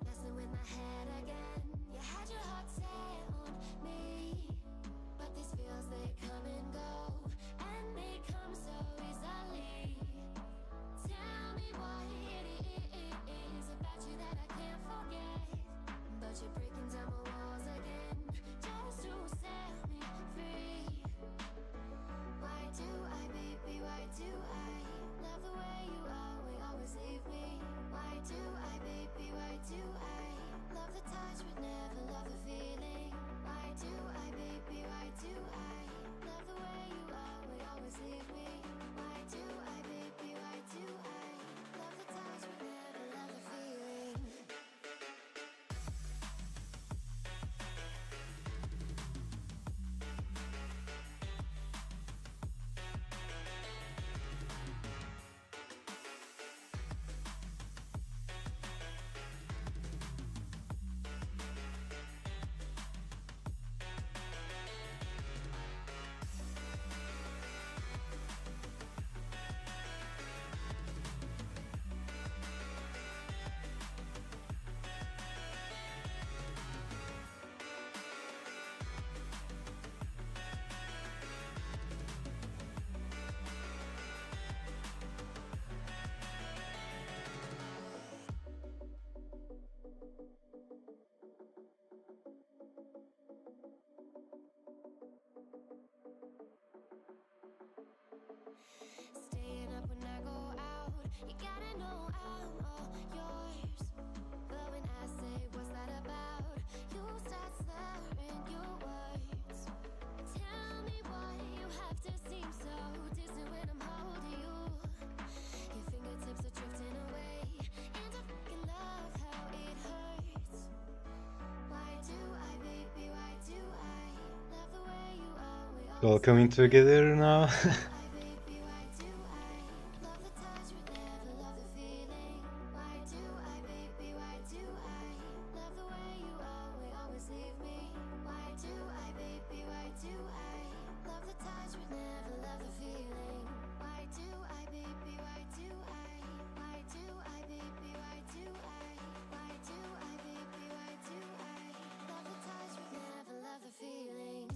Messing with my head again. You had your heart set on me, but these feels they come and go, and they come so easily. Tell me what it is about you that I can't forget, but you're breaking down my walls again just to set me free. Why do I, baby? Why do I love the way you always leave me? Why do I, baby? Why do I love the touch but never You gotta know I'm all yours. But when I say what's that about, you start slurring your words. Tell me why you have to seem so distant when I'm holding you. Your fingertips are drifting away, and I fucking love how it hurts. Why do I, baby, why do I love the way you are? We always All coming together now. why, baby, why do I love the touch but never love the feeling? Why do I, baby, why do I love the way you always leave me? Why do I, baby, why do I love the touch but never love the feeling? Why do I, baby, why do I? Why do I, baby, why do I? Why do I, baby, why do I love the touch but never love the feeling?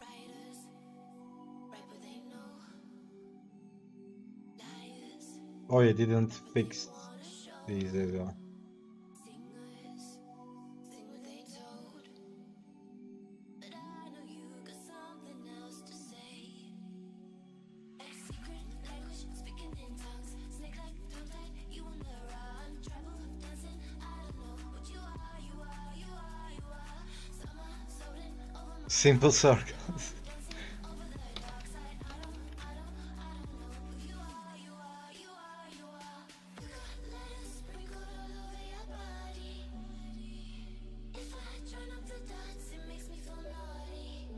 Writers write what they know. Liars Oh, you didn't fix wanna show. these as well. Singers sing what they told. But I know you got something else to say. Secret language, speaking in tongues. Snake like tongue tied, you on the run. Tribal dancing, I don't know what you are, you are, you are, you are. Summer floating over my Simple circles. dancing over the dark side. I don't know who you are, you are, you are, you are. You got letters sprinkled all over your body. If I try not to dance, it makes me feel naughty.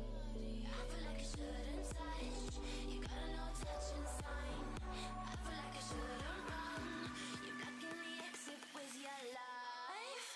I feel like I shouldn't touch. You got a no touching sign. I feel like I shouldn't run. You're blocking the exit with your life.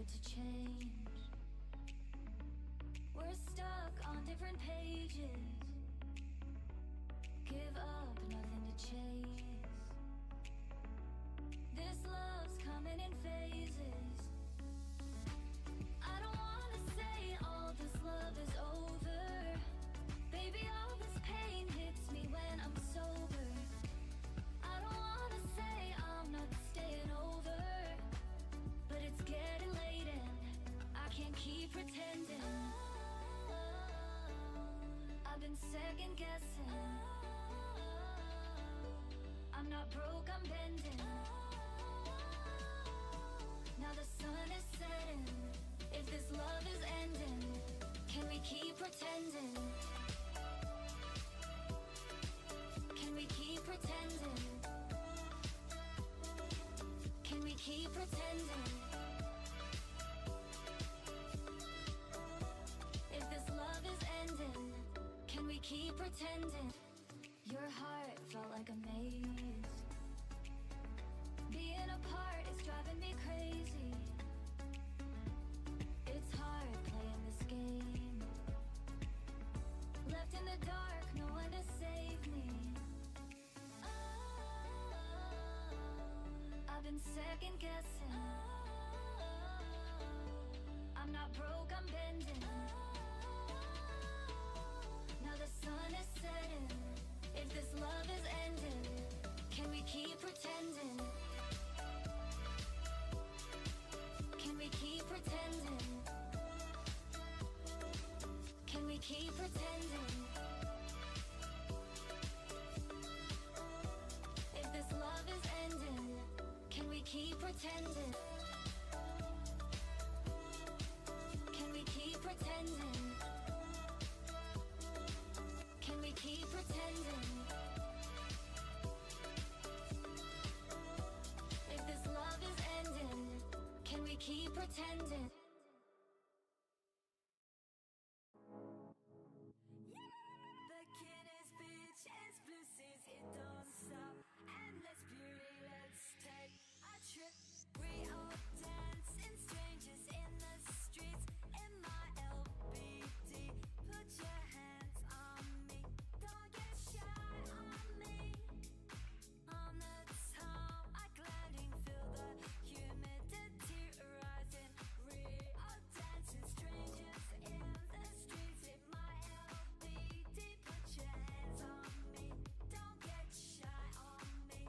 here to change. We're stuck on different pages. Give up, nothing to chase. This love's coming in phases. I don't wanna say all this love is over. Baby, all this pain hits me when I'm sober. I don't wanna say I'm not staying over, but it's getting late and I can't keep pretending. I've been second guessing. I'm not broke, I'm bending. Now the sun is setting. If this love is ending, can we keep pretending? Can we keep pretending? Can we keep pretending? If this love is ending, can we keep pretending? Your heart felt like a maze. Being apart is driving me crazy. It's hard playing this game. Left in the dark, no one to save me. I've been second guessing. I'm not broke, I'm bending. Now the sun is setting. If this love is ending, can we keep pretending? Can we keep pretending? Can we keep pretending? If this love is ending, can we keep pretending? Can we keep pretending? Can we keep pretending? If this love is ending, can we keep pretending? Back in his beach, it's blue seas, it don't stop. Endless beauty, let's take a trip. We all dance in strangers in the streets. In my LBD, put your hands on me. Don't get shy on me. On the top, I gliding, feel the humidity rising. We all dancing strangers in the streets. In my LBD, put your hands on me. Don't get shy on me.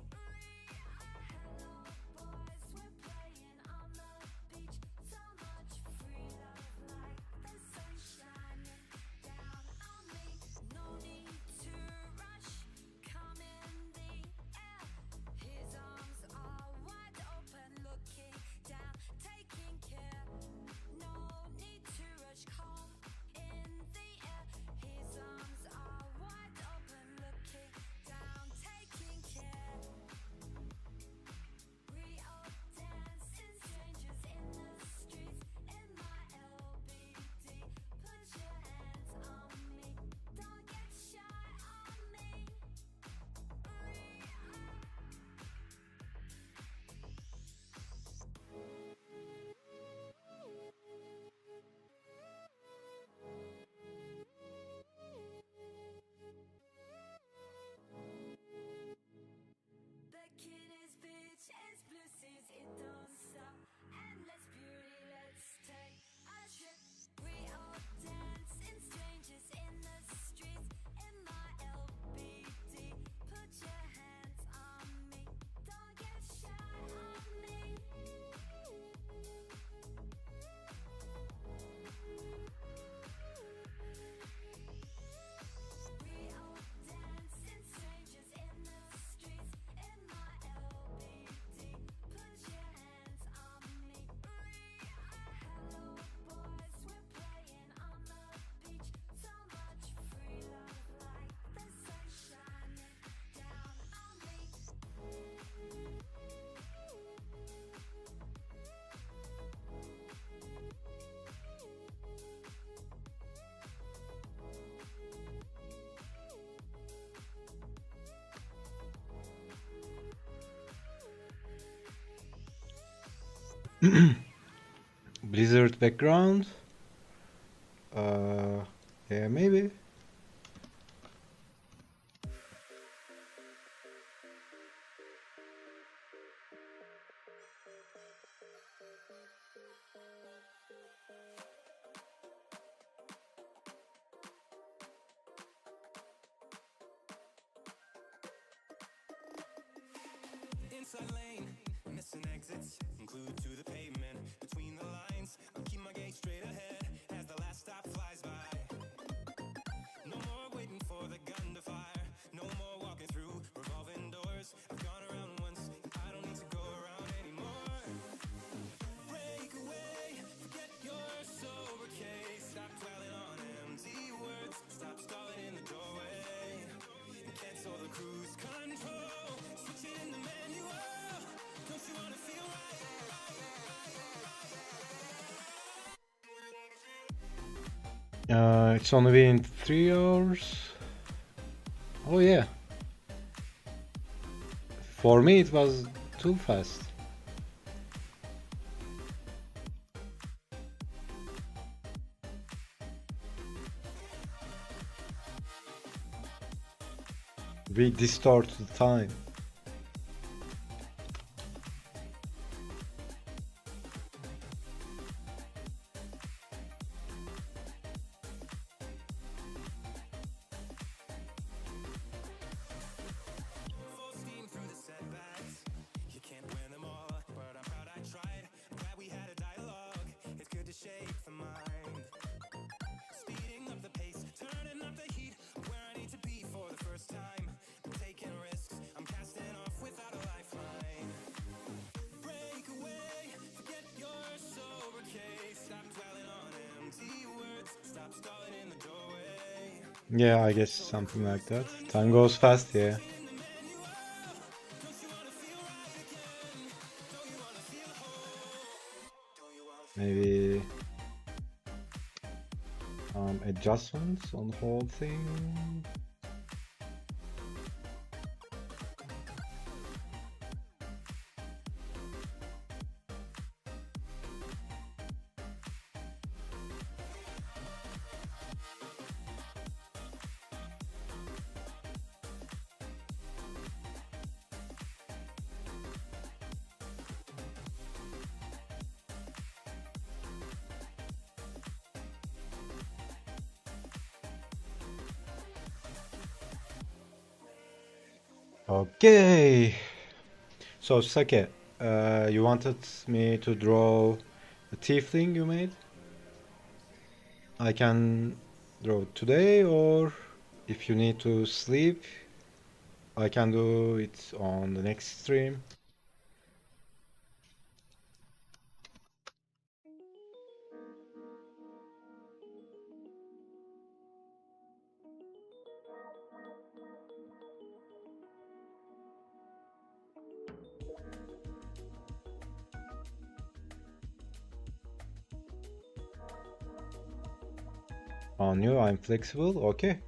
Hello boys, we're playing on the beach. So much free love, like the sun shining down on me. No need to rush, come in the air. His arms are wide open, looking down, taking care. No need to rush, come in the air. His arms are wide open, looking down, taking care. We all dance in strangers in the streets. In my LBD, put your hands on me. Don't get shy on me. Back in his beach, it's blue seas, it don't stop. Endless beauty, let's take a trip. We all dance in strangers in the streets. In my LBD, put your hands on me. Don't get shy on me. We all dance in strangers in the streets. In my LBD, put your hands on me. Hello boys, we're playing on the beach. So much free love, like the sun shining down on me. Blizzard background. Yeah, maybe. Inside lane, missing exits, glued to the pavement. Between the lines, I'm keeping my gaze straight ahead as the last stop flies by. No more waiting for the gun to fire. No more walking through revolving doors. I've gone around once, I don't need to go around anymore. Break away, forget your sober case. Stop dwelling on empty words. Stop stalling in the doorway. And cancel the cruise control. Switch it in the manual. Don't you wanna feel right? It's only been 3 hours. Oh yeah. For me it was too fast. We distort the time. Full steam through the setbacks. You can't win them all, but I'm proud I tried. I'm glad we had a dialogue. It's good to shape the mind. Speeding up the pace, turning up the heat. Where I need to be for the first time. I'm taking risks. I'm casting off without a lifeline. Break away, forget your sober case. Stop dwelling on empty words. Stop stalling in the doorway. Yeah, I guess something like that. Time goes fast, yeah. Maybe adjustments on the whole thing. Okay. So Sake, you wanted me to draw the tiefling you made? I can draw today, or if you need to sleep, I can do it on the next stream. On you, I'm flexible. Okay.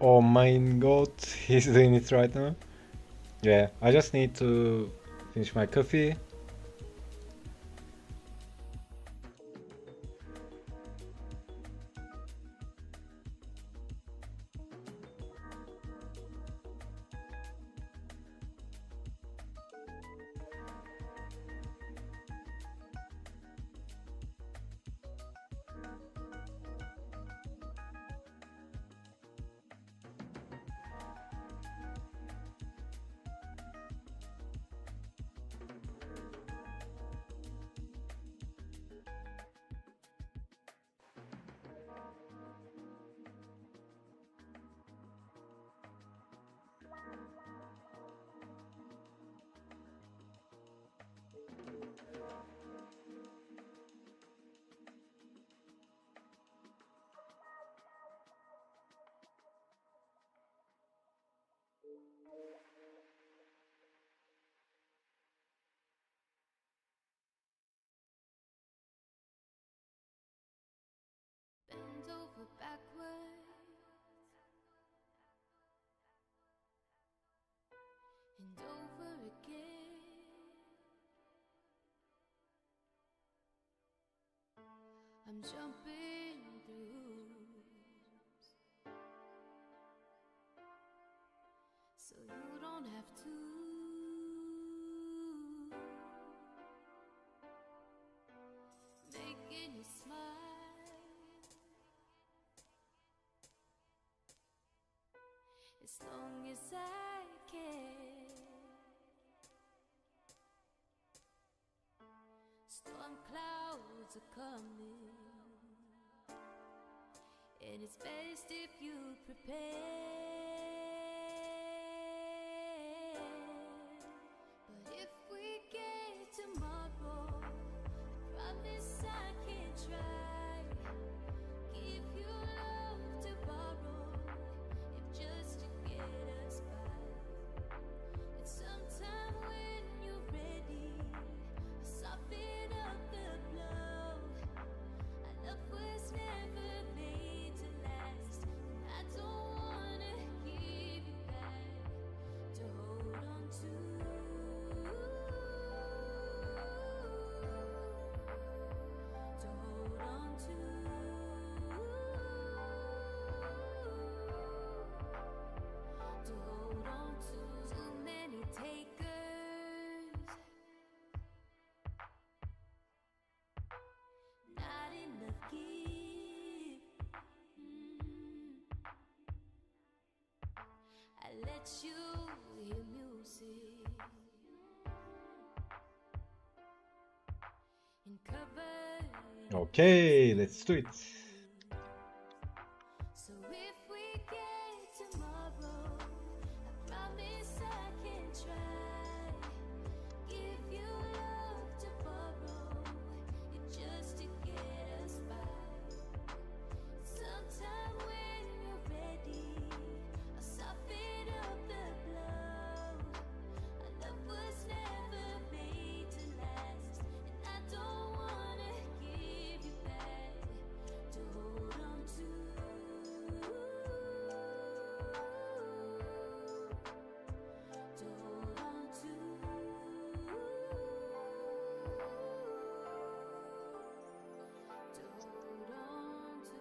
Oh my god, he's doing it right now. Yeah, I just need to finish my coffee. I'm jumping through hoops, so you don't have to. Making you smile as long as I can. Storm clouds are coming, and it's best if you prepare. But if we get tomorrow, I promise I can try. Give you love to borrow, if just to get us by. And sometime when you're ready, I'll soften up the blow. Our love was never made to last, and I don't wanna give you back to hold on to. To hold on to. To hold on to. Too many takers, not enough give. I let you hear music and cover. Okay, let's do it. So if we get tomorrow, I promise I can try. Give you love to borrow, if just to get us by. Sometime when you're ready, I'll soften up the blow. Our love was never made to last, and I don't wanna give you back to hold on to. To hold on to. To hold on to.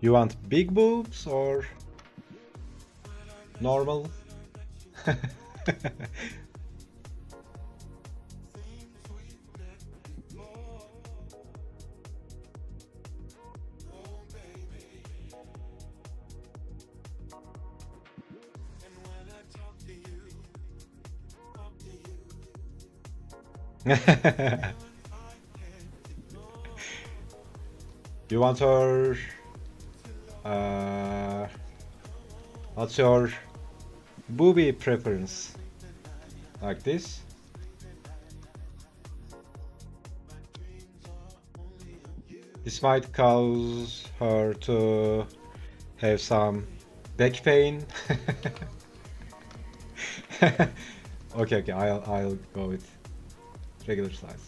You want big boobs or normal? You want her? What's your booby preference? Like this? This might cause her to have some back pain. Okay, I'll go with regular size.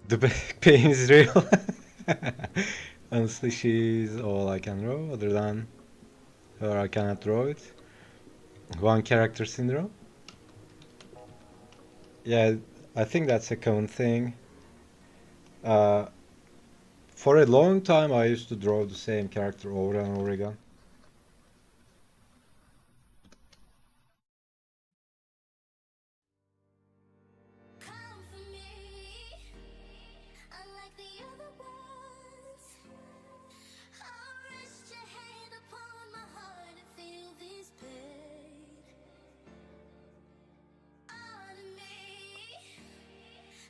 The back pain is real. Honestly, she's all I can draw. Other than her, I cannot draw it. One character syndrome. Yeah, I think that's a common thing. Uh, for a long time, I used to draw the same character over and over again. Come for me, unlike the other ones. I'll rest your hand upon my heart and feel this pain. On me,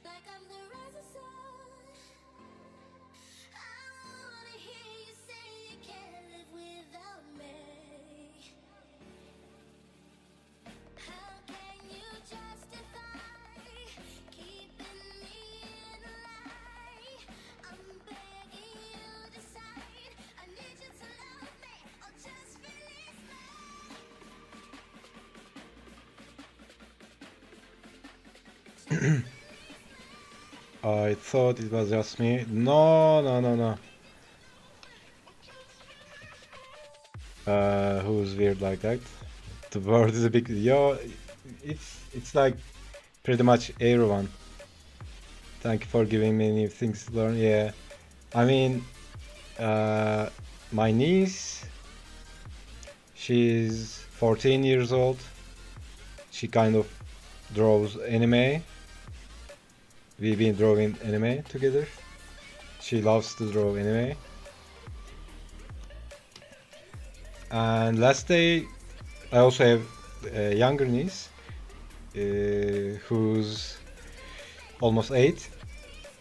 like I'm the rising sun. I wanna hear you say you can't live without me. How can you justify keeping me in a lie? I'm begging you decide. I need you to love me or just release me. I thought it was just me. No, no, no, no. Who's weird like that? The world is a big. Yo, it's like pretty much everyone. Thank you for giving me new things to learn. Yeah, I mean, my niece, she's 14 years old. She kind of draws anime. We've been drawing anime together. She loves to draw anime. And last day, I also have a younger niece who's almost 8,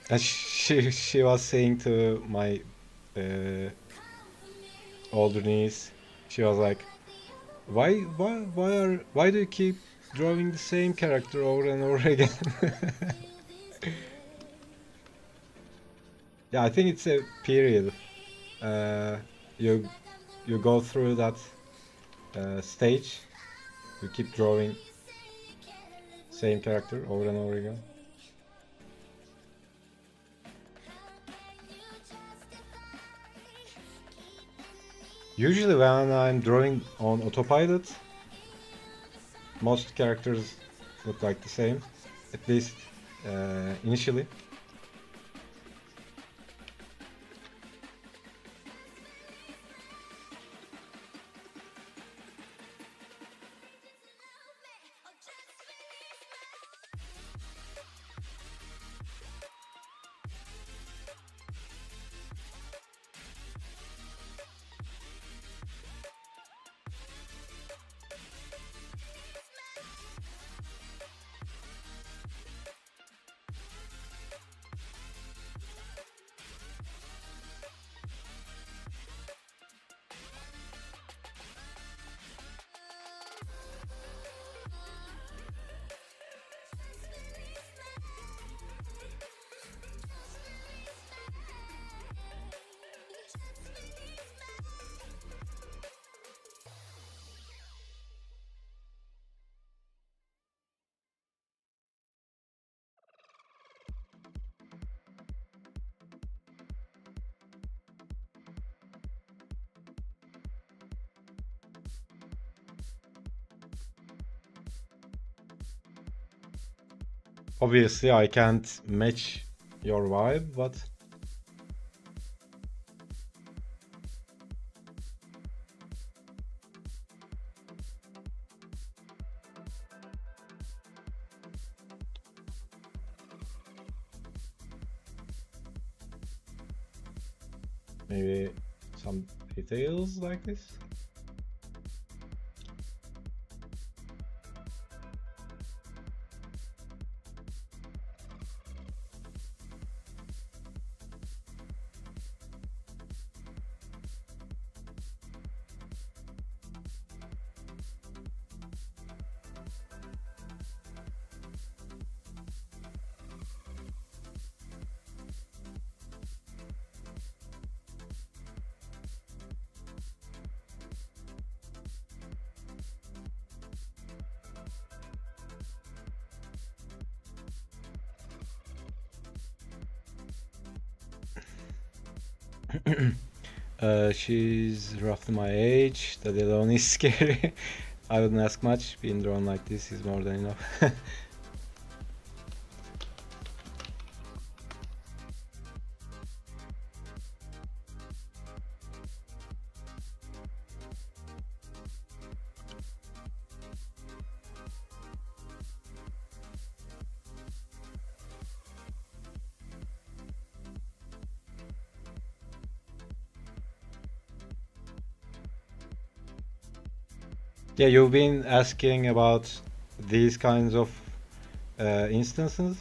and she was saying to my older niece, she was like, why do you keep drawing the same character over and over again? Yeah, I think it's a period. You go through that stage. You keep drawing same character over and over again. Usually when I'm drawing on autopilot, most characters look like the same, at least initially. Obviously, I can't match your vibe, but maybe some details like this. She's roughly my age. That alone is scary. I wouldn't ask much. Being drawn like this is more than enough. Yeah, you've been asking about these kinds of instances.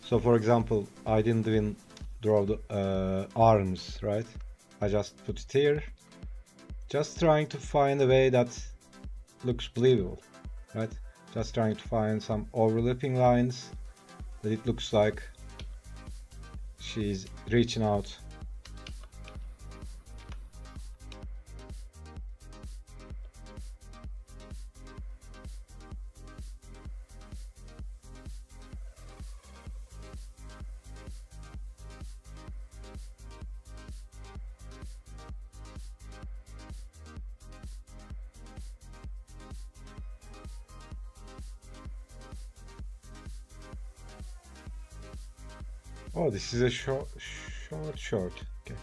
So, for example, I didn't even draw the arms, right? I just put it here. Just trying to find a way that looks believable, right? Just trying to find some overlapping lines that it looks like she's reaching out. Oh, this is a short. Okay.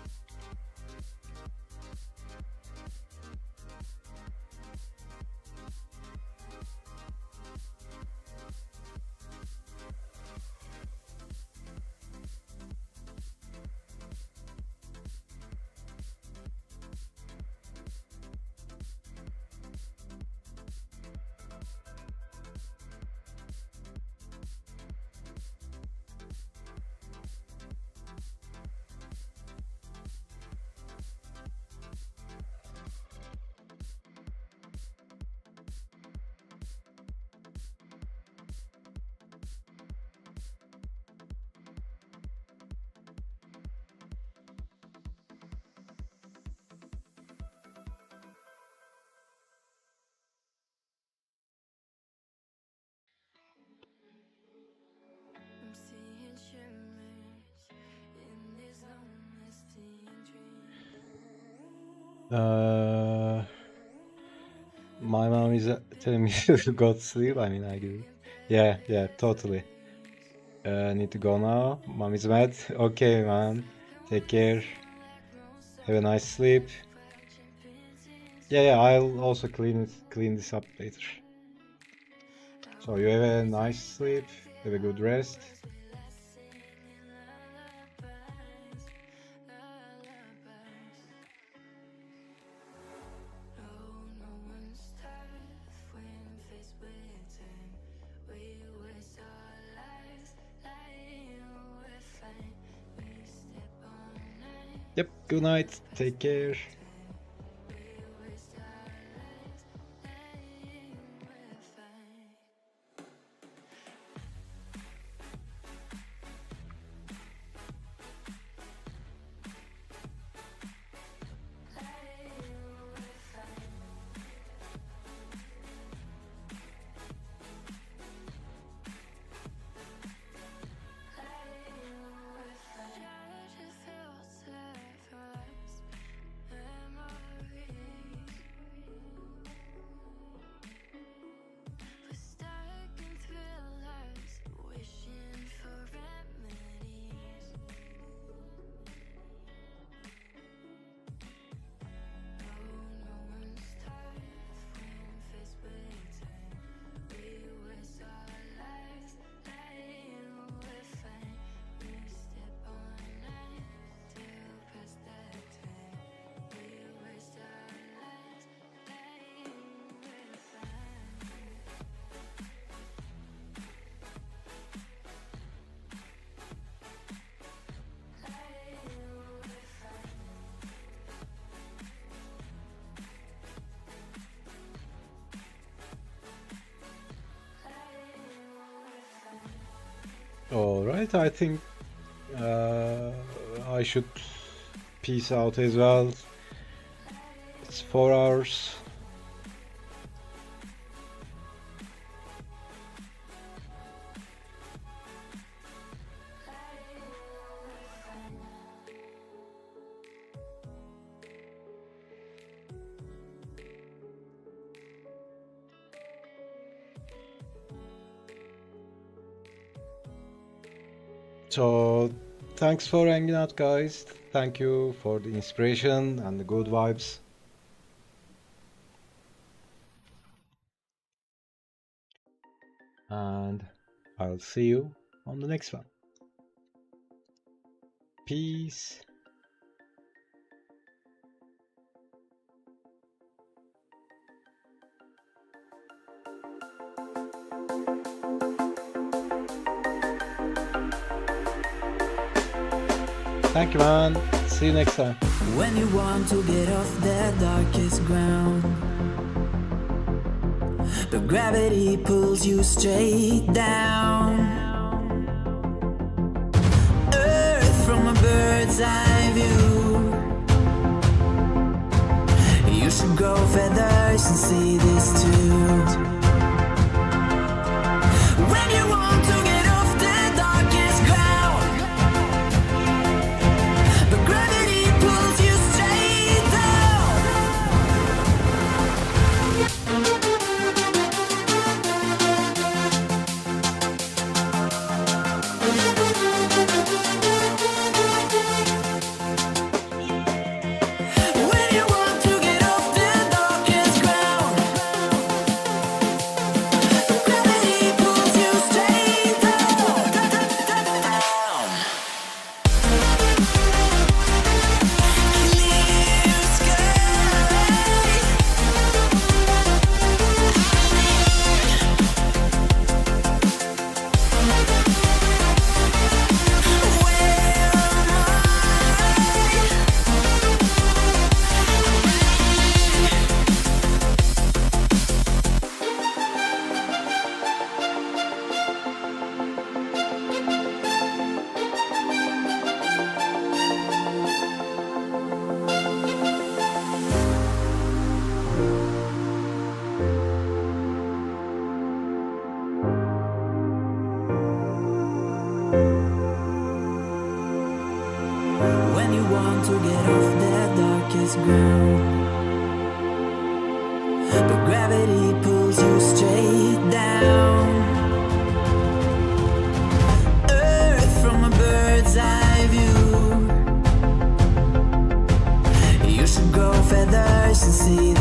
I'm seeing shimmers in these long-lasting dreams. My mom is telling me to go to sleep. I mean, I agree. Yeah, totally. Need to go now. Mom is mad. Okay, man. Take care. Have a nice sleep. Yeah, I'll also clean this up later. So you have a nice sleep. Have a good rest. No one's tough when faced with time. We waste our lives lying, we're fine. We step on night, Yep, good night. Take care. we waste our lives lying, we're fine. Alright, I think I should peace out as well. It's 4 hours. So thanks for hanging out, guys. Thank you for the inspiration and the good vibes. And I'll see you on the next one. Peace. Thank you, man. See you next time. When you want to get off the darkest ground, but gravity pulls you straight down. Earth from a bird's eye view. You should grow feathers and see this too. When you want to get off the darkest ground, but gravity pulls you straight down. When you want to get off the darkest ground, but gravity pulls you straight down. Clear skies. Where am When you want to get off the darkest ground, but gravity pulls you straight down. Earth from a bird's eye view. You should grow feathers and see